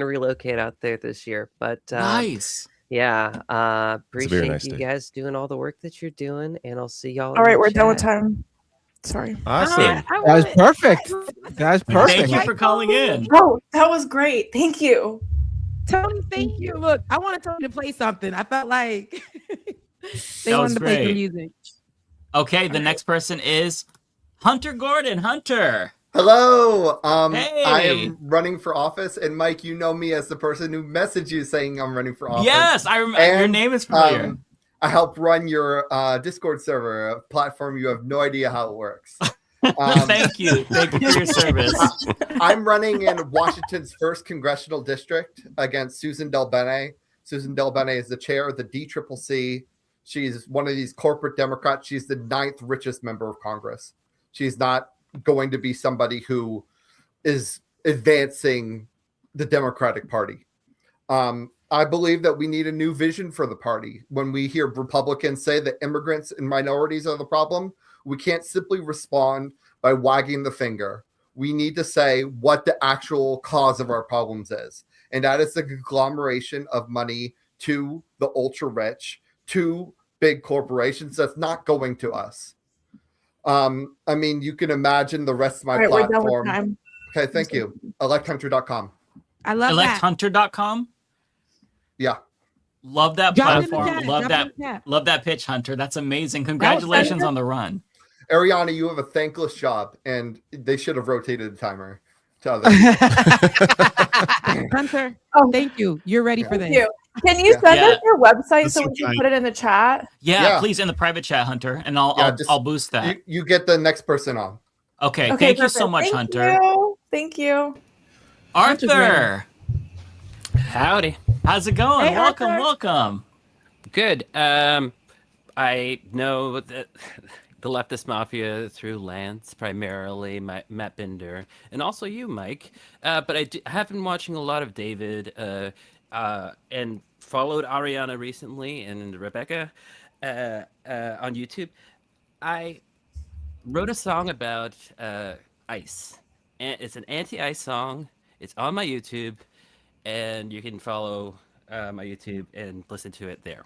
relocate out there this year. But Nice. yeah, appreciate nice you day. guys doing all the work that you're doing, and I'll see y'all. All right, in the we're done with chat. time. Sorry. Awesome. That was perfect. That was perfect. Thank you for calling in. Oh, that was great. Thank you. Tony, thank you. Look, I wanted Tony to play something. I felt like they That wanted was to play some great. music. Okay, the next person is Hunter Gordon. Hunter. Hello. I Hey. am running for office, and Mike, you know me as the person who messaged you saying I'm running for office. Yes, I remember. Your And, name is familiar. I help run your Discord server, a platform you have no idea how it works. Thank you. Thank you for your service. I'm running in Washington's 1st congressional district against Susan Del Bene. Susan Del Bene is the chair of the DCCC. She's one of these corporate Democrats. She's the 9th richest member of Congress. She's not going to be somebody who is advancing the Democratic Party. I believe that we need a new vision for the party. When we hear Republicans say that immigrants and minorities are the problem, we can't simply respond by wagging the finger. We need to say what the actual cause of our problems is. And that is the conglomeration of money to the ultra rich, to big corporations that's not going to us. I mean, you can imagine the rest of my All right, we're done with platform. time. Okay, thank you. Electhunter.com. I love that. Electhunter.com. Yeah. Love that Drop it in the platform. chat, Love drop it that. in the chat. Love that pitch, Hunter. That's amazing. Congratulations on the run. Ariana, you have a thankless job, and they should have rotated the timer. to other people. Hunter, thank you. You're ready for this. Thank you. Can you send Yeah. us your website That's so so we can kind. put it in the chat? Yeah, please in the private chat, Hunter, and I'll boost that. You get the next person on. Okay, Okay, thank you so perfect. much, Thank Hunter. you. Thank you. Arthur, Howdy. how's it going? Hey, welcome, Arthur. welcome. Good. I know the Leftist Mafia through Lance, primarily, Matt Binder, and also you, Mike. But I have been watching a lot of David and followed Ariana recently and Rebecca on YouTube. I wrote a song about ice. And it's an anti-ice song. It's on my YouTube, and you can follow my YouTube and listen to it there.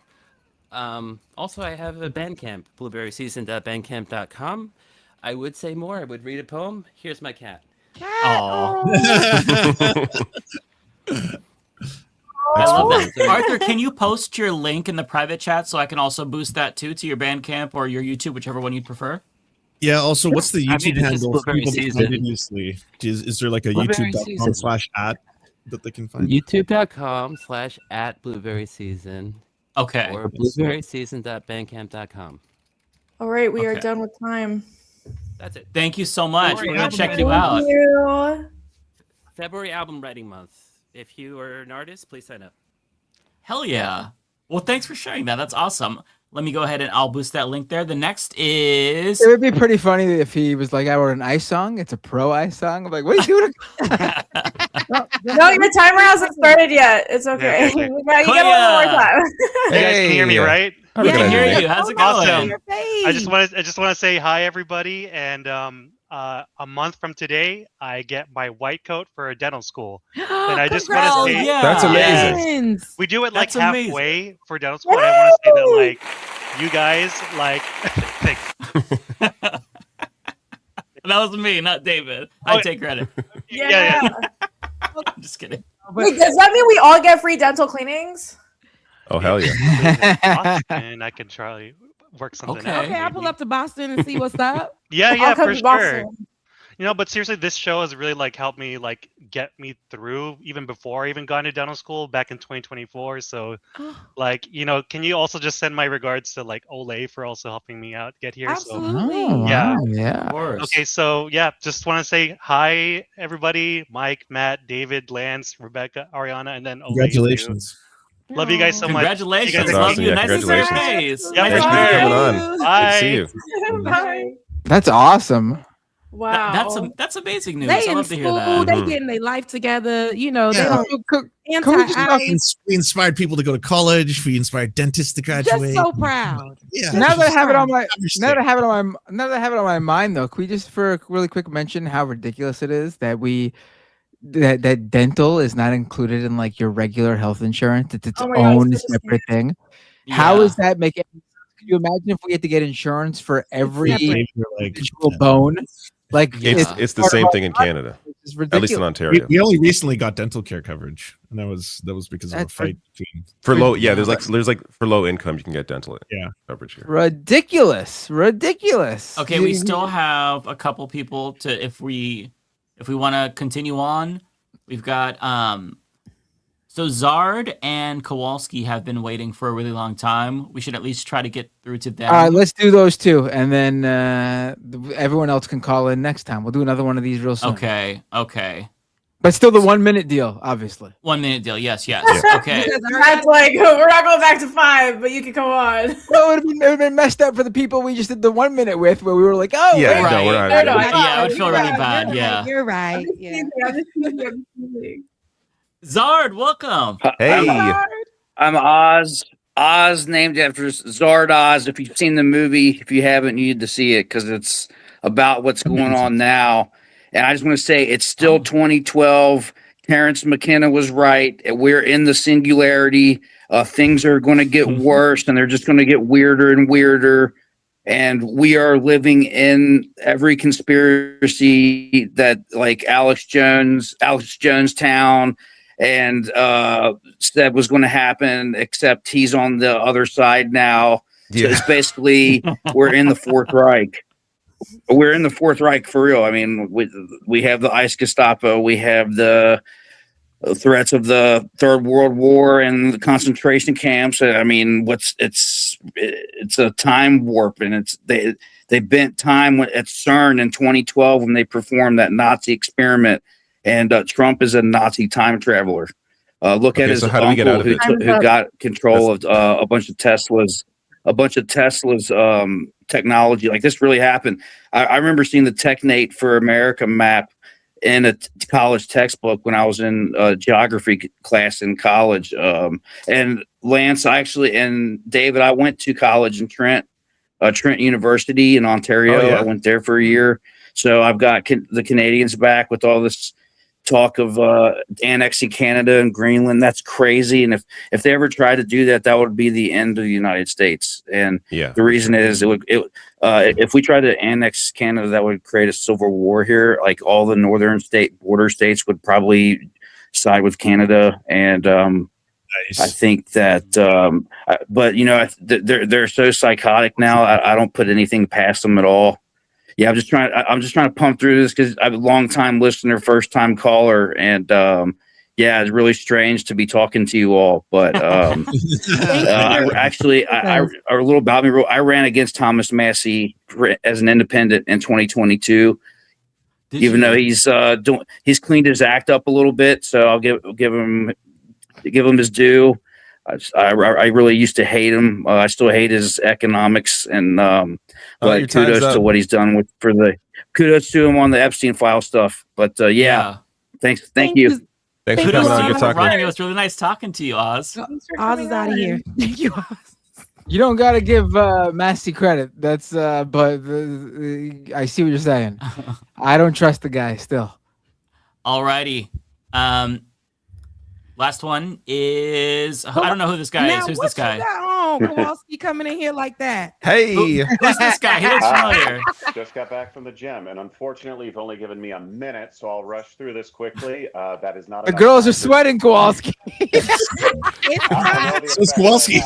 Also, I have a Bandcamp, blueberryseason.bandcamp.com. I would say more. I would read a poem. Here's my cat. I love that. Arthur, can you post your link in the private chat so I can also boost that too to your Bandcamp or your YouTube, whichever one you'd prefer? Yeah. Also, what's the I mean, YouTube it's just handle for Blueberry people to Season. find it easily? Is there like a Blueberry Season. youtube.com/@ that they can find? YouTube.com/@blueberryseason. Okay. Or blueberryseason.bandcamp.com. All right, we are Okay. done with time. That's it. Thank you so much. We're going to check Thank you out. you. February album writing month. If you are an artist, please sign up. Hell yeah. Well, thanks for sharing that. That's awesome. Let me go ahead and I'll boost that link there. The next is... It would be pretty funny if he was like, I wrote an ice song. It's a pro ice song. I'm like, what are you doing? No, your timer hasn't started yet. It's okay. okay. You get a little more time. You guys can hear me, right? We can hear you. How's it going? Awesome. I just want to say hi, everybody, and a month from today, I get my white coat for a dental school, and I just want to say, That's amazing. we do it like That's amazing. halfway for dental school. And I want to say that, like, you guys, like, thanks. That was me, not David. I take credit. Yeah. I'm just kidding. Wait, does that mean we all get free dental cleanings? Oh, hell yeah. And I can try work something out. Okay, I'll pull up to Boston and see what's up. Yeah, I'll come for to sure. Boston. You know, but seriously, this show has really like helped me like get me through even before I even got into dental school back in 2024. So, like, you know, can you also just send my regards to like Olay for also helping me out get here? Absolutely. Oh, Yeah. wow, yeah. Of course. Okay, so yeah, just want to say hi, everybody. Mike, Matt, David, Lance, Rebecca, Ariana, and then Olay. Congratulations. Love you guys so much. Congratulations. You guys That's Love awesome. you. Yeah, Nice to see your congratulations. face. Yeah, Nice Thank to you for meet coming you. on. Good to Bye. see you. Bye. That's awesome. Wow. That's amazing news. They I in love to hear school, that. they getting their life together. You know, they Yeah. don't Can we just anti-ice. we inspired people to go to college. We inspired dentists to graduate. Just so proud. Yeah. Now that I have it on my Understand. now that I have it on my mind though, can we just for a really quick mention how ridiculous it is that that dental is not included in like your regular health insurance? It's its Oh my God, own it's such a separate thing. How Yeah. is that making? Can you imagine if we had to get insurance for every Like, individual bone? Like It's the same thing in Canada, It's at least in ridiculous. Ontario. we only recently got dental care coverage, and that was because of a That's fight between. For low, yeah, there's like for low income, you can get dental coverage here. Ridiculous. Okay, we still have a couple people to if we want to continue on. We've got so Zard and Kowalski have been waiting for a really long time. We should at least try to get through to them. All right, let's do those two, and then everyone else can call in next time. We'll do another one of these real soon. Okay. But still the 1 minute deal, obviously. 1 minute deal. Yes. Okay. That's like, we're not going back to 5, but you can come on. No, it would have been messed up for the people we just did the 1 minute with, where we were like, oh, Yeah, wait. no, we're not. Yeah, I would feel really bad. Yeah. You're right. Yeah. Zard, welcome. Hey. I'm Oz. Oz, named after Zard Oz. If you've seen the movie, if you haven't, you need to see it because it's about what's going on now. And I just want to say it's still 2012. Terrence McKenna was right. We're in the singularity. Things are going to get worse, and they're just going to get weirder and weirder. And we are living in every conspiracy that, like Alex Jonestown, and said was going to happen, except he's on the other side now. So it's basically we're in the Fourth Reich. we're in the Fourth Reich for real. I mean, we have the ICE Gestapo, we have the threats of the Third World War and the concentration camps. I mean, it's a time warp, and they bent time at CERN in 2012 when they performed that Nazi experiment, and Trump is a Nazi time traveler. Look at his uncle who got control of a bunch of Tesla's technology. Like, this really happened. I remember seeing the Technate for America map in a college textbook when I was in geography class in college. And Lance, and David, I went to college in Trent University in Ontario. Oh, yeah. I went there for a year. So I've got the Canadians back with all this talk of annexing Canada and Greenland. That's crazy. And if they ever tried to do that, that would be the end of the United States. And the reason is if we tried to annex Canada, that would create a civil war here. Like, all the northern border states would probably side with Canada. And I think that, but they're so psychotic now. I don't put anything past them at all. Yeah, I'm just trying to pump through this because I'm a long time listener, first time caller, and yeah, it's really strange to be talking to you all. But a little about me. I ran against Thomas Massey as an independent in 2022. Even though he's cleaned his act up a little bit, so I'll give him his due. I really used to hate him. I still hate his economics, and but kudos to what he's done kudos to him on the Epstein file stuff. But yeah, thank you. Thanks for coming on. Good talking. It was really nice talking to you, Oz. Oz is out of here. Thank you, Oz. You don't gotta give Massey credit. That's but I see what you're saying. I don't trust the guy still. Alrighty. Last one is I don't know who this guy is. Who's this guy? You got on, Kowalski, coming in here like that? Hey, who's this guy? He looks familiar. Just got back from the gym, and unfortunately, you've only given me a minute, so I'll rush through this quickly. That is not. The girls are sweating, Kowalski. It's Kowalski.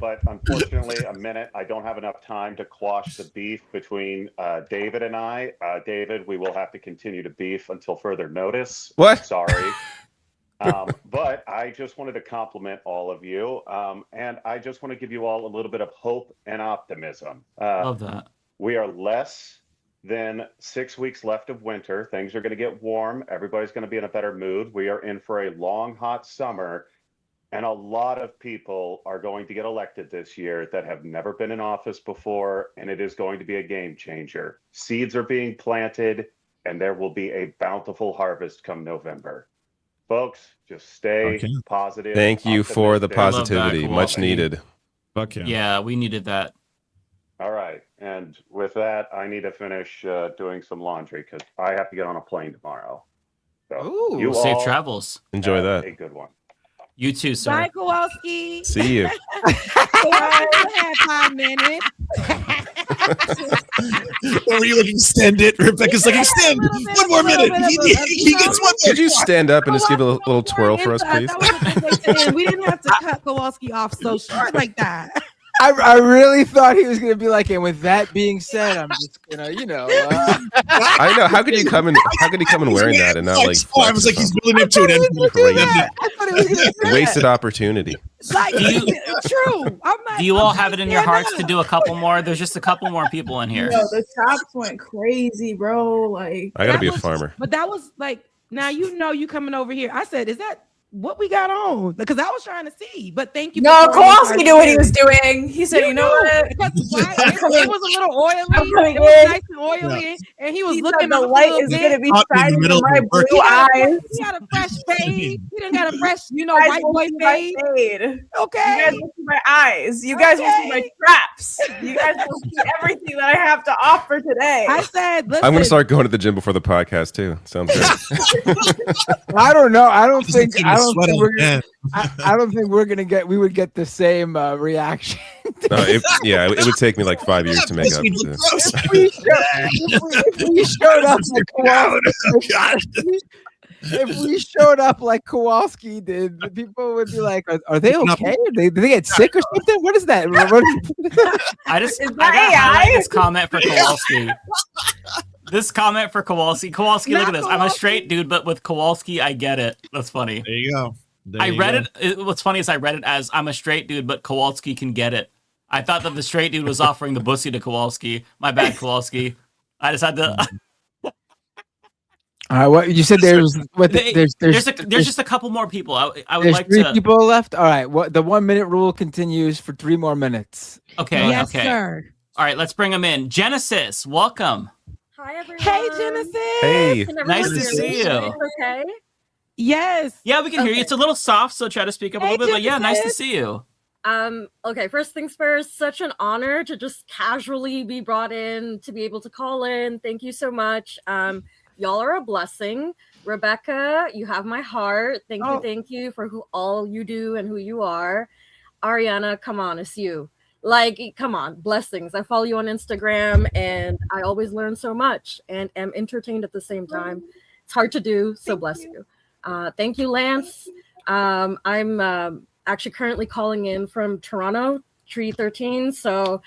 But unfortunately, a minute. I don't have enough time to quash the beef between David and I. David, we will have to continue to beef until further notice. What? Sorry. But I just wanted to compliment all of you. And I just want to give you all a little bit of hope and optimism. Love that. We are less than 6 weeks left of winter. Things are going to get warm. Everybody's going to be in a better mood. We are in for a long, hot summer. And a lot of people are going to get elected this year that have never been in office before. And it is going to be a game changer. Seeds are being planted, and there will be a bountiful harvest come November. Folks, just stay positive. Thank you for the positivity. That, much needed. Fuck yeah. Yeah, we needed that. All right. And with that, I need to finish doing some laundry because I have to get on a plane tomorrow. So you safe all travels. Enjoy that. A good one. You too, sir. Bye, Kowalski. See you. Had 5 minutes. What were you like, extend it? Rebecca's like, extend one more minute. He gets one more. Could you stand up and just give a little twirl for us, please? We didn't have to cut Kowalski off so short like that. I really thought he was gonna be like, and with that being said, I'm just gonna, I know. How could he come in wearing that and not like? I was like, he's building up to it. Wasted opportunity. Like, true. Do you all have it in your hearts to do a couple more? There's just a couple more people in here. No, the chops went crazy, bro. Like, I gotta be a farmer. But that was like, now you coming over here. I said, is that what we got on? Because I was trying to see, but thank you. No, Kowalski knew what he was doing. He said, you know what? It was a little oily. It was nice and oily, and he was looking the light is going to be shining in my blue eyes. He had a fresh fade. He didn't got a fresh, white boy fade. Okay. You guys will see my eyes. You guys will see my traps. You guys will see everything that I have to offer today. I said, listen. I'm gonna start going to the gym before the podcast too. Sounds good. I don't know. I don't think we would get the same reaction. No, it would take me like 5 years to make up. If we showed up, if we showed up like Kowalski did, the people would be like, "Are they okay? Did they get sick or something? What is that?" I just Is I that gotta AI? highlight this comment for Kowalski. This comment for Kowalski. Kowalski, look at this. I'm a straight dude, but with Kowalski, I get it. That's funny. There you go. I read it. What's funny is I read it as I'm a straight dude, but Kowalski can get it. I thought that the straight dude was offering the pussy to Kowalski. My bad, Kowalski. I just had to. All right, what you said? There's There's just a couple more people. I would there's like three to. people left. All right, what the 1 minute rule continues for 3 more minutes. Okay. Yes, okay. sir. All right, let's bring them in. Genesis, welcome. Hi, everyone. Hey, Genesis. Hey. Can everyone Nice to hear see me? you. Okay. Yes. Yeah, we can hear you. Okay. It's a little soft, so try to speak up a little bit. But yeah, nice to see you. Okay, first things first, such an honor to just casually be brought in, to be able to call in. Thank you so much. Y'all are a blessing. Rebecca, you have my heart. Thank you for all you do and who you are. Ariana, come on, it's you. Like, come on, blessings. I follow you on Instagram and I always learn so much and am entertained at the same time. It's hard to do, so bless you. Thank you, Lance. I'm actually currently calling in from Toronto, Tree 13. So,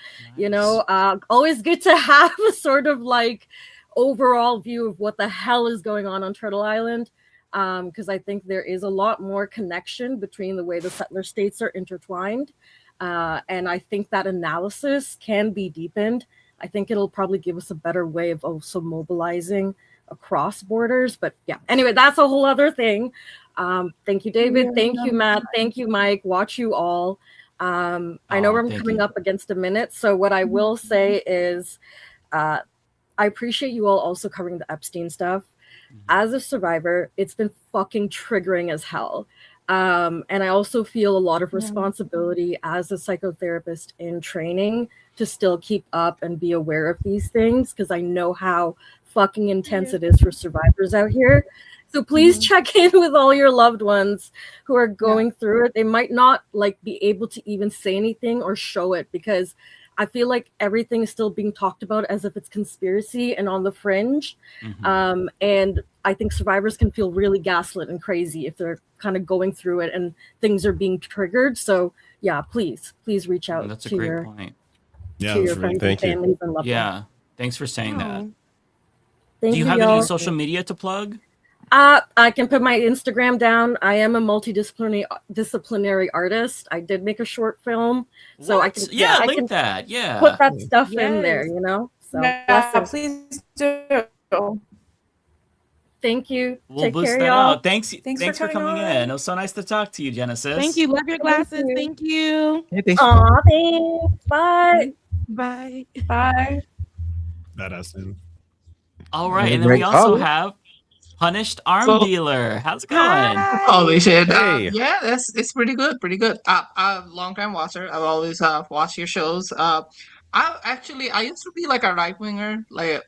always good to have a sort of like overall view of what the hell is going on Turtle Island. Because I think there is a lot more connection between the way the settler states are intertwined. And I think that analysis can be deepened. I think it'll probably give us a better way of also mobilizing across borders. But yeah, anyway, that's a whole other thing. Thank you, David. Thank you, Matt. Thank you, Mike. Watch you all. I know I'm coming up against a minute. So what I will say is I appreciate you all also covering the Epstein stuff. As a survivor, it's been fucking triggering as hell. And I also feel a lot of responsibility as a psychotherapist in training to still keep up and be aware of these things because I know how fucking intense it is for survivors out here. So please check in with all your loved ones who are going through it. They might not be able to even say anything or show it because I feel like everything is still being talked about as if it's conspiracy and on the fringe. And I think survivors can feel really gaslit and crazy if they're kind of going through it and things are being triggered. So yeah, please reach out That's a to great your, point. Yeah, to your friends and families and loved ones. Yeah, thanks for saying that. Thank Do you you, have any y'all. social media to plug? I can put my Instagram down. I am a disciplinary artist. I did make a short film, so I can I link can that. Yeah, put that stuff in there. So please do. Thank you. We'll Take boost care, that y'all. out. Thanks for coming in. It was so nice to talk to you, Genesis. Thank you. Love your glasses. Thank you. Aw, thanks. Bye. Bye. Bye. Badass, man. All right, Have a and then we great also call. have Punished Arm Dealer. How's it going? Holy shit! Hey. Yeah, it's pretty good, pretty good. Long time watcher. I've always watched your shows. I used to be like a right winger, like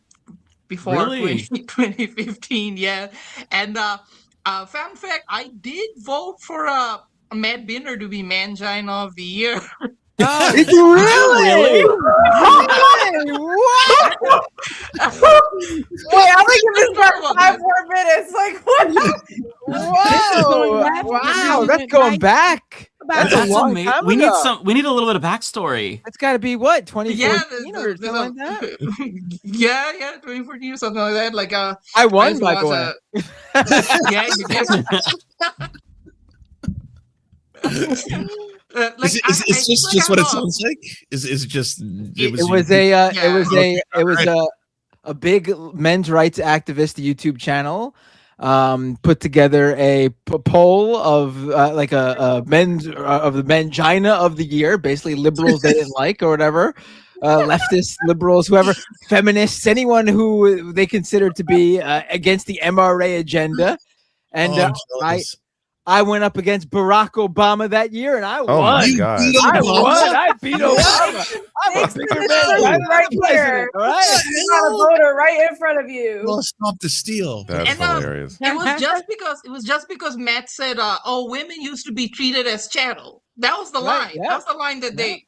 before Really? 2015. Yeah, and fun fact, I did vote for Matt Binder to be Mangina of the Year. Oh, did you really? What? Wait, I'm gonna give this back 5 more minutes. Like what? Whoa! Wow, that's going back. That's a long amazing. time We need ago. We need a little bit of backstory. That's got to be what 2014 Yeah, or something like that. yeah, 2014 or something like that. Like I won, used to by the watch, way. yeah, you did. Is this just what it sounds like? Is it just? It was a big men's rights activist YouTube channel. Put together a poll of like a men's of the mangina of the year, basically liberals they didn't like or whatever, leftists, liberals, whoever, feminists, anyone who they considered to be against the MRA agenda, and I went up against Barack Obama that year, and I won. Oh my God. I won. I beat Obama. I'm a bigger man. Right here. All right. You got a voter right in front of you. Well, stop the steal. That's hilarious. It was just because Matt said, "Oh, women used to be treated as chattel." That was the Right, line. yeah. That was the line that That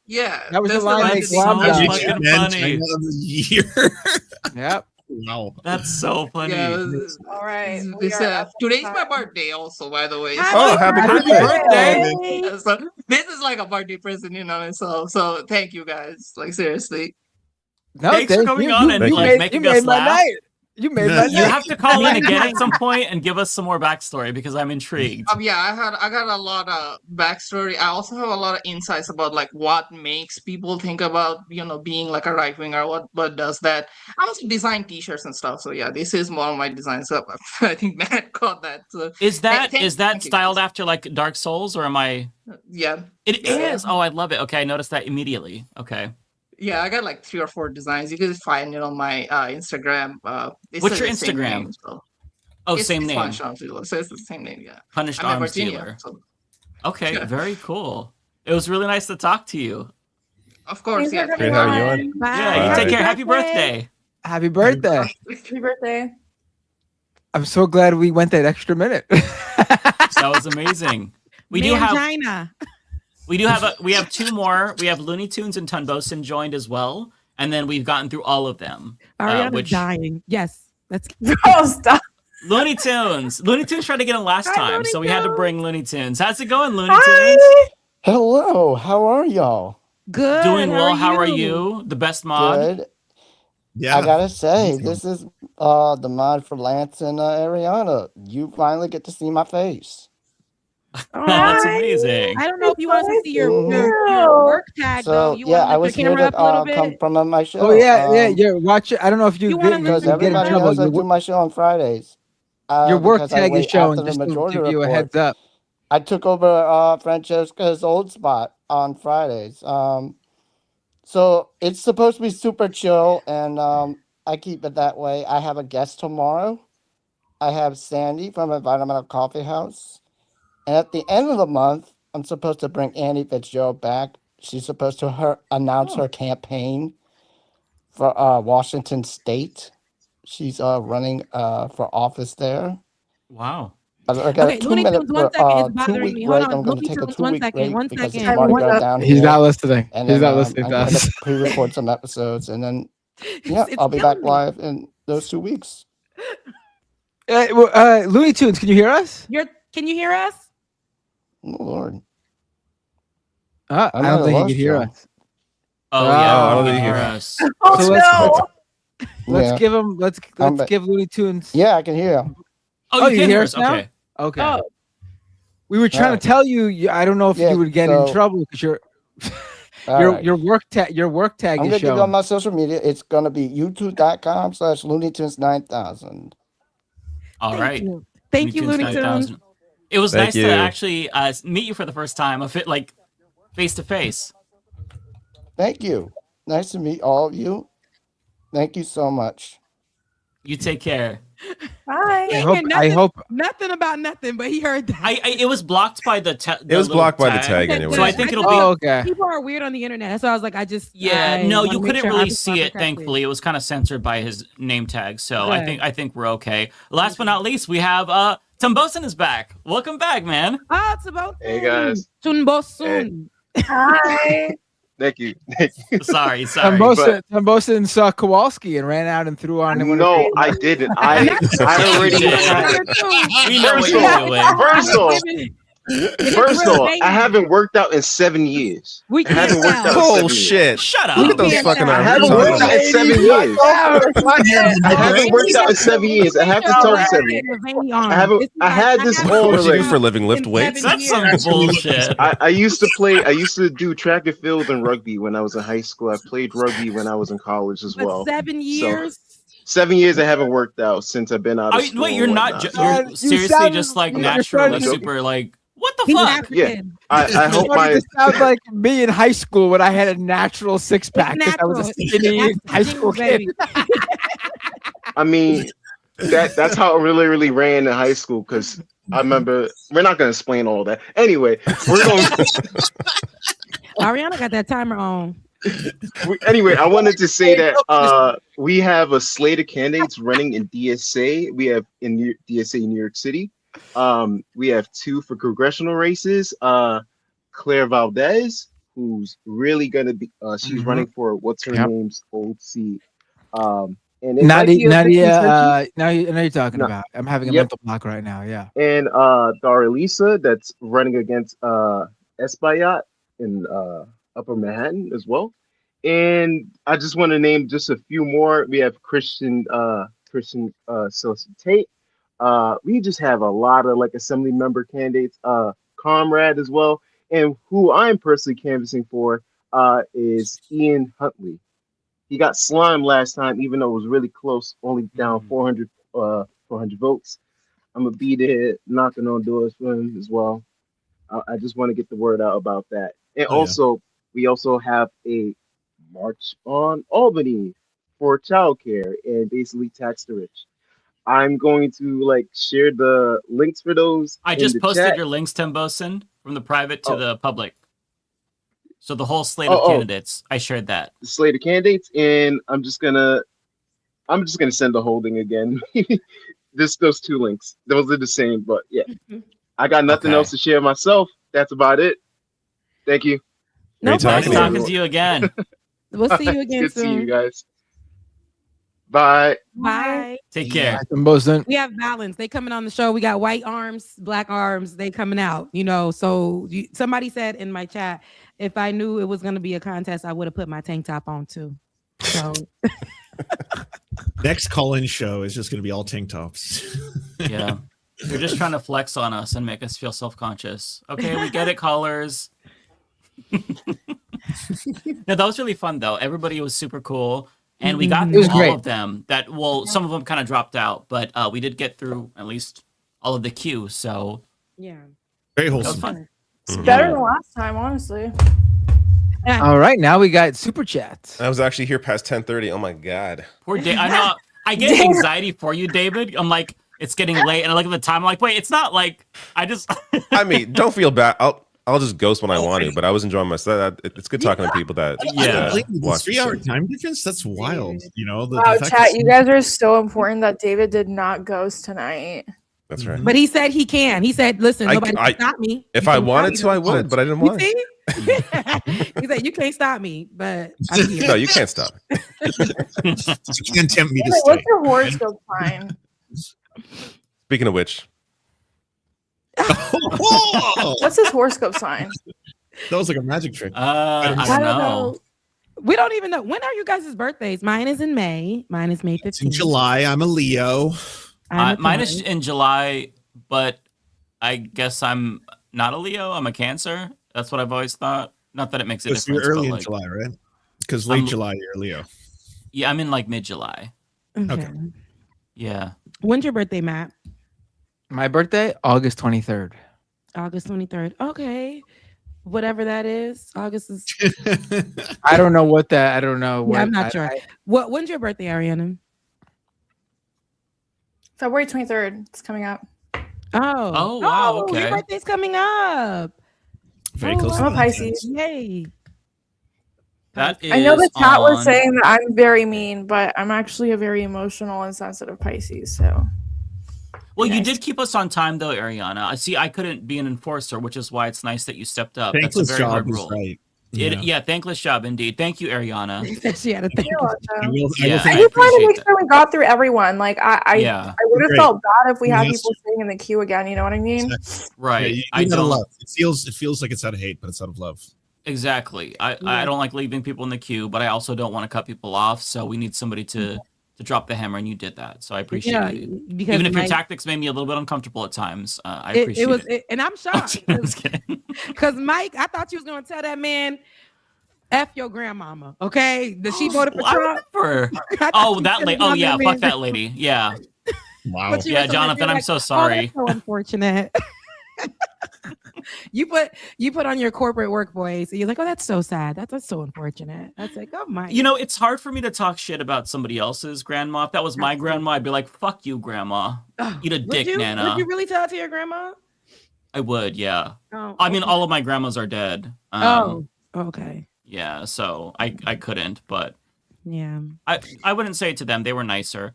was the that's line they that glommed they- on. Fucking funny. Year. Yep. Wow. That's so funny. Yeah, All right. today's my birthday also, by the way. Oh, happy birthday. Yeah, so this is like a birthday present, so thank you guys. Like seriously. No, Thanks for thank coming you. on and You like made making us my laugh. night. You made my night. You have to call in again at some point and give us some more backstory because I'm intrigued. Yeah, I got a lot of backstory. I also have a lot of insights about like what makes people think about being like a right winger. What does that? I also design T-shirts and stuff. So yeah, this is one of my designs. So I think Matt caught that. So, Is that thank you, styled after like Dark Souls or am I? Yeah, It yeah. is. Oh, I love it. Okay, I noticed that immediately. Okay. Yeah, I got like 3 or 4 designs. You can find it on my Instagram. What's your the same Instagram? name, so. Oh, same it's name. Punished Arms Dealer, so it's the same name. Yeah. Punished I'm in Arms Virginia, Dealer. so. Okay, Yeah. very cool. It was really nice to talk to you. Of course, yeah. Great having you on. Yeah, you take care. Happy birthday. Happy birthday. Happy birthday. I'm so glad we went that extra minute. That was amazing. We do have we have 2 more. We have Looney Tunes and Tunbosin joined as well, and then we've gotten through all of them. Ariana's dying. Yes, let's. Oh, stop. Looney Tunes. Looney Tunes tried to get in last Hi, time, Looney so we had to Tunes. bring Looney Tunes. How's it going, Looney Tunes? Hello, how are y'all? Good. Doing well. How are you? The best mod. Good. Yeah. I gotta say, this is the mod for Lance and Ariana. You finally get to see my face. That's amazing. I don't know if you want us to see your Mhm. work tag though. So You yeah, want I to was lift the here camera to up a little bit? come from my show. Oh yeah. Watch it. I don't know if you get because in everybody trouble. knows I do my show on Fridays. Your work because I tag is wait showing, after the just to majority give you a report. heads up. I took over Francesca's old spot on Fridays. So it's supposed to be super chill, and I keep it that way. I have a guest tomorrow. I have Sandy from Environmental Coffee House. And at the end of the month, I'm supposed to bring Annie Fitzgerald back. She's supposed to announce her campaign for Washington State. She's running for office there. Wow. I got Okay, a 2 Looney minute Tunes, 1 second. It's bothering 2-week me. Hold break. on. I'm going Looney to take a Tunes, 1 2-week second. break 1 because it's second. Mardi Gras down He's here. not listening. And He's then, not listening I'm to going us. to pre-record some episodes, and then I'll be back live in those 2 weeks. Looney Tunes, can you hear us? Can you hear us? Oh Lord. I I might don't have think he lost can hear y'all. us. Oh yeah, I don't you think can you hear can. us. Oh, So let's Yeah. give him let's back. give Looney Tunes. Yeah, I can hear you. Oh, you you can hear hear us us. now? Okay. Okay. Oh. We were trying Right. to tell you. I don't know if Yeah, you would get in so- trouble because All your right. your work tag I'm is going to give you on showing. my social media. It's going to be youtube.com/LooneyTunes9000. All right. Thank you, Looney Tunes. 9000. It was Thank nice you. to actually meet you for the first time, like face to face. Thank you. Nice to meet all of you. Thank you so much. You take care. Bye. I hope Nothing about nothing, but he heard that. It was blocked by the It was blocked by the tag anyway. So I think it'll be. Oh, okay. People are weird on the internet, so I was like, I Yeah, no, wanna you make couldn't sure really I'm see it. protected. Thankfully, it was kind of censored by his name tag. So Good. I think we're okay. Last but not least, we have Tumbosin is back. Welcome back, man. Ah, it's about Hey guys. Tunbosun. Hi. Thank you. Sorry. Tambosin saw Kowalski and ran out and threw on him. No, I didn't. I already We know what you're doing. First off, I haven't worked out in 7 years. We I haven't worked out in 7 years. Bullshit. Shut up. Look at those fucking I arms. haven't worked out in 7 years. I haven't worked out in 7 years. I have to tell you something. I had this on What you do already. for a living? Lift weights? That's some bullshit. I used to do track and field and rugby when I was in high school. I played rugby when I was in college as But well. 7 years. 7 years I haven't worked out since I've been out of school. Wait, you're and not. whatnot. You're seriously just like natural, and super like. What the fuck? Yeah, I hope It sounds like me in high school when I had a natural six pack because I was a skinny high school kid. I mean, that's how it really ran in high school. Because I remember, we're not going to explain all that. Anyway, we're going. Ariana got that timer on. Anyway, I wanted to say that we have a slate of candidates running in DSA. We have in DSA New York City. We have 2 for congressional races. Claire Valdez, who's really gonna be she's running for what's her name's old seat. and it might be a big Nadia, contender. now you know you're talking No. about. I'm having a Yep. mental block right now. Yeah. And Darlisa, that's running against Espaillat in Upper Manhattan as well. And I just want to name just a few more. We have Christian Tate. We just have a lot of like assembly member candidates. Comrade as well, and who I'm personally canvassing for is Ian Huntley. He got slimed last time, even though it was really close, only down 400 votes. I'm gonna be there knocking on doors for him as well. I just want to get the word out about that. And Oh, yeah. also, we also have a march on Albany for childcare and basically tax the rich. I'm going to like share the links for those. I in just the posted chat. your links, Tim Boson, from the private to Oh. the public. So the whole slate of candidates, I shared that. The slate of candidates, and I'm just gonna send the whole thing again. Just those two links. Those are the same, but yeah. I got nothing Okay. else to share myself. That's about it. Thank you. Nice talking to you again. We'll see you again Good soon. seeing you guys. Bye. Bye. Take care. We have balance. They coming on the show. We got white arms, black arms. They coming out. So somebody said in my chat, if I knew it was going to be a contest, I would have put my tank top on too. So Next call-in show is just going to be all tank tops. Yeah. You're just trying to flex on us and make us feel self-conscious. Okay, we get it, callers. No, that was really fun though. Everybody was super cool. And we got It was through all great. of them. Some of them kind of dropped out, but we did get through at least all of the queue. So yeah, very that was wholesome. fun. It's better than last time, honestly. All right, now we got super chats. I was actually here past 10:30. Oh my god. Poor Dave. I know. I get anxiety for you, David. I'm like, it's getting late, and I look at the time. I'm like, wait, it's not like I just. I mean, don't feel bad. I'll just ghost when I want to, but I was enjoying myself. It's good talking to people that The watch the 3-hour show. time difference, that's wild. Wow, chat, you guys are so important that David did not ghost tonight. That's right. but he said he can. He said, "Listen, nobody can stop me." If You I can't wanted stop to, I me. would, but I didn't You want to. see? He said, "You can't stop me," but I'm here. No, you can't stop. You can't tempt me to David, stay. what's your horoscope sign? Speaking of which, What's his horoscope sign? That was like a magic trick. I don't know. We don't even know. When are you guys' birthdays? Mine is in May. Mine is May 15th. It's in July. I'm a Leo. Mine is in July, but I guess I'm not a Leo. I'm a Cancer. That's what I've always thought. Not that it makes a So difference. you're early but in July, right? Because late July, you're a Leo. Yeah, I'm in like mid-July. Okay. Yeah. When's your birthday, Matt? My birthday, August 23rd. August 23rd. Okay. Whatever that is. August is. I don't know what that. I don't know. Yeah, I'm what- not sure. When's your birthday, Ariana? February 23rd. It's coming up. Oh. wow, okay. Your birthday's coming up. Very close. I'm a Pisces. Yay. That is I know the chat was on- saying that I'm very mean, but I'm actually a very emotional and sensitive Pisces. So Well, you did keep us on time, though, Ariana. I see. I couldn't be an enforcer, which is why it's nice that you stepped up. That's a Thankless very job hard is rule. right. Yeah, thankless job indeed. Thank you, Ariana. She had a thing. Yeah, I just wanted to make sure we got through everyone. Like I Yeah. would have Great. felt bad if we had Yes. people sitting in the queue again. You know what I mean? Right. Yeah, you I gotta don't. love. It feels like it's out of hate, but it's out of love. Exactly. I Yeah. don't like leaving people in the queue, but I also don't want to cut people off. So we need somebody to drop the hammer, and you did that. So I appreciate Yeah, it. because Even if your my- tactics made me a little bit uncomfortable at times, I appreciate it. And I'm shocked because Mike, I thought you was gonna tell that man, "F your grandmama." Okay, that she voted for Well, I Trump. remember. I thought Oh, you that could've lady. done Oh, yeah. man. Fuck that lady. Yeah. Wow. But you Yeah, were so Jonathan, you're I'm like, so "Oh, sorry. that's so unfortunate." you put on your corporate work voice, and you're like, "Oh, that's so sad. That's so unfortunate." That's like, "Oh my." You know, it's hard for me to talk shit about somebody else's grandma. If that was my grandma, I'd be like, fuck you, grandma. Eat a dick, Nana. Would you really tell it to your grandma? I would, yeah. Oh, I mean, okay. all of my grandmas are dead. Oh, okay. Yeah, so I couldn't, but Yeah. I wouldn't say it to them. They were nicer.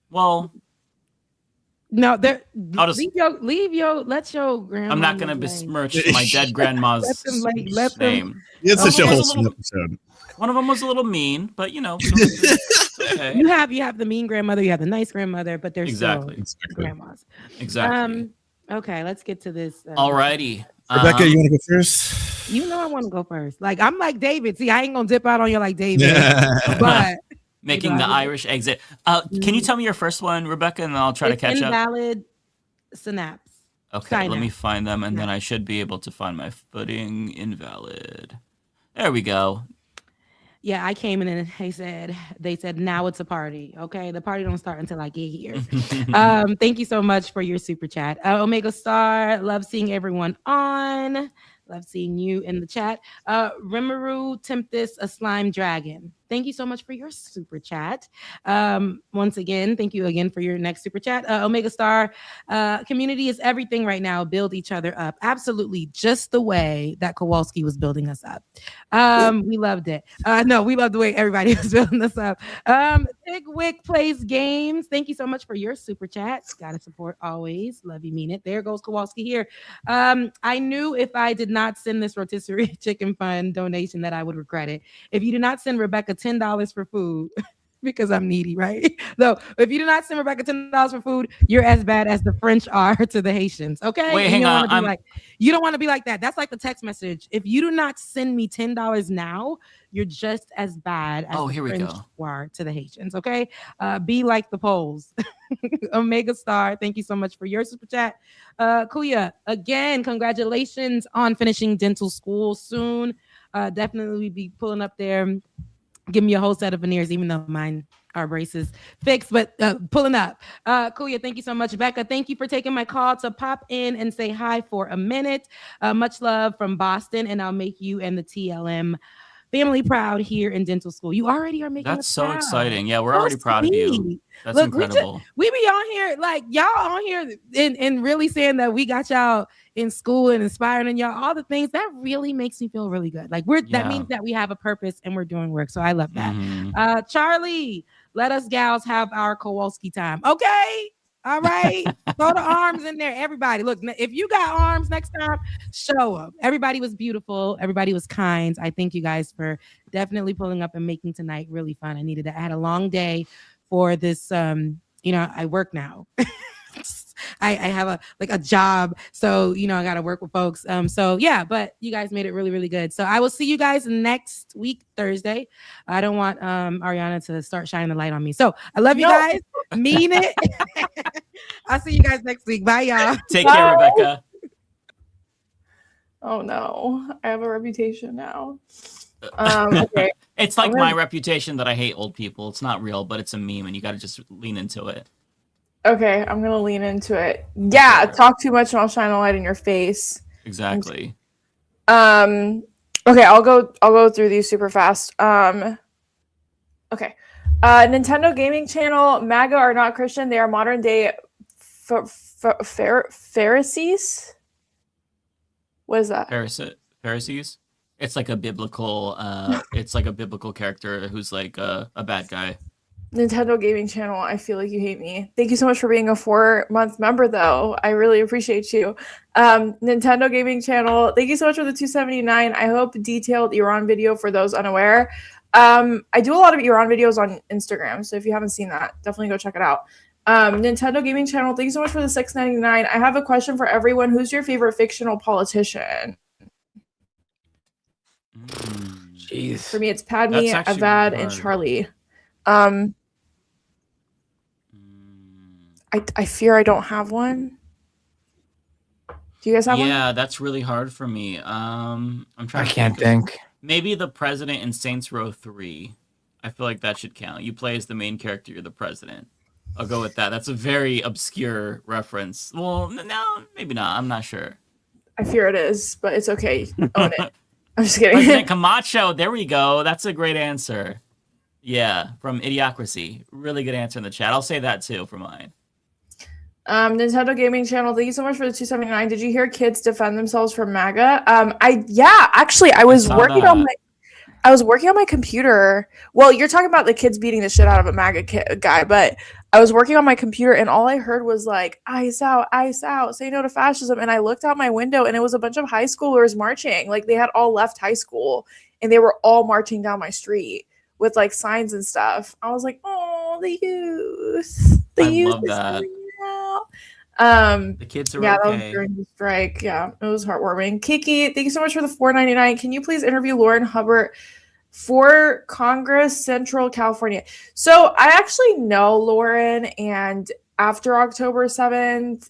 Well, No, I'll just- leave your let your grandma. I'm not going to besmirch my dead grandma's let them- name. It's such a One of them was wholesome little- episode. One of them was a little mean, but you know. We don't have to- Okay. You have the mean grandmother, you have the nice grandmother, but they're Exactly. still grandmas. Exactly. Okay, let's get to this. Alrighty. Rebecca, you want to go first? You know I want to go first. Like I'm like David. See, I ain't gonna dip out on you like David, but Making you know, the Irish exit. Can you tell me your first one, Rebecca, and then I'll try to it's catch up? invalid synapse. Okay, let me find them, and then I should be able to find my footing. Invalid. There we go. Yeah, I came in and they said now it's a party. Okay, the party don't start until I get here. Thank you so much for your super chat. Omega Star, love seeing everyone on. Love seeing you in the chat. Rimuru Tempest, a slime dragon. Thank you so much for your super chat. Once again, thank you again for your next super chat. Omega Star, community is everything right now. Build each other up. Absolutely, just the way that Kowalski was building us up. We loved it. No, we loved the way everybody was building us up. Big Wick plays games. Thank you so much for your super chat. Gotta support always. Love you, mean it. There goes Kowalski here. I knew if I did not send this rotisserie chicken fund donation that I would regret it. If you do not send Rebecca $10 for food, because I'm needy, right? Though, if you do not send Rebecca $10 for food, you're as bad as the French are to the Haitians. Okay, Wait, and hang you don't on. want to be like, you don't want to be like that. That's like the text message. If you do not send me $10 now, you're just as bad as the here we French go. are to the Haitians. Okay, be like the Poles. Omega Star, thank you so much for your super chat. Kuya, again, congratulations on finishing dental school soon. Definitely be pulling up there. Give me a whole set of veneers, even though mine are braces fixed, but pulling up. Kuya, thank you so much. Becca, thank you for taking my call to pop in and say hi for a minute. Much love from Boston, and I'll make you and the TLM family proud here in dental school. You already are making That's us so proud. exciting. Yeah, we're So already proud of you. sweet. That's Look, incredible. we be on here, like y'all on here and really saying that we got y'all in school and inspiring y'all, all the things that really makes me feel really good. Like that means that we have a purpose and we're doing work. So I love that. Charlie, let us gals have our Kowalski time. Okay. All right. Throw the arms in there. Everybody, look, if you got arms next time, show them. Everybody was beautiful. Everybody was kind. I thank you guys for definitely pulling up and making tonight really fun. I needed that. I had a long day for this. I work now. I have a job. So, I got to work with folks. But you guys made it really, really good. So I will see you guys next week, Thursday. I don't want Ariana to start shining the light on me. So I love you guys. Mean it. I'll see you guys next week. Bye, y'all. Take care, Rebecca. Oh no, I have a reputation now. Okay. It's like my reputation that I hate old people. It's not real, but it's a meme, and you got to just lean into it. Okay, I'm gonna lean into it. Yeah, talk too much and I'll shine a light in your face. Exactly. Okay, I'll go through these super fast. Okay. Nintendo Gaming Channel, MAGA are not Christian. They are modern day Pharisees. What is that? Pharisees. It's like a biblical. It's like a biblical character who's like a bad guy. Nintendo Gaming Channel, I feel like you hate me. Thank you so much for being a 4-month member, though. I really appreciate you. Nintendo Gaming Channel, thank you so much for the $2.79. I hope detailed Iran video for those unaware. I do a lot of Iran videos on Instagram, so if you haven't seen that, definitely go check it out. Nintendo Gaming Channel, thank you so much for the $6.99. I have a question for everyone. Who's your favorite fictional politician? Jeez. For me, it's Padme, Avad, and Charlie. I fear I don't have one. Do you guys have one? Yeah, that's really hard for me. I'm trying. I can't think. Maybe the president in Saints Row 3. I feel like that should count. You play as the main character. You're the president. I'll go with that. That's a very obscure reference. Well, no, maybe not. I'm not sure. I fear it is, but it's okay. Own it. I'm just kidding. President Camacho. There we go. That's a great answer. Yeah, from Idiocracy. Really good answer in the chat. I'll say that too for mine. Nintendo Gaming Channel, thank you so much for the $2.79. Did you hear kids defend themselves from MAGA? I was working on my computer. Well, you're talking about the kids beating the shit out of a MAGA guy, but I was working on my computer and all I heard was like, ice out, say no to fascism. And I looked out my window and it was a bunch of high schoolers marching. Like they had all left high school and they were all marching down my street with like signs and stuff. I was like, oh, the youth. The I youth love is that. coming out. The kids are Yeah, that was okay. during the strike. Yeah, it was heartwarming. Kiki, thank you so much for the $4.99. Can you please interview Lauren Hubbard for Congress, Central California? So I actually know Lauren, and after October 7th,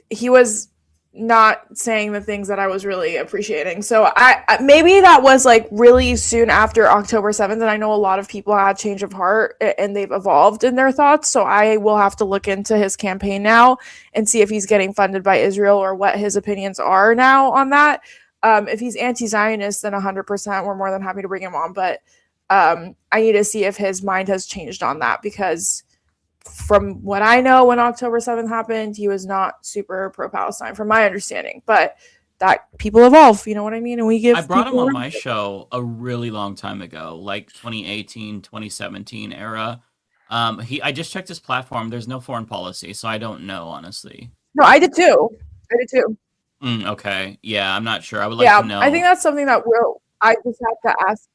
he was not saying the things that I was really appreciating. So I maybe that was like really soon after October 7th, and I know a lot of people had change of heart and they've evolved in their thoughts. So I will have to look into his campaign now and see if he's getting funded by Israel or what his opinions are now on that. If he's anti-Zionist, then 100% we're more than happy to bring him on. But I need to see if his mind has changed on that, because from what I know, when October 7th happened, he was not super pro-Palestine, from my understanding. But that people evolve, you know what I mean? And we give I brought him people on my show a really long time ago, like 2018, 2017 era. I just checked his platform. There's no foreign policy, so I don't know, honestly. No, I did too. Okay. Yeah, I'm not sure. I would like to know. I think that's something that I just have to ask.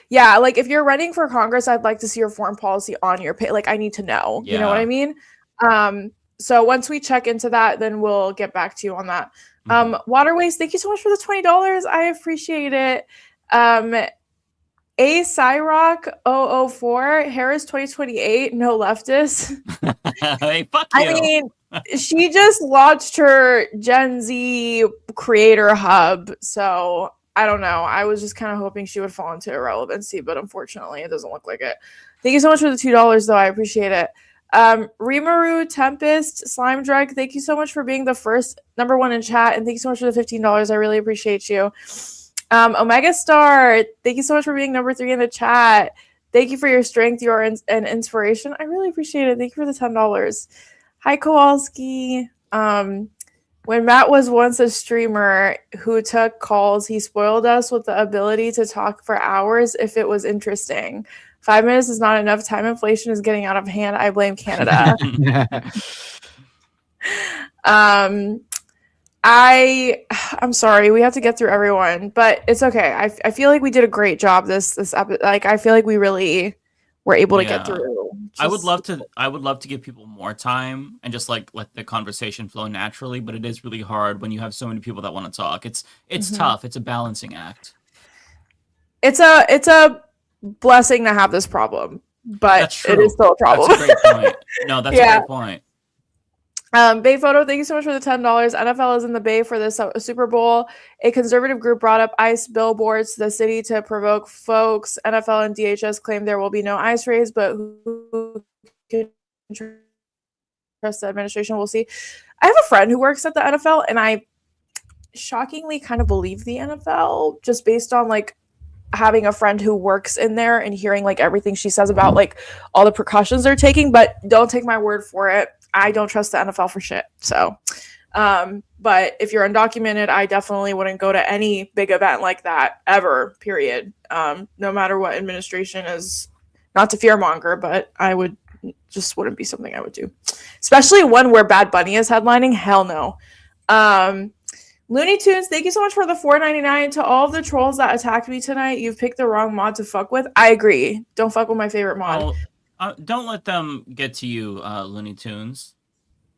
Yeah, like if you're running for Congress, I'd like to see your foreign policy on your page. Like I need to know. You know what I Yeah. mean? So once we check into that, then we'll get back to you on that. Waterways, thank you so much for the $20. I appreciate it. A Cyrock 004, Harris 2028, no leftist. Hey, fuck I mean, she just launched her Gen Z creator hub, so I don't know. I was just kind of hoping she would fall into irrelevancy, but unfortunately, it doesn't look like it. Thank you so much for the $2, though. I appreciate it. Rimaru Tempest Slime Drug, thank you so much for being the first #1 in chat, and thank you so much for the $15. I really appreciate you. Omega Star, thank you so much for being #3 in the chat. Thank you for your strength, and inspiration. I really appreciate it. Thank you for the $10. Hi, Kowalski. When Matt was once a streamer who took calls, he spoiled us with the ability to talk for hours if it was interesting. 5 minutes is not enough. Time inflation is getting out of hand. I blame Canada. I'm sorry, we have to get through everyone, but it's okay. I feel like we did a great job this episode. Like I feel like we really were able to get through. I would love to give people more time and just like let the conversation flow naturally, but it is really hard when you have so many people that want to talk. It's tough. It's a balancing act. It's a blessing to have this problem, but it is still a problem. That's a great point. No, that's a great point. Bay Photo, thank you so much for the $10. NFL is in the Bay for this Super Bowl. A conservative group brought up ICE billboards to the city to provoke folks. NFL and DHS claim there will be no ICE raids, but who can trust the administration? We'll see. I have a friend who works at the NFL, and I shockingly kind of believe the NFL just based on like having a friend who works in there and hearing like everything she says about like all the precautions they're taking. But don't take my word for it. I don't trust the NFL for shit. So, but if you're undocumented, I definitely wouldn't go to any big event like that ever, period. No matter what administration is, not to fearmonger, but I would just wouldn't be something I would do, especially one where Bad Bunny is headlining. Hell no. Looney Tunes, thank you so much for the $4.99. To all of the trolls that attacked me tonight, you've picked the wrong mod to fuck with. I agree. Don't fuck with my favorite mod. Don't let them get to you, Looney Tunes,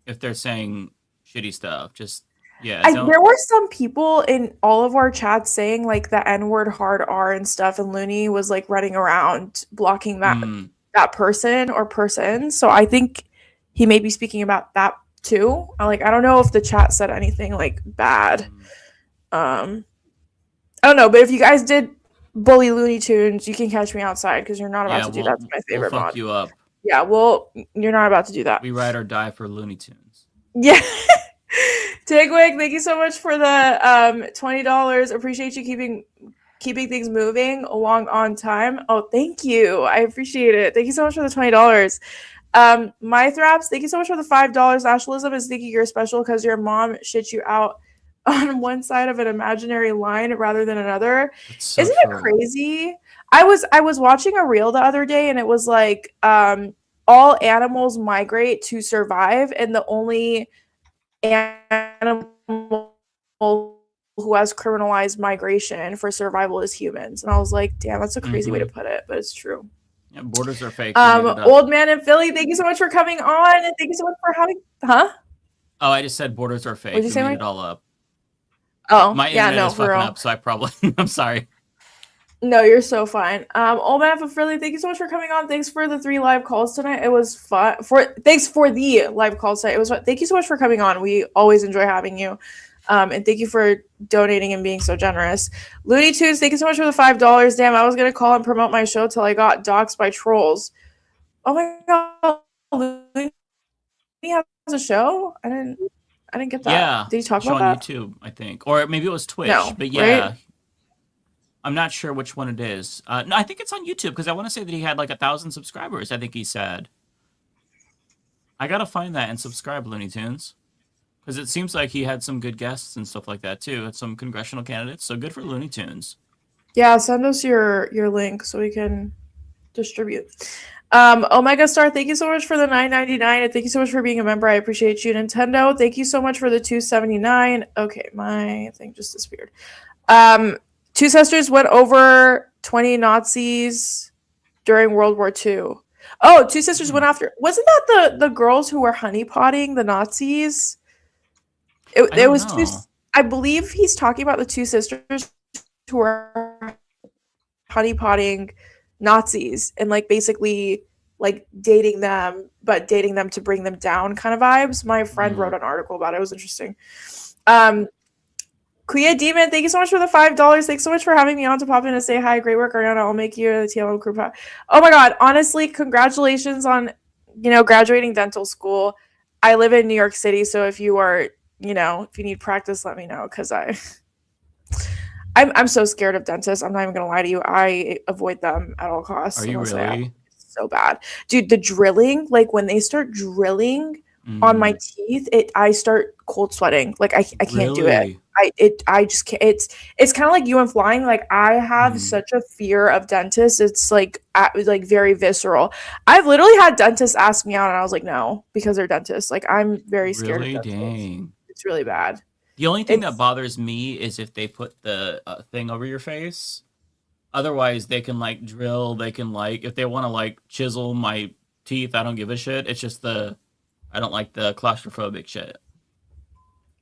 if they're saying shitty stuff. Just there were some people in all of our chats saying like the N-word hard R and stuff, and Looney was like running around blocking that person or persons. So I think he may be speaking about that too. I don't know if the chat said anything like bad. I don't know, but if you guys did bully Looney Tunes, you can catch me outside because you're not about to do that to my favorite we'll mod. fuck you up. Yeah, well, you're not about to do that. We ride or die for Looney Tunes. Yeah. Tigwig, thank you so much for the $20. Appreciate you keeping things moving along on time. Oh, thank you. I appreciate it. Thank you so much for the $20. My Thraps, thank you so much for the $5. Nationalism is thinking you're special because your mom shit you out on one side of an imaginary line rather than another. So Isn't it crazy? I was watching a reel the other day, and it was like all animals migrate to survive, and the only animal who has criminalized migration for survival as humans. And I was like, damn, that's a crazy way to put it, but it's true. Yeah, borders are fake. We made it up. Old man in Philly, thank you so much for coming on, and thank you so much for having. Huh? Oh, I just said borders are fake. What'd you We say, made Mike? it all up. Oh, My yeah, internet no, is for fucking real. up, so I probably. I'm sorry. No, you're so fine. Old man in Philly, thank you so much for coming on. Thanks for the 3 live calls tonight. It was fun. Thanks for the live calls tonight. It was fun. Thank you so much for coming on. We always enjoy having you. And thank you for donating and being so generous. Looney Tunes, thank you so much for the $5. Damn, I was gonna call and promote my show till I got doxxed by trolls. Oh my god, Looney has a show? I didn't get that. Yeah. Did you talk show about on that? YouTube, I think, or maybe it was Twitch. No, but yeah, right? I'm not sure which one it is. No, I think it's on YouTube because I want to say that he had like 1,000 subscribers. I think he said. I gotta find that and subscribe, Looney Tunes, because it seems like he had some good guests and stuff like that too. Some congressional candidates. So good for Looney Tunes. Yeah, send us your link so we can distribute. Omega Star, thank you so much for the $9.99, and thank you so much for being a member. I appreciate you. Nintendo, thank you so much for the $2.79. Okay, my thing just disappeared. Two sisters went over 20 Nazis during World War II. Oh, two sisters went after. Wasn't that the girls who were honeypotting the Nazis? It was two. I believe he's talking about the two sisters who were honeypotting Nazis and like basically like dating them, but dating them to bring them down kind of vibes. My friend wrote an article about it. It was interesting. Kuya Demon, thank you so much for the $5. Thanks so much for having me on to pop in and say hi. Great work, Ariana. I'll make you the TLM crew. Oh my god, honestly, congratulations on graduating dental school. I live in New York City, so if you are, if you need practice, let me know because I'm so scared of dentists. I'm not even gonna lie to you. I avoid them at all costs. Are you really? It's so bad, dude. The drilling, like when they start drilling on my teeth, I start cold sweating. Like I can't do it. I just can't. It's kind of like you and flying. Like I have such a fear of dentists. It's like very visceral. I've literally had dentists ask me out, and I was like, no, because they're dentists. Like I'm very scared of dentists. Dang. It's really bad. The only thing that bothers me is if they put the thing over your face. Otherwise, they can like drill. They can like if they want to like chisel my teeth. I don't give a shit. It's just I don't like the claustrophobic shit.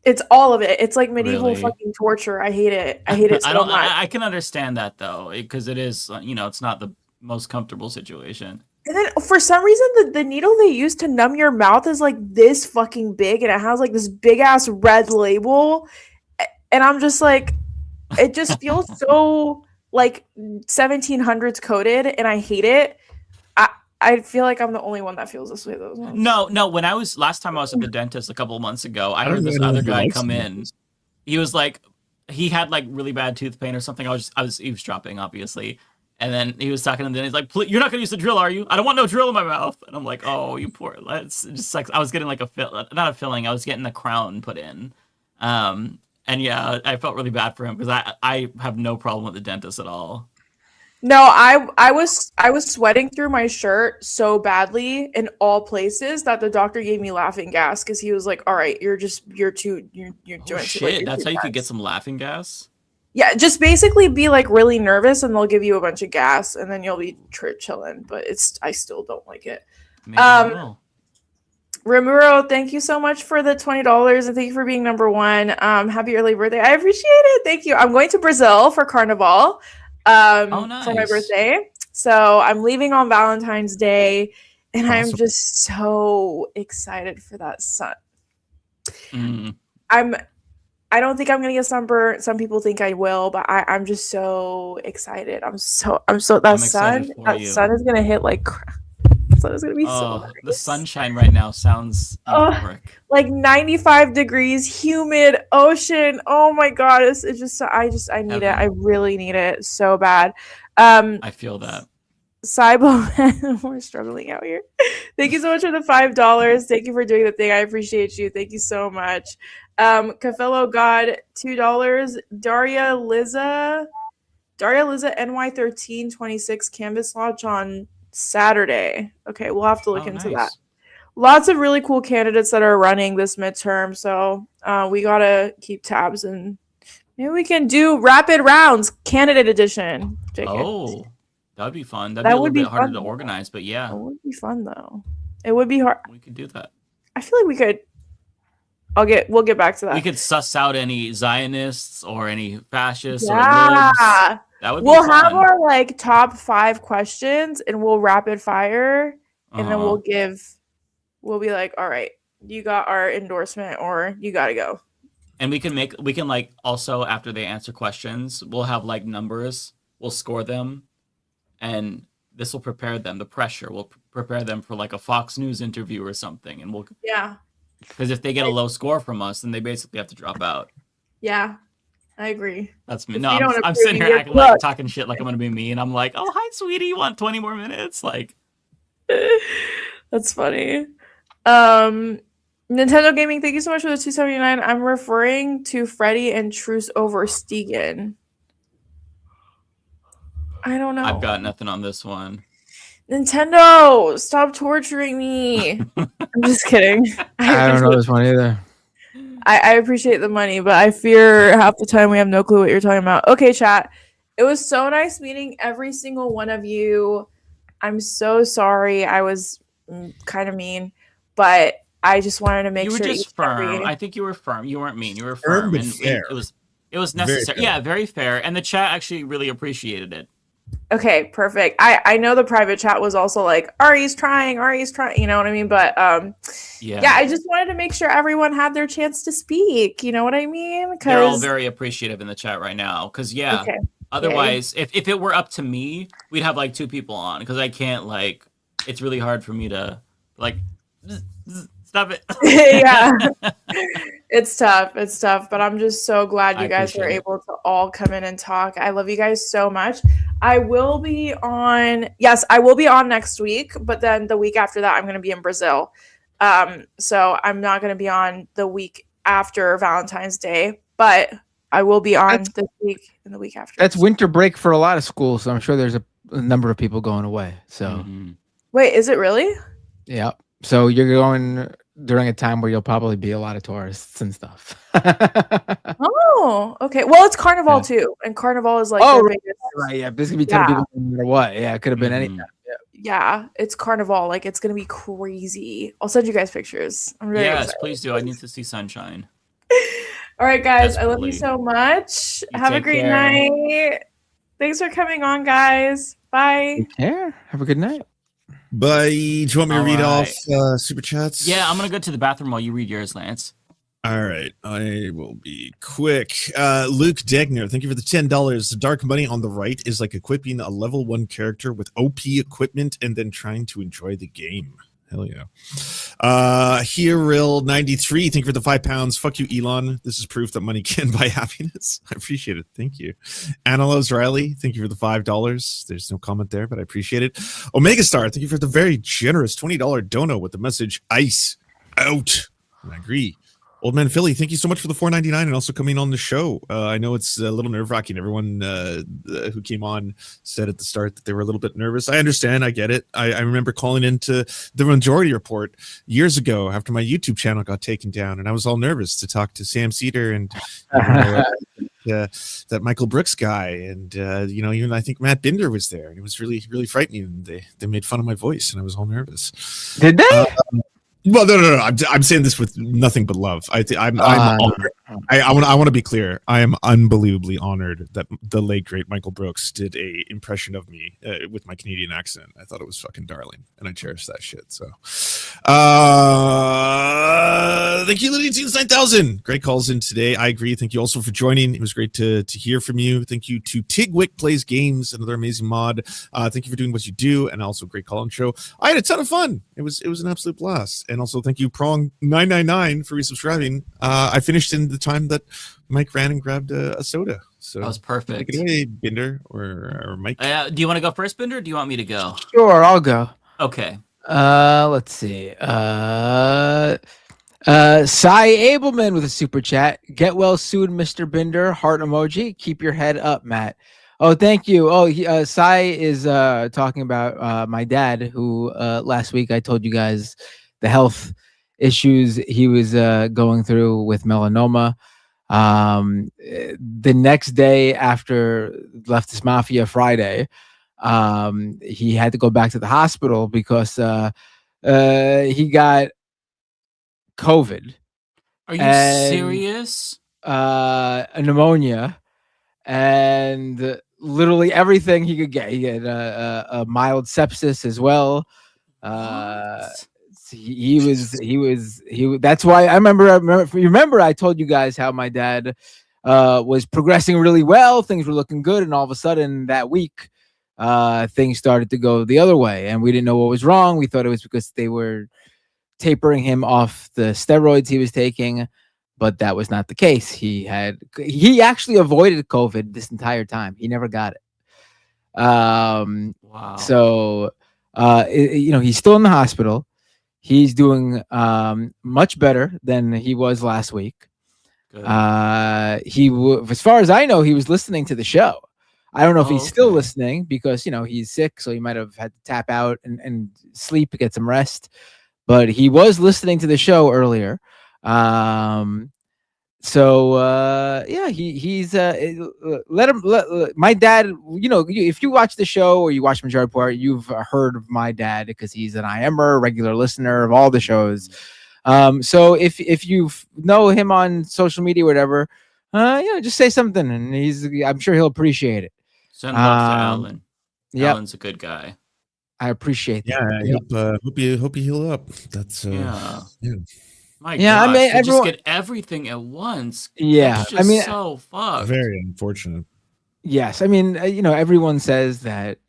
It's all of it. It's like medieval Really? fucking torture. I hate it. I hate it so much. I can understand that though, because it is it's not the most comfortable situation. And then for some reason, the needle they use to numb your mouth is like this fucking big, and it has like this big ass red label, and I'm just like, it just feels so like 1700s coded, and I hate it. I feel like I'm the only one that feels this way though. No. When last time I was at the dentist a couple of months ago, I heard this other guy come in. He was like, he had like really bad tooth pain or something. I was eavesdropping, obviously. And then he was talking, and then he's like, "You're not gonna use the drill, are you? I don't want no drill in my mouth." And I'm like, "Oh, you poor." It's just like I was getting like not a filling. I was getting the crown put in. And yeah, I felt really bad for him because I have no problem with the dentist at all. No, I was sweating through my shirt so badly in all places that the doctor gave me laughing gas because he was like, "All right, you're doing too Shit, that's how you could get some laughing gas. Yeah, just basically be like really nervous, and they'll give you a bunch of gas, and then you'll be chilling. But I still don't like it. Ramiro, thank you so much for the $20, and thank you for being number one. Happy early birthday! I appreciate it. Thank you. I'm going to Brazil for Carnival. Nice. For my birthday. So I'm leaving on Valentine's Day, and I'm Awesome. just so excited for that sun. I don't think I'm gonna get sunburnt. Some people think I will, but I'm just so excited. I'm so that sun is gonna hit like crap. The sun is gonna be so nice. The sunshine right now sounds euphoric. Like 95 degrees, humid, ocean. Oh my god, it's just I need it. I really need it so bad. I feel that. Cybo, we're struggling out here. Thank you so much for the $5. Thank you for doing the thing. I appreciate you. Thank you so much. Cafello God, $2. Daria Liza NY13 26 canvas launch on Saturday. Okay, we'll have to look into that. Lots of really cool candidates that are running this midterm, so we gotta keep tabs and Maybe we can do rapid rounds, candidate edition. JK. Oh, that would be fun. That'd That be a little would be bit harder fun, to though. organize, but yeah, It would be fun though. It would be hard. we could do that. I feel like we could. We'll get back to that. We could suss out any Zionists or any fascists or Yeah. libs. That would be We'll fun. have our like top 5 questions and we'll rapid fire and then Uh-huh. we'll be like, all right, you got our endorsement or you gotta go. And we can like also after they answer questions, we'll have like numbers. We'll score them, and this will prepare them. The pressure will prepare them for like a Fox News interview or something. And we'll Yeah. because if they get a low score from us, then they basically have to drop out. Yeah. I agree. That's me. If No, you I'm don't approve, sitting you here get acting like cooked. talking shit like I'm gonna be mean. I'm like, oh hi sweetie, you want 20 more minutes? Like That's funny. Nintendo Gaming, thank you so much for the 279. I'm referring to Freddy and Truce over Stegan. I don't know. I've got nothing on this one. Nintendo, stop torturing me. I'm just kidding. I don't know this one either. I appreciate the money, but I fear half the time we have no clue what you're talking about. Okay, chat. It was so nice meeting every single one of you. I'm so sorry I was kind of mean, but I just wanted to make You were sure just firm. I think you were firm. You weren't mean. You were Firm firm, but and fair. it was Very necessary. fair. Yeah, very fair. And the chat actually really appreciated it. Okay, perfect. I know the private chat was also like, Ari's trying, you know what I mean? But yeah, I just wanted to make sure everyone had their chance to speak. You know what I mean? They're all 'Cause- very appreciative in the chat right now. Because yeah, Okay. otherwise, if it were up to me, we'd have like 2 people on. Because I can't like, it's really hard for me to like stop it. yeah. It's tough, but I'm just so glad I you guys were appreciate it. able to all come in and talk. I love you guys so much. I will be on next week, but then the week after that I'm going to be in Brazil. So I'm not going to be on the week after Valentine's Day, but I will be on this week and the week after. That's winter break for a lot of schools, so I'm sure there's a number of people going away. So Mm-hmm. Wait, is it really? yeah, so you're going during a time where you'll probably be a lot of tourists and stuff. Oh, okay. Well, it's Carnival too, and Carnival is like Oh, their right, biggest. right, yeah, there's gonna be a ton of people no matter what. Yeah, it could have been any Mm-hmm. time. Yeah, it's Carnival. Like it's gonna be crazy. I'll send you guys pictures. I'm really Yes, excited. please do. I need to see sunshine. All right, guys. I love you Desperately. so much. Have a take great care. night. Thanks for coming on, guys. Bye. Take care. Have a good night. Bye. Do you want me to All read right. off super chats? Yeah, I'm gonna go to the bathroom while you read yours, Lance. All right, I will be quick. Luke Degner, thank you for the $10. Dark money on the right is like equipping a level 1 character with OP equipment and then trying to enjoy the game. Hell yeah. Hiril93, thank you for the £5. Fuck you, Elon. This is proof that money can buy happiness. I appreciate it. Thank you. Annalos Riley, thank you for the $5. There's no comment there, but I appreciate it. Omega Star, thank you for the very generous $20 dono with the message ice out. I agree. Old Man Philly, thank you so much for the $4.99 and also coming on the show. I know it's a little nerve-wracking. Everyone who came on said at the start that they were a little bit nervous. I understand. I get it. I remember calling into the Majority Report years ago after my YouTube channel got taken down, and I was all nervous to talk to Sam Cedar and that Michael Brooks guy, and even I think Matt Binder was there, and it was really, really frightening. And they made fun of my voice, and I was all nervous. Did they? Well, no. I'm saying this with nothing but love. I'm honored. I want to be clear. I am unbelievably honored that the late great Michael Brooks did a impression of me with my Canadian accent. I thought it was fucking darling, and I cherish that shit. So, thank you, Lydia Tunes 9000. Great calls in today. I agree. Thank you also for joining. It was great to hear from you. Thank you to Tigwick Plays Games, another amazing mod. Thank you for doing what you do, and also great call-in show. I had a ton of fun. It was an absolute blast. And also thank you, Prong 999 for resubscribing. I finished in the time that Mike ran and grabbed a soda. So That was perfect. Take it away, Binder or Mike. Do you want to go first, Binder, or do you want me to go? Sure, I'll go. Okay. Let's see. Cy Abelman with a super chat. Get well soon, Mr. Binder. Heart emoji. Keep your head up, Matt. Oh, thank you. Oh, Cy is talking about my dad, who last week I told you guys the health issues he was going through with melanoma. The next day after Leftist Mafia Friday, he had to go back to the hospital because he got COVID. Are you and, serious? A pneumonia, and literally everything he could get. He had a mild sepsis as well. He was. That's why I remember I told you guys how my dad was progressing really well. Things were looking good, and all of a sudden that week, things started to go the other way, and we didn't know what was wrong. We thought it was because they were tapering him off the steroids he was taking, but that was not the case. He actually avoided COVID this entire time. He never got it. Wow. So, he's still in the hospital. He's doing much better than he was last week. Good. As far as I know, he was listening to the show. I don't know if he's still listening because he's sick, so he might have had to tap out and sleep to get some rest. But he was listening to the show earlier. He's my dad. If you watch the show or you watch Majority Report, you've heard of my dad because he's an IMer, regular listener of all the shows. So if you know him on social media or whatever, just say something, and I'm sure he'll appreciate it. Send love to Alan. Yeah, Alan's a good guy. I appreciate that. Yeah, hope you heal up. That's yeah. My yeah, gosh, everyone just get everything at once. Yeah, That's just so fucked. Very unfortunate. Yes, everyone says that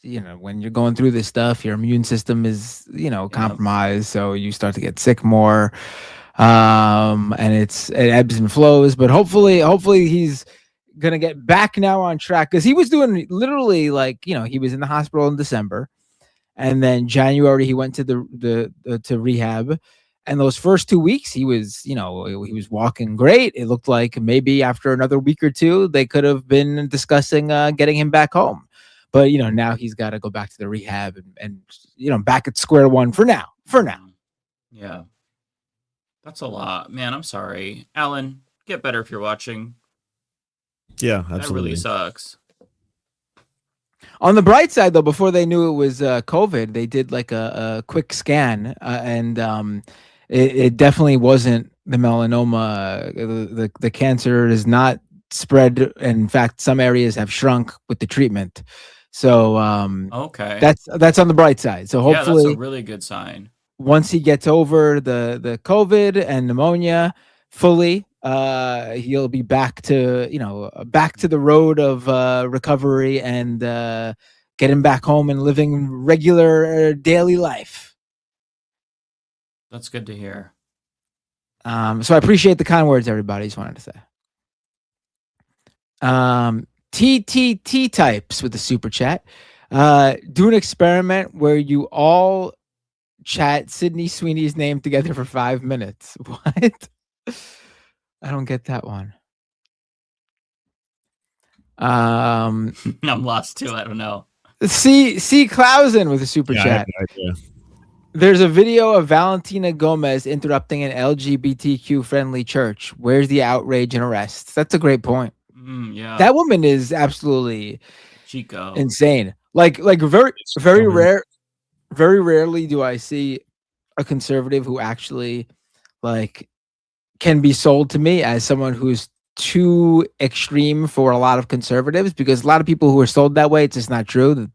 when you're going through this stuff, your immune system is compromised, so you start to get sick more, and it ebbs and flows. But hopefully he's gonna get back now on track, because he was doing literally he was in the hospital in December, and then January he went to the rehab. And those first 2 weeks, he was walking great. It looked like maybe after another week or two, they could have been discussing getting him back home. But now he's got to go back to the rehab and back at square one for now. Yeah, that's a lot, man. I'm sorry, Alan. Get better if you're watching. Yeah, absolutely. That really sucks. On the bright side, though, before they knew it was COVID, they did like a quick scan, and it definitely wasn't the melanoma. The cancer is not spread. In fact, some areas have shrunk with the treatment. So okay, that's on the bright side. So hopefully, that's a really good sign. Once he gets over the COVID and pneumonia fully, he'll be back to the road of recovery and getting back home and living regular daily life. That's good to hear. So I appreciate the kind words, everybody. Just wanted to say. TTT types with the super chat. Do an experiment where you all chat Sydney Sweeney's name together for 5 minutes. What? I don't get that one. I'm lost too. I don't know. C. Clausen with a super chat. I have no idea. There's a video of Valentina Gomez interrupting an LGBTQ friendly church. Where's the outrage and arrests? That's a great point. Yeah. That woman is absolutely Chico. insane. Like very rarely do I see a conservative who actually can be sold to me as someone who's too extreme for a lot of conservatives, because a lot of people who are sold that way, it's just not true. That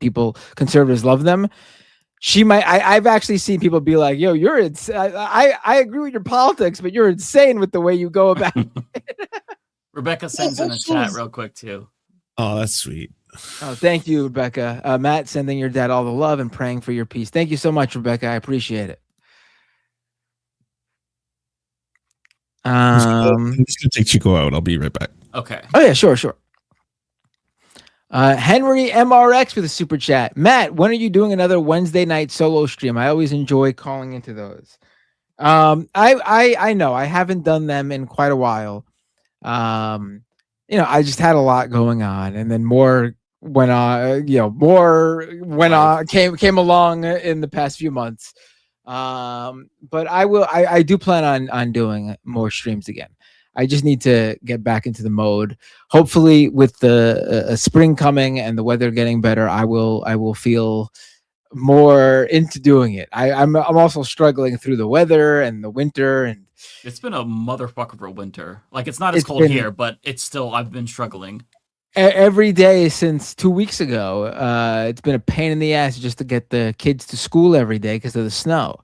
conservatives love them. I've actually seen people be like, yo, you're I agree with your politics, but you're insane with the way you go about it. Rebecca sends in a chat real quick too. Oh, that's sweet. Oh, thank you, Rebecca. Matt sending your dad all the love and praying for your peace. Thank you so much, Rebecca. I appreciate it. I'm just gonna take Chico out. I'll be right back. Okay. Oh yeah, sure. Henry MRX with a super chat. Matt, when are you doing another Wednesday night solo stream? I always enjoy calling into those. I know I haven't done them in quite a while. I just had a lot going on, and then more went on. Came along in the past few months. But I do plan on doing more streams again. I just need to get back into the mode. Hopefully, with the spring coming and the weather getting better, I will feel more into doing it. I'm also struggling through the weather and the winter, and It's been a motherfucker for winter. Like, it's not as It's cold been- here, but it's still, I've been struggling. every day since 2 weeks ago, it's been a pain in the ass just to get the kids to school every day because of the snow.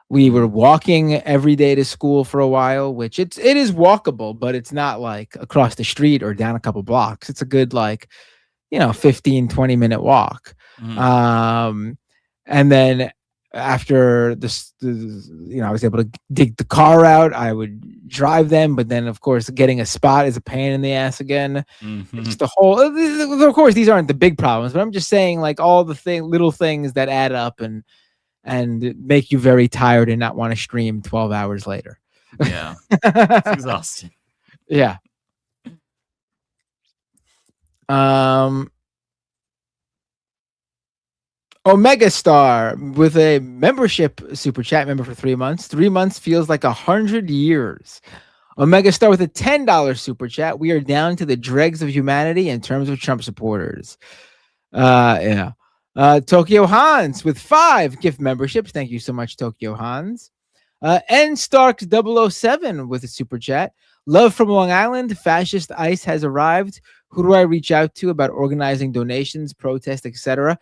We were walking every day to school for a while, which it is walkable, but it's not like across the street or down a couple blocks. It's a good 15, 20-minute walk. And then after this, I was able to dig the car out. I would drive them, but then of course getting a spot is a pain in the ass again. It's just a whole. Of course, these aren't the big problems, but I'm just saying like all the little things that add up and make you very tired and not want to stream 12 hours later. Yeah, it's exhausting. Yeah. Omega Star with a membership super chat member for 3 months. 3 months feels like 100 years. Omega Star with a $10 super chat. We are down to the dregs of humanity in terms of Trump supporters. Yeah. Tokyo Hans with 5 gift memberships. Thank you so much, Tokyo Hans. N Starks 007 with a super chat. Love from Long Island. Fascist ICE has arrived. Who do I reach out to about organizing donations, protests, etc.?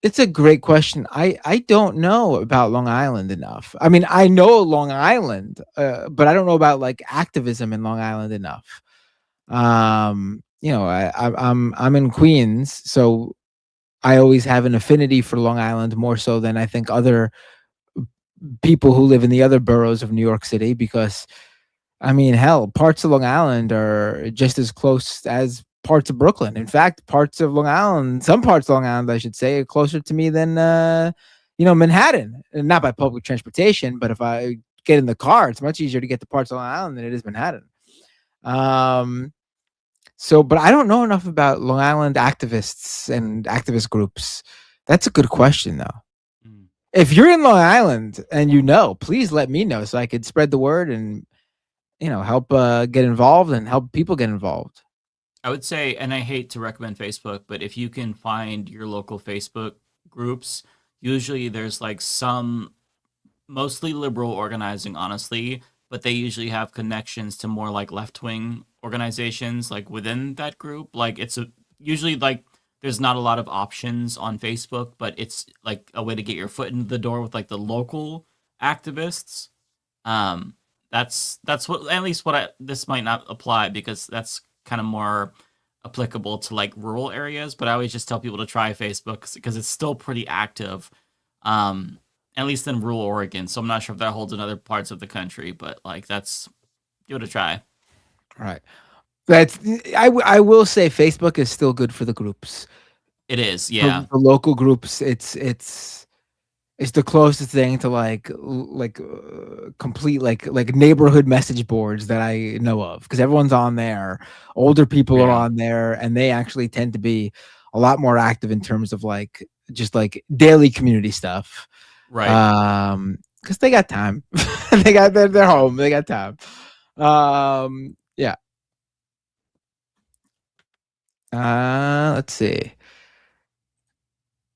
It's a great question. I don't know about Long Island enough. I mean, I know Long Island, but I don't know about like activism in Long Island enough. I'm in Queens, so I always have an affinity for Long Island more so than I think other people who live in the other boroughs of New York City, because I mean, hell, parts of Long Island are just as close as parts of Brooklyn. In fact, some parts of Long Island, I should say, are closer to me than Manhattan. And not by public transportation, but if I get in the car, it's much easier to get to parts of Long Island than it is Manhattan. But I don't know enough about Long Island activists and activist groups. That's a good question, though. If you're in Long Island and please let me know so I could spread the word and help get involved and help people get involved. I would say, and I hate to recommend Facebook, but if you can find your local Facebook groups, usually there's like some mostly liberal organizing, honestly, but they usually have connections to more like left-wing organizations like within that group. Like usually like there's not a lot of options on Facebook, but it's like a way to get your foot in the door with like the local activists. That's what, at least this might not apply because that's kind of more applicable to like rural areas, but I always just tell people to try Facebook because it's still pretty active, at least in rural Oregon. So I'm not sure if that holds in other parts of the country, but like give it a try. All right. I will say Facebook is still good for the groups. It is, yeah. For local groups, it's the closest thing to complete like neighborhood message boards that I know of, because everyone's on there. Older people are on there, and they actually tend to be a lot more active in terms of like just like daily community stuff, right? Because they got time. They're home. They got time. Yeah. Let's see.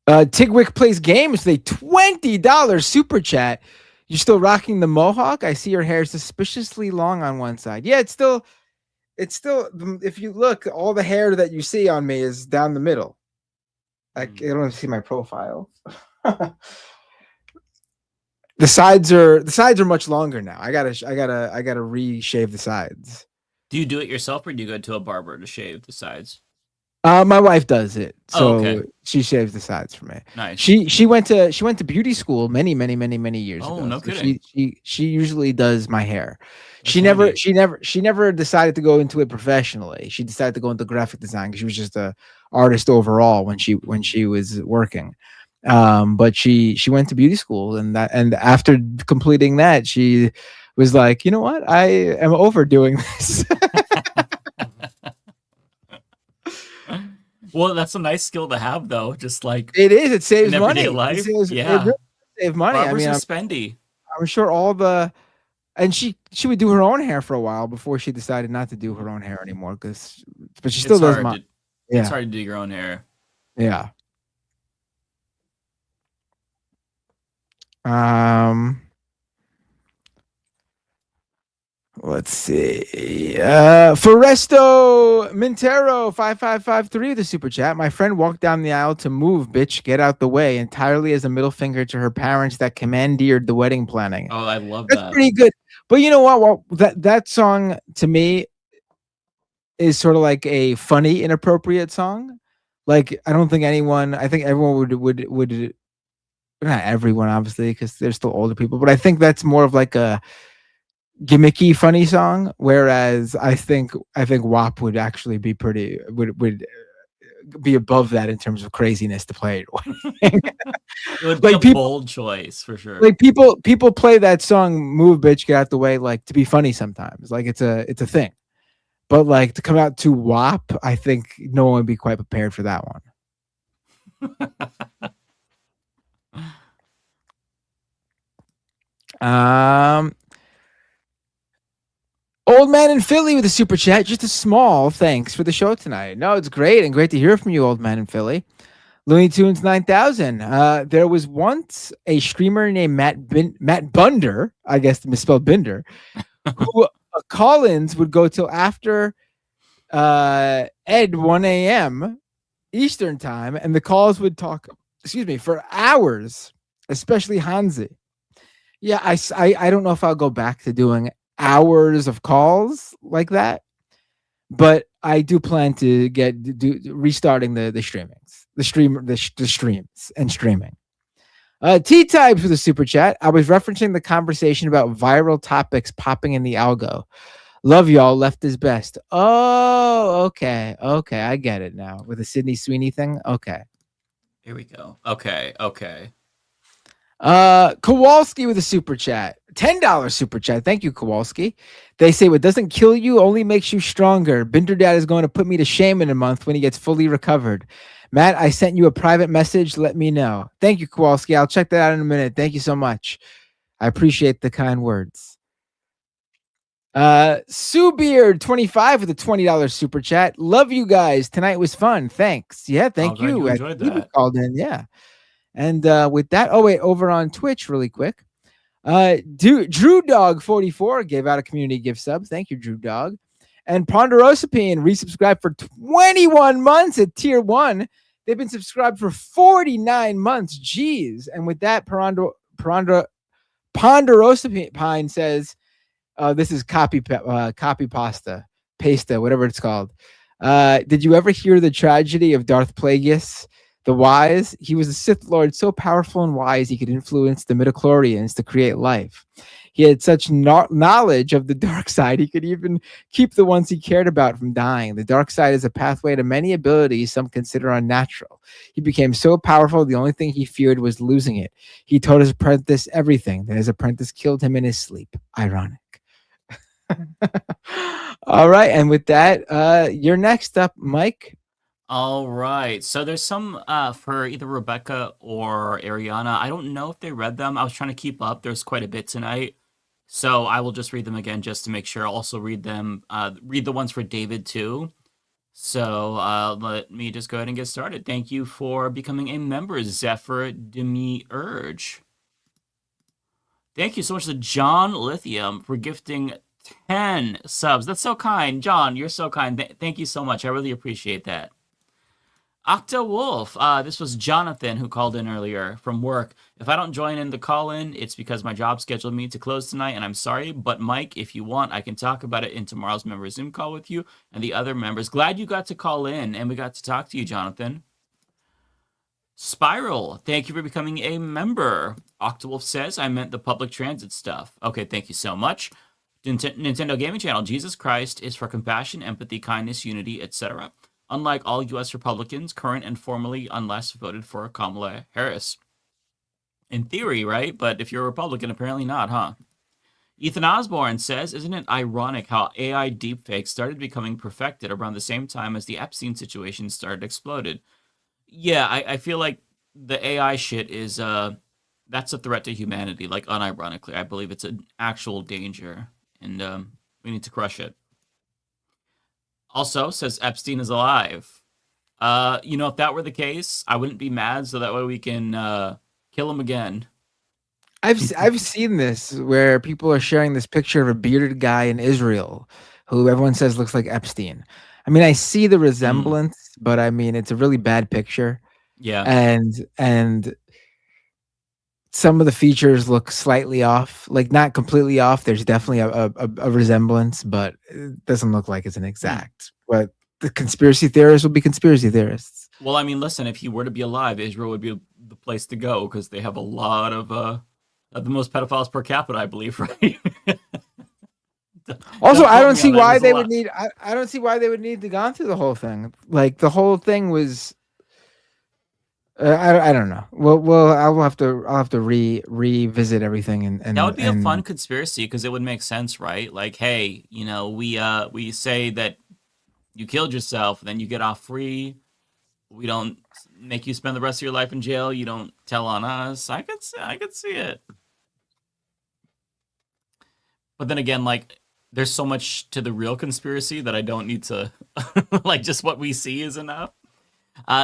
Tigwick plays games with a $20 super chat. You're still rocking the mohawk? I see your hair is suspiciously long on one side. Yeah, it's still. If you look, all the hair that you see on me is down the middle. I don't see my profile. The sides are much longer now. I gotta reshave the sides. Do you do it yourself, or do you go to a barber to shave the sides? My wife does it, so okay. She shaves the sides for me. Nice. She went to beauty school many years ago. Oh, no so kidding. She usually does my hair. She never decided to go into it professionally. She decided to go into graphic design because she was just a artist overall when she was working. But she went to beauty school, and after completing that, she was like, you know what, I am overdoing this. Well, that's a nice skill to have, though. Just like it is, it saves in money. Life. It yeah, really saves money. Barbers I mean, are spendy. I'm sure all the And she would do her own hair for a while before she decided not to do her own hair anymore. But she still It's does hard. mine. It's Yeah, hard to do your own hair. yeah. Let's see. Foresto Mintero 5553 the super chat. My friend walked down the aisle to move, bitch, get out the way, entirely as a middle finger to her parents that commandeered the wedding planning. Oh, I love That's that. pretty good. But you know what? Well, that song to me is sort of like a funny, inappropriate song. Like I don't think anyone. I think everyone would not everyone obviously because they're still older people, but I think that's more of like a gimmicky funny song, whereas I think WAP would actually be pretty would be above that in terms of craziness to play it. It would be Like a bold choice for sure. like people play that song "Move Bitch Get Out the Way" like to be funny sometimes, like it's a thing, but like to come out to WAP, I think no one would be quite prepared for that one. Old man in Philly with a super chat. Just a small thanks for the show tonight. No, it's great and great to hear from you, old man in Philly. Looney Tunes 9000. There was once a streamer named Matt Bunder, I guess misspelled Binder, who call-ins would go till after Ed 1 a.m. Eastern time, and the calls would talk, for hours, especially Hansi. Yeah, I don't know if I'll go back to doing hours of calls like that, but I do plan to restarting the streams and streaming. T-Types with a super chat. I was referencing the conversation about viral topics popping in the algo. Love y'all. Left is best. Oh, okay, I get it now with the Sydney Sweeney thing. Okay, here we go. Okay. Kowalski with a super chat. $10 super chat. Thank you, Kowalski. They say what doesn't kill you only makes you stronger. Binder Dad is going to put me to shame in a month when he gets fully recovered. Matt, I sent you a private message. Let me know. Thank you, Kowalski. I'll check that out in a minute. Thank you so much. I appreciate the kind words. Sue Beard 25 with a $20 super chat. Love you guys. Tonight was fun. Thanks. Yeah, thank you. You enjoyed that. Called in. Yeah. And with that, over on Twitch really quick. Drew Dog 44 gave out a community gift sub. Thank you, Drew Dog. And Ponderosapine resubscribed for 21 months at tier 1. They've been subscribed for 49 months. Jeez. And with that, Ponderosapine says, this is copy pasta, whatever it's called. Did you ever hear the tragedy of Darth Plagueis the Wise? He was a Sith Lord so powerful and wise he could influence the midichlorians to create life. He had such knowledge of the dark side, he could even keep the ones he cared about from dying. The dark side is a pathway to many abilities some consider unnatural. He became so powerful, the only thing he feared was losing it. He told his apprentice everything. Then his apprentice killed him in his sleep. Ironic. All right, and with that, you're next up, Mike. All right. So there's some for either Rebecca or Ariana. I don't know if they read them. I was trying to keep up. There's quite a bit tonight. So I will just read them again just to make sure. I'll also read them, read the ones for David too. So let me just go ahead and get started. Thank you for becoming a member, Zephyr Demi-Urge. Thank you so much to John Lithium for gifting 10 subs. That's so kind. John, you're so kind. Thank you so much. I really appreciate that. Octa Wolf. This was Jonathan who called in earlier from work. If I don't join in the call-in, it's because my job scheduled me to close tonight, and I'm sorry. But Mike, if you want, I can talk about it in tomorrow's member Zoom call with you and the other members. Glad you got to call in, and we got to talk to you, Jonathan. Spiral, thank you for becoming a member. Octawolf says, I meant the public transit stuff. Okay, thank you so much. Nintendo Gaming Channel, Jesus Christ is for compassion, empathy, kindness, unity, etc. Unlike all U.S. Republicans, current and formerly, unless voted for Kamala Harris. In theory, right? But if you're a Republican, apparently not, huh? Ethan Osborne says, isn't it ironic how AI deepfakes started becoming perfected around the same time as the Epstein situation started exploded? Yeah, I feel like the AI shit is that's a threat to humanity. Like unironically, I believe it's an actual danger, and we need to crush it. Also, says Epstein is alive. If that were the case, I wouldn't be mad. So that way we can kill him again. I've seen this where people are sharing this picture of a bearded guy in Israel who everyone says looks like Epstein. I mean, I see the resemblance, but I mean, it's a really bad picture. Yeah. And some of the features look slightly off, like not completely off. There's definitely a resemblance, but it doesn't look like it's an exact. But the conspiracy theorists will be conspiracy theorists. Well, I mean, listen, if he were to be alive, Israel would be the place to go because they have a lot of the most pedophiles per capita, I believe, right? Also, I don't see why there's a they lot. would need. I don't see why they would need to gone through the whole thing. Like the whole thing was. I don't know. Well, I'll have to revisit everything and That would be a fun conspiracy because it would make sense, right? Like, hey, we say that you killed yourself, then you get off free. We don't make you spend the rest of your life in jail. You don't tell on us. I could see it. But then again, like, there's so much to the real conspiracy that I don't need to like just what we see is enough.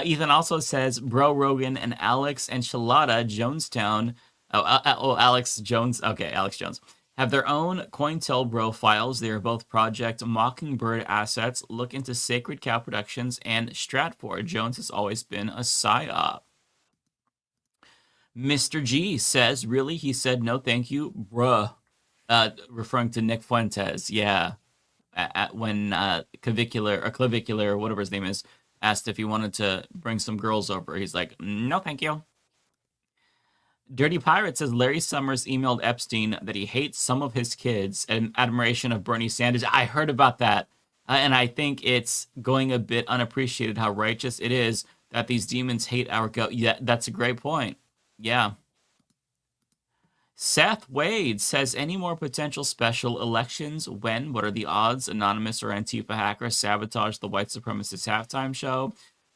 Ethan also says, Bro Rogan and Alex Enchilada Jonestown. Alex Jones. Okay, Alex Jones. Have their own COINTELPRO files. They are both Project Mockingbird assets. Look into Sacred Cow Productions and Stratford. Jones has always been a psyop. Mr. G says, really? He said, no, thank you, bruh. Referring to Nick Fuentes. Yeah. When Clavicular, whatever his name is, asked if he wanted to bring some girls over. He's like, no, thank you. Dirty Pirate says Larry Summers emailed Epstein that he hates some of his kids and admiration of Bernie Sanders. I heard about that. And I think it's going a bit unappreciated how righteous it is that these demons hate our Yeah, that's a great point. Yeah. Seth Wade says, any more potential special elections? When? What are the odds? Anonymous or Antifa hackers sabotage the white supremacist halftime show?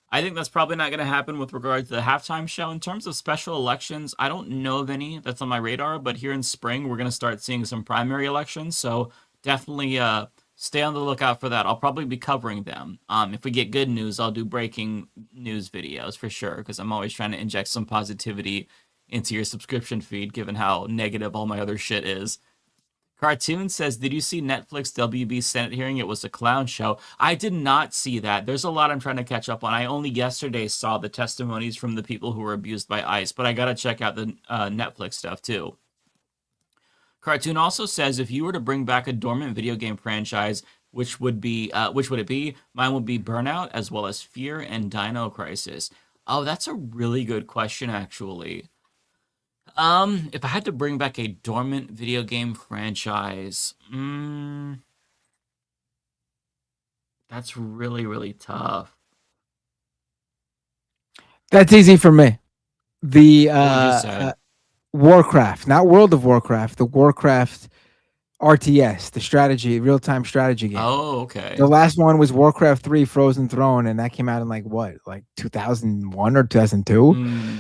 I think that's probably not going to happen with regard to the halftime show. In terms of special elections, I don't know of any that's on my radar, but here in spring, we're going to start seeing some primary elections. So definitely stay on the lookout for that. I'll probably be covering them. If we get good news, I'll do breaking news videos for sure, because I'm always trying to inject some positivity into your subscription feed, given how negative all my other shit is. Cartoon says, did you see Netflix WB Senate hearing? It was a clown show. I did not see that. There's a lot I'm trying to catch up on. I only yesterday saw the testimonies from the people who were abused by ICE, but I gotta check out the Netflix stuff too. Cartoon also says, if you were to bring back a dormant video game franchise, which would it be? Mine would be Burnout, as well as Fear and Dino Crisis. Oh, that's a really good question, actually. If I had to bring back a dormant video game franchise, that's really, really tough. That's easy for me. The What would you say? Warcraft, not World of Warcraft, the Warcraft RTS, the strategy, real-time strategy game. Oh, okay. The last one was Warcraft 3 Frozen Throne, and that came out in like 2001 or 2002?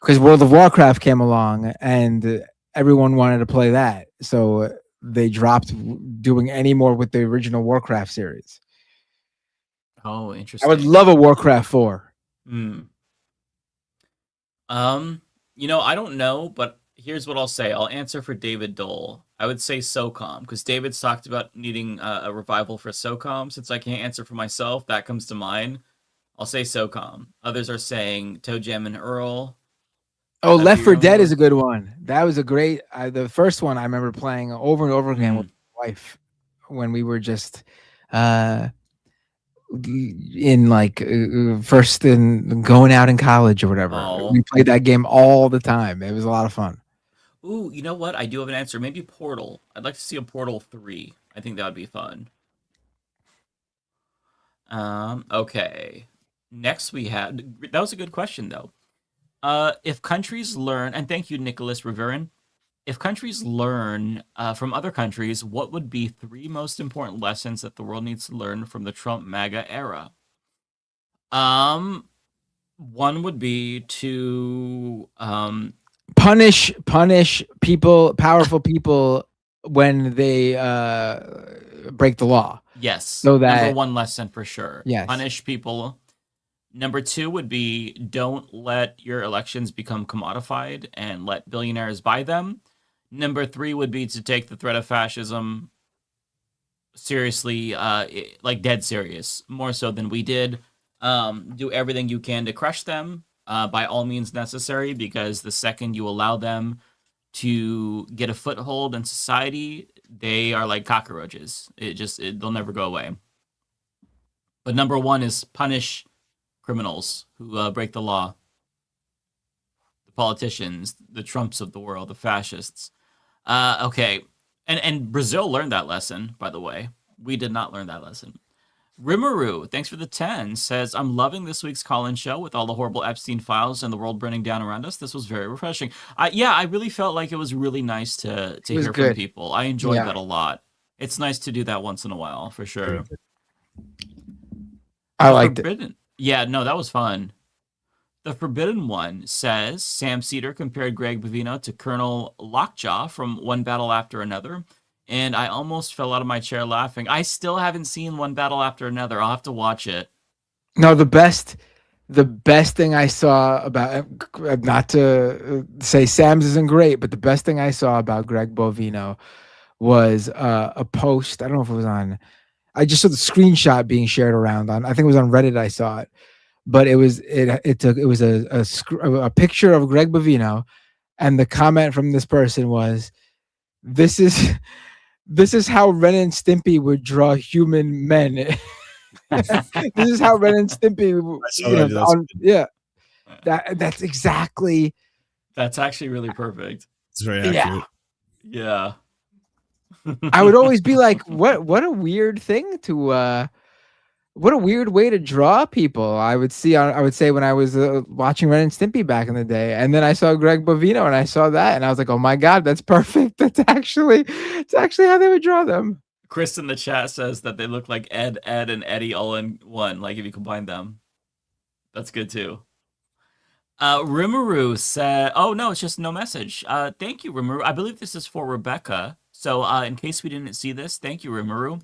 Because World of Warcraft came along and everyone wanted to play that. So they dropped doing any more with the original Warcraft series. Oh, interesting. I would love a Warcraft 4. I don't know, but here's what I'll say. I'll answer for David Dole. I would say SOCOM, because David's talked about needing a revival for SOCOM. Since I can't answer for myself, that comes to mind. I'll say SOCOM. Others are saying Toe Jam and Earl. Oh, Left 4 Dead is a good one. That was a great. The first one I remember playing over and over again with my wife when we were just in first and going out in college or whatever. Oh. We played that game all the time. It was a lot of fun. Ooh, you know what? I do have an answer. Maybe Portal. I'd like to see a Portal 3. I think that would be fun. Okay. Next we have... That was a good question, though. If countries learn... And thank you, Nicholas Riverin. If countries learn from other countries, what would be 3 most important lessons that the world needs to learn from the Trump MAGA era? One would be to punish people, powerful people, when they break the law. Yes. So that number one lesson for sure. Yes. Punish people. Number two would be don't let your elections become commodified and let billionaires buy them. Number three would be to take the threat of fascism seriously, like dead serious, more so than we did. Do everything you can to crush them by all means necessary, because the second you allow them to get a foothold in society, they are like cockroaches. They'll never go away. But number one is punish criminals who break the law. The politicians, the Trumps of the world, the fascists. Okay. And Brazil learned that lesson, by the way. We did not learn that lesson. Rimuru, thanks for the 10, says, I'm loving this week's call-in show with all the horrible Epstein files and the world burning down around us. This was very refreshing. Yeah, I really felt like it was really nice to hear from good. people. I enjoyed Yeah. that a lot. It's nice to do that once in a while, for sure. I liked it. it. Yeah, no, that was fun. The Forbidden One says, Sam Cedar compared Greg Bovino to Colonel Lockjaw from One Battle After Another, and I almost fell out of my chair laughing. I still haven't seen One Battle After Another. I'll have to watch it. No, the best thing I saw about, not to say Sam's isn't great, but the best thing I saw about Greg Bovino was a post. I don't know if it was on. I just saw the screenshot being shared around on. I think it was on Reddit. I saw it, but it was a picture of Greg Bovino, and the comment from this person was, "This is how Ren and Stimpy would draw human men." This is how Ren and Stimpy, that's exactly. That's actually really perfect. It's very accurate. Yeah. I would always be like, what a weird thing to what a weird way to draw people. I would say when I was watching Ren and Stimpy back in the day, and then I saw Greg Bovino and I saw that, and I was like, oh my god, that's perfect. It's actually how they would draw them. Chris in the chat says that they look like Ed, and Eddie all in one, like if you combine them. That's good too. Rimuru said, oh no, it's just no message. Thank you, Rimuru. I believe this is for Rebecca. So in case we didn't see this, thank you, Rimuru.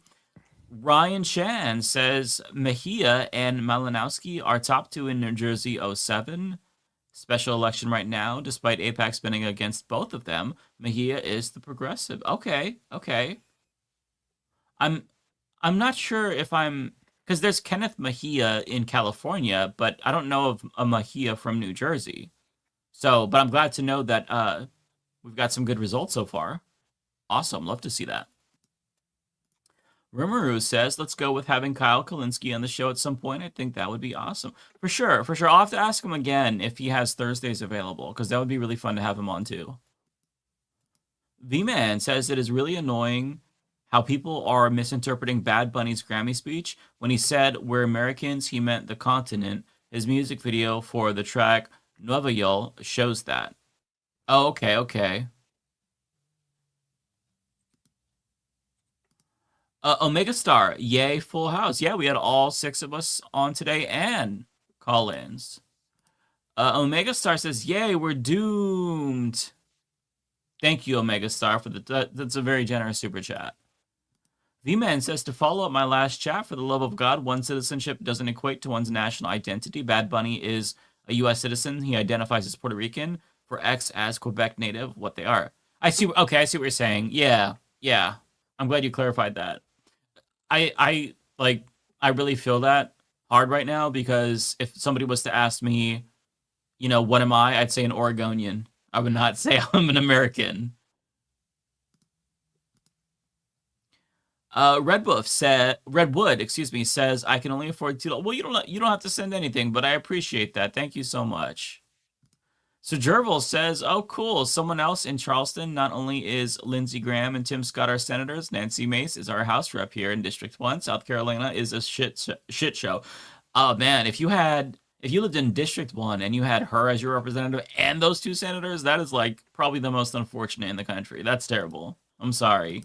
Ryan Chan says, Mejia and Malinowski are top two in New Jersey 07. Special election right now, despite AIPAC spinning against both of them. Mejia is the progressive. Okay. I'm not sure if because there's Kenneth Mejia in California, but I don't know of a Mejia from New Jersey. So, but I'm glad to know that we've got some good results so far. Awesome. Love to see that. Rimuru says, let's go with having Kyle Kalinske on the show at some point. I think that would be awesome. For sure. I'll have to ask him again if he has Thursdays available, because that would be really fun to have him on too. V-Man says it is really annoying how people are misinterpreting Bad Bunny's Grammy speech. When he said we're Americans, he meant the continent. His music video for the track Nueva York shows that. Oh, okay. Omega Star, yay, full house. Yeah, we had all 6 of us on today and call-ins. Omega Star says, yay, we're doomed. Thank you, Omega Star, for that's a very generous super chat. V-Man says, to follow up my last chat, for the love of God, one's citizenship doesn't equate to one's national identity. Bad Bunny is a U.S. citizen. He identifies as Puerto Rican. For X as Quebec native, what they are. I see what you're saying. Yeah. I'm glad you clarified that. I really feel that hard right now, because if somebody was to ask me, what am I? I'd say an Oregonian. I would not say I'm an American. Redwood says I can only afford $2. Well, you don't have to send anything, but I appreciate that. Thank you so much. So Jervil says, oh, cool. Someone else in Charleston. Not only is Lindsey Graham and Tim Scott our senators, Nancy Mace is our House rep here in District 1. South Carolina is a shit show. Oh, man, if you lived in District 1 and you had her as your representative and those 2 senators, that is probably the most unfortunate in the country. That's terrible. I'm sorry.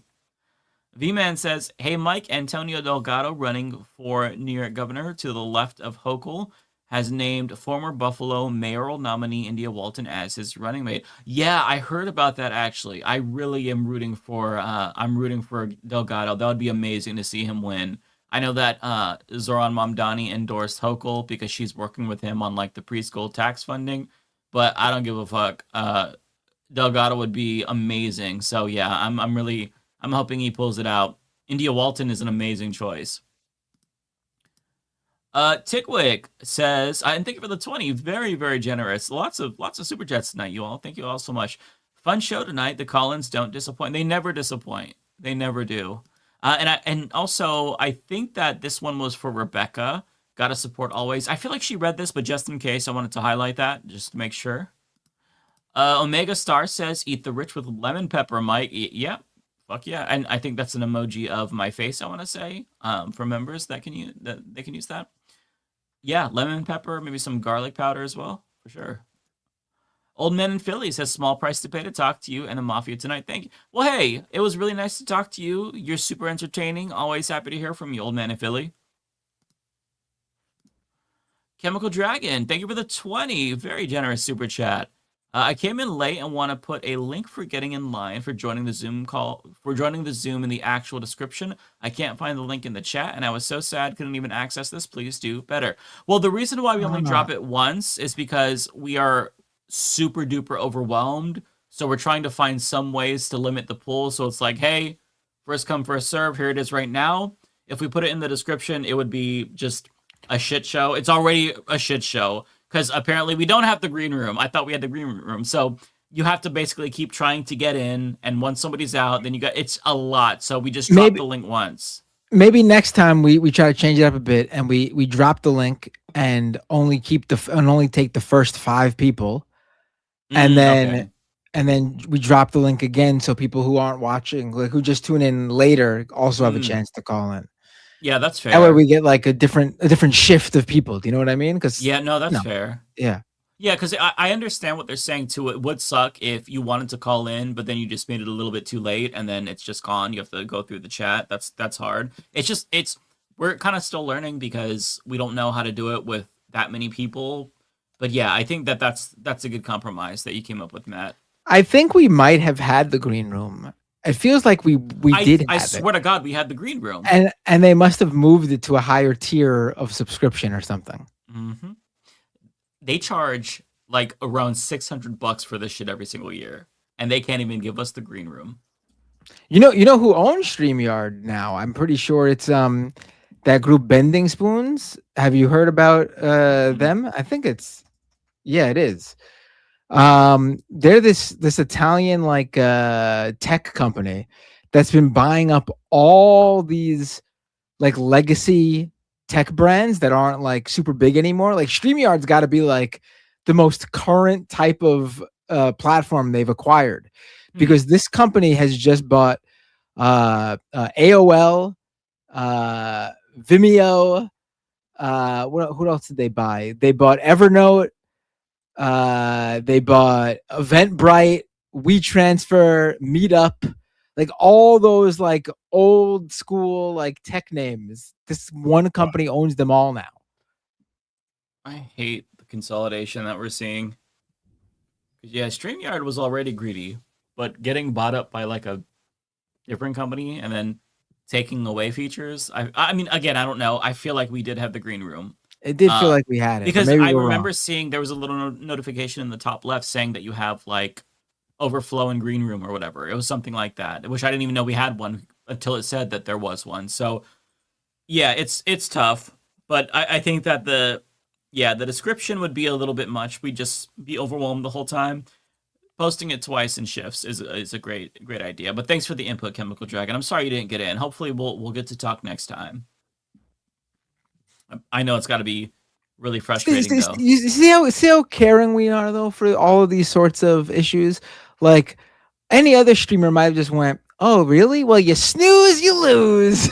V-Man says, hey, Mike, Antonio Delgado running for New York governor to the left of Hochul has named former Buffalo mayoral nominee India Walton as his running mate. Yeah, I heard about that actually. I really am rooting for Delgado. That would be amazing to see him win. I know that Zoran Mamdani endorsed Hochul because she's working with him on like the preschool tax funding, but I don't give a fuck. Delgado would be amazing. So yeah, I'm hoping he pulls it out. India Walton is an amazing choice. Tickwick says, and thank you for the 20. Very, very generous. Lots of super chats tonight, you all. Thank you all so much. Fun show tonight. The Collins don't disappoint. They never disappoint. They never do. And also I think that this one was for Rebecca. Gotta support always. I feel like she read this, but just in case, I wanted to highlight that just to make sure. Omega Star says, "Eat the rich with lemon pepper, Mike." Yeah, fuck yeah. And I think that's an emoji of my face. I want to say for members that they can use that. Yeah, lemon pepper, maybe some garlic powder as well, for sure. Old Man in Philly says, "Small price to pay to talk to you and the Mafia tonight." Thank you. Well, hey, it was really nice to talk to you. You're super entertaining. Always happy to hear from you, Old Man in Philly. Chemical Dragon, thank you for the 20. Very generous super chat. I came in late and want to put a link for getting in line for joining the Zoom in the actual description. I can't find the link in the chat, and I was so sad couldn't even access this. Please do better. Well, the reason why we only drop it once is because we are super duper overwhelmed. So we're trying to find some ways to limit the pool. So it's like, hey, first come, first serve. Here it is right now. If we put it in the description, it would be just a shit show. It's already a shit show because apparently we don't have the green room. I thought we had the green room. So you have to basically keep trying to get in. And once somebody's out, then it's a lot. So we just drop the link once. Maybe next time we try to change it up a bit and we drop the link and only take the first 5 people. And then we drop the link again so people who aren't watching, like who just tune in later, also have a chance to call in. Yeah, that's fair. That way we get like a different shift of people. Do you know what I mean? Because that's fair. Yeah. Yeah, because I understand what they're saying too. It would suck if you wanted to call in, but then you just made it a little bit too late, and then it's just gone. You have to go through the chat. That's hard. We're kind of still learning because we don't know how to do it with that many people. But yeah, I think that's a good compromise that you came up with, Matt. I think we might have had the green room. It feels like we did. I swear to God, we had the green room, and they must have moved it to a higher tier of subscription or something. Mm-hmm. They charge like around $600 for this shit every single year, and they can't even give us the green room. You know who owns StreamYard now? I'm pretty sure it's that group Bending Spoons. Have you heard about them? I think it is. They're this Italian like tech company that's been buying up all these like legacy tech brands that aren't like super big anymore. Like StreamYard's got to be like the most current type of platform they've acquired, because this company has just bought AOL, Vimeo. What else did they buy? They bought Evernote. They bought Eventbrite, WeTransfer, Meetup, like all those like old school like tech names. This one company owns them all now. I hate the consolidation that we're seeing. Yeah, StreamYard was already greedy, but getting bought up by like a different company and then taking away features. I mean, again, I don't know. I feel like we did have the green room. It did feel like we had it because I remember seeing there was a little notification in the top left saying that you have like overflow in green room or whatever. It was something like that, which I didn't even know we had one until it said that there was one. So yeah, it's tough, but I think that the description would be a little bit much. We'd just be overwhelmed the whole time. Posting it twice in shifts is a great idea. But thanks for the input, Chemical Dragon. I'm sorry you didn't get in. Hopefully we'll get to talk next time. I know it's got to be really frustrating though. You see how caring we are though for all of these sorts of issues. Like any other streamer might have just went, "Oh, really? Well, you snooze, you lose."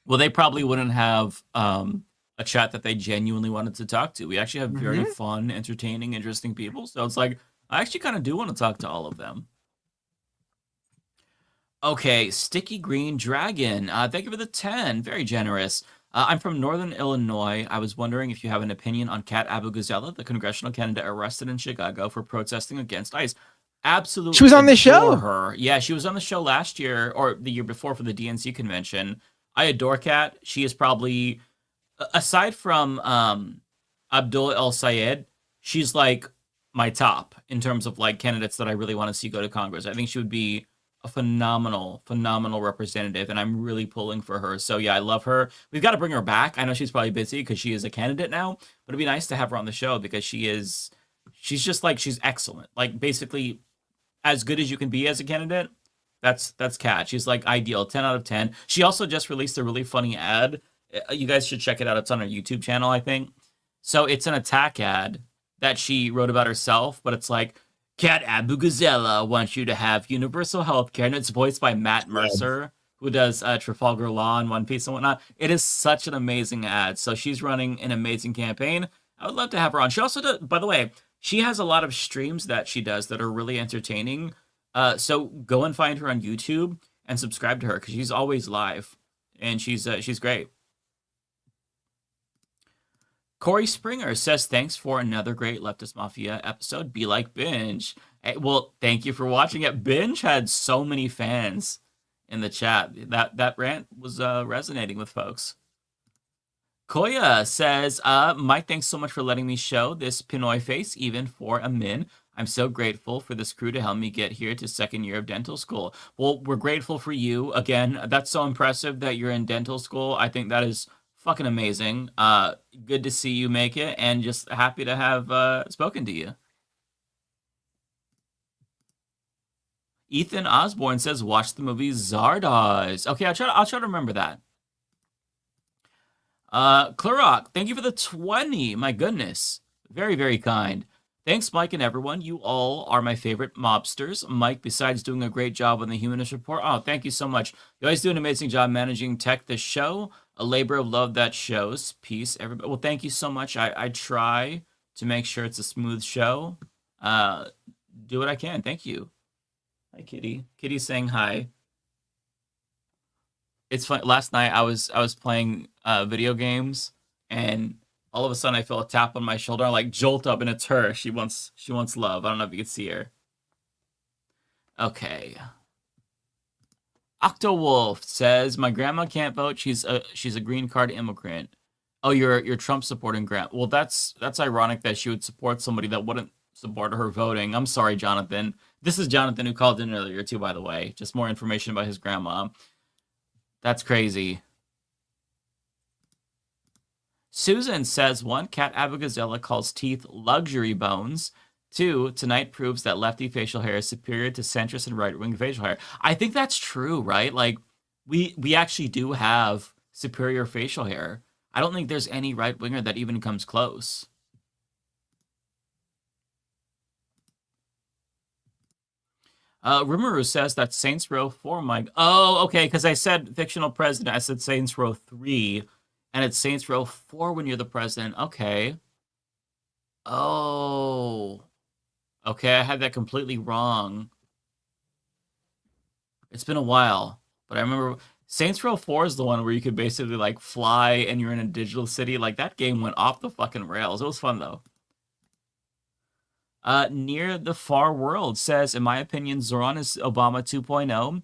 Well, they probably wouldn't have a chat that they genuinely wanted to talk to. We actually have very fun, entertaining, interesting people. So it's like, I actually kind of do want to talk to all of them. Okay, Sticky Green Dragon. Thank you for the 10. Very generous. I'm from Northern Illinois. I was wondering if you have an opinion on Kat Abu-Ghazala, the congressional candidate arrested in Chicago for protesting against ICE. Absolutely, She was on this adore show? her. Yeah, she was on the show last year or the year before for the DNC convention. I adore Kat. She is probably, aside from Abdul El Sayed, she's like my top in terms of like candidates that I really want to see go to Congress. I think she would be a phenomenal, phenomenal representative, and I'm really pulling for her. So yeah, I love her. We've got to bring her back. I know she's probably busy because she is a candidate now, but it'd be nice to have her on the show because she's just like she's excellent. Like basically as good as you can be as a candidate. That's Kat. She's like ideal, 10 out of 10. She also just released a really funny ad. You guys should check it out. It's on her YouTube channel, I think. So it's an attack ad that she wrote about herself, but it's like Kat Abu-Ghazala wants you to have universal health care, and it's voiced by Matt Mercer, who does Trafalgar Law and One Piece and whatnot. It is such an amazing ad. So she's running an amazing campaign. I would love to have her on. She also does, by the way, she has a lot of streams that she does that are really entertaining. So go and find her on YouTube and subscribe to her because she's always live, and she's great. Corey Springer says, thanks for another great Leftist Mafia episode. Be like Binge. Hey, well, thank you for watching it. Binge had so many fans in the chat. That rant was resonating with folks. Koya says, Mike, thanks so much for letting me show this Pinoy face, even for a min. I'm so grateful for this crew to help me get here to second year of dental school. Well, we're grateful for you. Again, that's so impressive that you're in dental school. I think that is fucking amazing. Good to see you make it, and just happy to have spoken to you. Ethan Osborne says, watch the movie Zardoz. Okay, I'll try to remember that. Clarok, thank you for the 20. My goodness. Very, very kind. Thanks, Mike and everyone. You all are my favorite mobsters. Mike, besides doing a great job on the Humanist Report, oh, thank you so much. You always do an amazing job managing tech this show. A labor of love that shows. Peace, everybody. Well, thank you so much. I try to make sure it's a smooth show. Do what I can. Thank you. Hi, Kitty. Kitty's saying hi. It's fun. Last night I was playing video games, and all of a sudden I feel a tap on my shoulder. I like jolt up, and it's her. She wants love. I don't know if you can see her. Okay. Octowolf says, my grandma can't vote. She's a green card immigrant. Oh, you're Trump supporting grandma. Well, that's ironic that she would support somebody that wouldn't support her voting. I'm sorry, Jonathan. This is Jonathan who called in earlier too, by the way. Just more information about his grandma. That's crazy. Susan says, 1, Kat Abu-Ghazala calls teeth luxury bones. 2, tonight proves that lefty facial hair is superior to centrist and right-wing facial hair. I think that's true, right? Like, we actually do have superior facial hair. I don't think there's any right-winger that even comes close. Rimuru says that Saints Row 4 might... Oh, okay, because I said fictional president. I said Saints Row 3, and it's Saints Row 4 when you're the president. Okay. Oh. Okay, I had that completely wrong. It's been a while, but I remember Saints Row 4 is the one where you could basically, like, fly and you're in a digital city. Like, that game went off the fucking rails. It was fun, though. Near the Far World says, in my opinion, Zoran is Obama 2.0.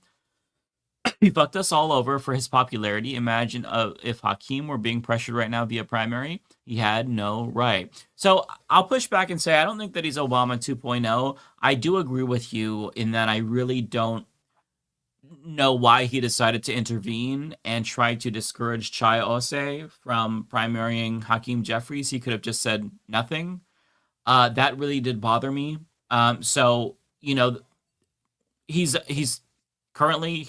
He fucked us all over for his popularity. Imagine if Hakeem were being pressured right now via primary. He had no right. So I'll push back and say I don't think that he's Obama 2.0. I do agree with you in that I really don't know why he decided to intervene and try to discourage Chai Ose from primarying Hakeem Jeffries. He could have just said nothing. That really did bother me. So, you know, he's currently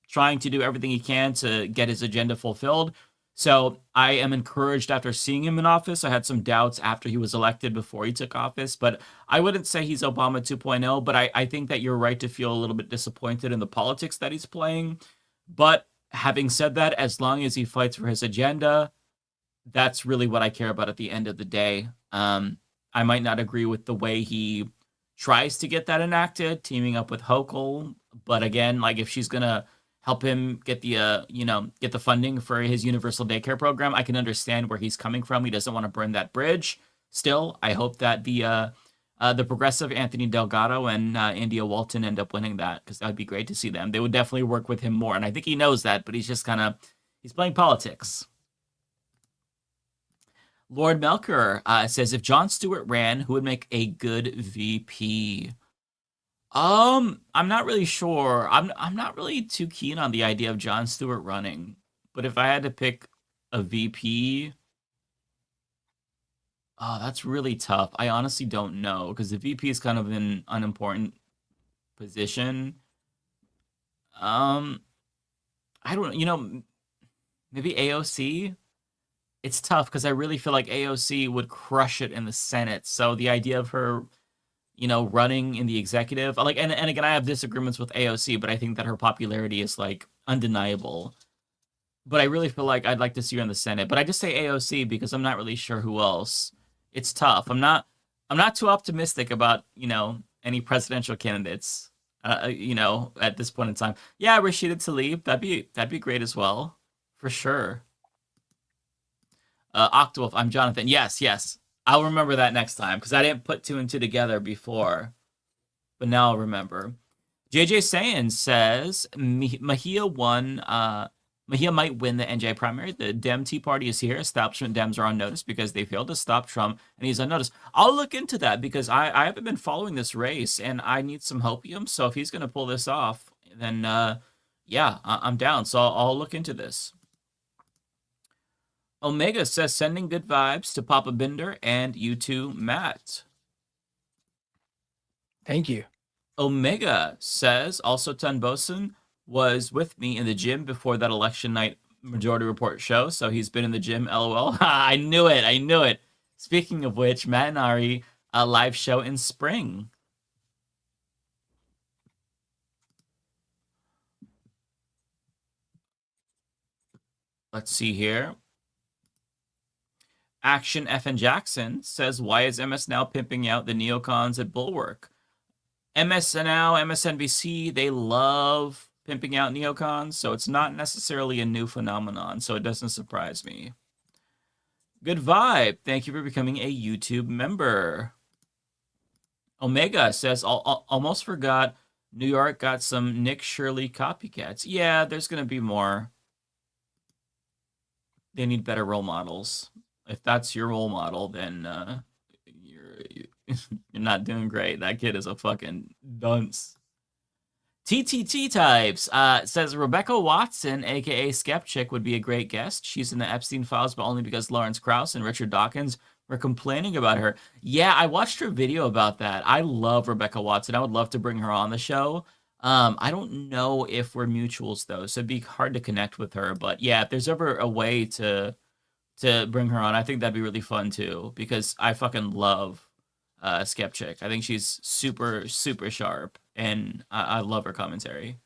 trying to do everything he can to get his agenda fulfilled. So I am encouraged after seeing him in office. I had some doubts after he was elected before he took office, but I wouldn't say he's Obama 2.0, but I think that you're right to feel a little bit disappointed in the politics that he's playing. But having said that, as long as he fights for his agenda, that's really what I care about at the end of the day. I might not agree with the way he tries to get that enacted, teaming up with Hochul. But again, like if she's going to help him get the get the funding for his universal daycare program. I can understand where he's coming from. He doesn't want to burn that bridge. Still, I hope that the progressive Anthony Delgado and India Walton end up winning that, because that would be great to see them. They would definitely work with him more, and I think he knows that, but he's just he's playing politics. Lord Melker says, if Jon Stewart ran, who would make a good VP? I'm not really sure. I'm not really too keen on the idea of Jon Stewart running, but if I had to pick a VP, oh, that's really tough. I honestly don't know, because the VP is kind of an unimportant position. I don't, maybe AOC. It's tough because I really feel like AOC would crush it in the Senate. So the idea of her, running in the executive, and again, I have disagreements with AOC, but I think that her popularity is like undeniable. But I really feel like I'd like to see her in the Senate. But I just say AOC because I'm not really sure who else. It's tough. I'm not too optimistic about, any presidential candidates, at this point in time. Yeah, Rashida Tlaib, that'd be great as well, for sure. Octowolf, I'm Jonathan. Yes. I'll remember that next time, because I didn't put 2 and 2 together before. But now I'll remember. JJ Sayan says Mejia might win the NJ primary. The Dem Tea Party is here. Establishment Dems are on notice because they failed to stop Trump, and he's on notice. I'll look into that because I haven't been following this race, and I need some hopium. So if he's going to pull this off, then yeah, I'm down. So I'll look into this. Omega says, sending good vibes to Papa Binder and you too, Matt. Thank you. Omega says, also Tun Bosun was with me in the gym before that election night Majority Report show, so he's been in the gym, LOL. I knew it. Speaking of which, Matt and Ari, a live show in spring. Let's see here. Action FN Jackson says, why is MS Now pimping out the neocons at Bulwark? MS Now, MSNBC, they love pimping out neocons, so it's not necessarily a new phenomenon, so it doesn't surprise me. Good vibe. Thank you for becoming a YouTube member. Omega says, almost forgot New York got some Nick Shirley copycats. Yeah, there's going to be more. They need better role models. If that's your role model, then you're not doing great. That kid is a fucking dunce. TTT Types says Rebecca Watson, aka Skepchick, would be a great guest. She's in the Epstein files, but only because Lawrence Krauss and Richard Dawkins were complaining about her. Yeah, I watched her video about that. I love Rebecca Watson. I would love to bring her on the show. I don't know if we're mutuals though, so it'd be hard to connect with her. But yeah, if there's ever a way to bring her on, I think that'd be really fun too, because I fucking love Skepchick. I think she's super, super sharp, and I love her commentary.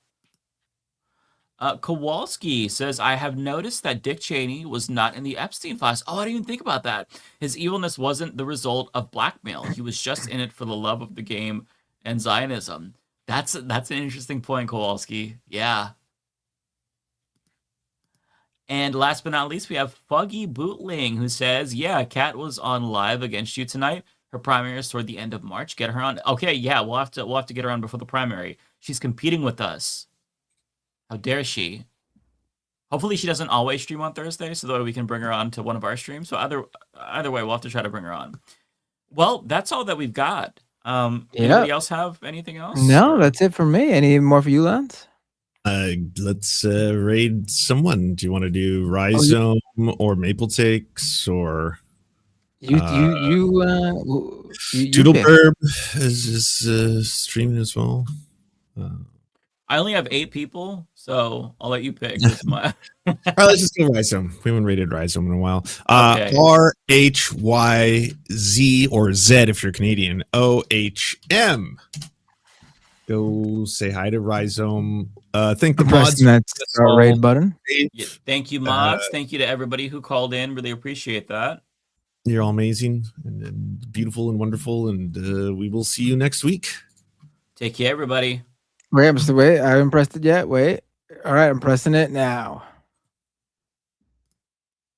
Kowalski says, I have noticed that Dick Cheney was not in the Epstein files. Oh, I didn't even think about that. His evilness wasn't the result of blackmail. He was just in it for the love of the game and Zionism. That's an interesting point, Kowalski. Yeah. And last but not least, we have Fuggy Bootling, who says, yeah, Kat was on live against you tonight. Her primary is toward the end of March. Get her on. Okay, yeah, we'll have to get her on before the primary. She's competing with us. How dare she? Hopefully she doesn't always stream on Thursday, so that we can bring her on to one of our streams. So either way, we'll have to try to bring her on. Well, that's all that we've got. Anybody else have anything else? No, that's it for me. Any more for you, Lance? Let's raid someone. Do you want to do Rhizome or Maple Takes or Doodleburb is streaming as well. I only have 8 people, so I'll let you pick. All right, let's just do Rhizome. We haven't rated Rhizome in a while. Okay. RHYZ or Z if you're Canadian. OHM. Go say hi to Rhizome. Thank the mods. Pressing that raid button. Yeah, thank you, mods. Thank you to everybody who called in. Really appreciate that. You're all amazing and beautiful and wonderful, and we will see you next week. Take care, everybody. Wait, I haven't pressed it yet. Wait. All right, I'm pressing it now.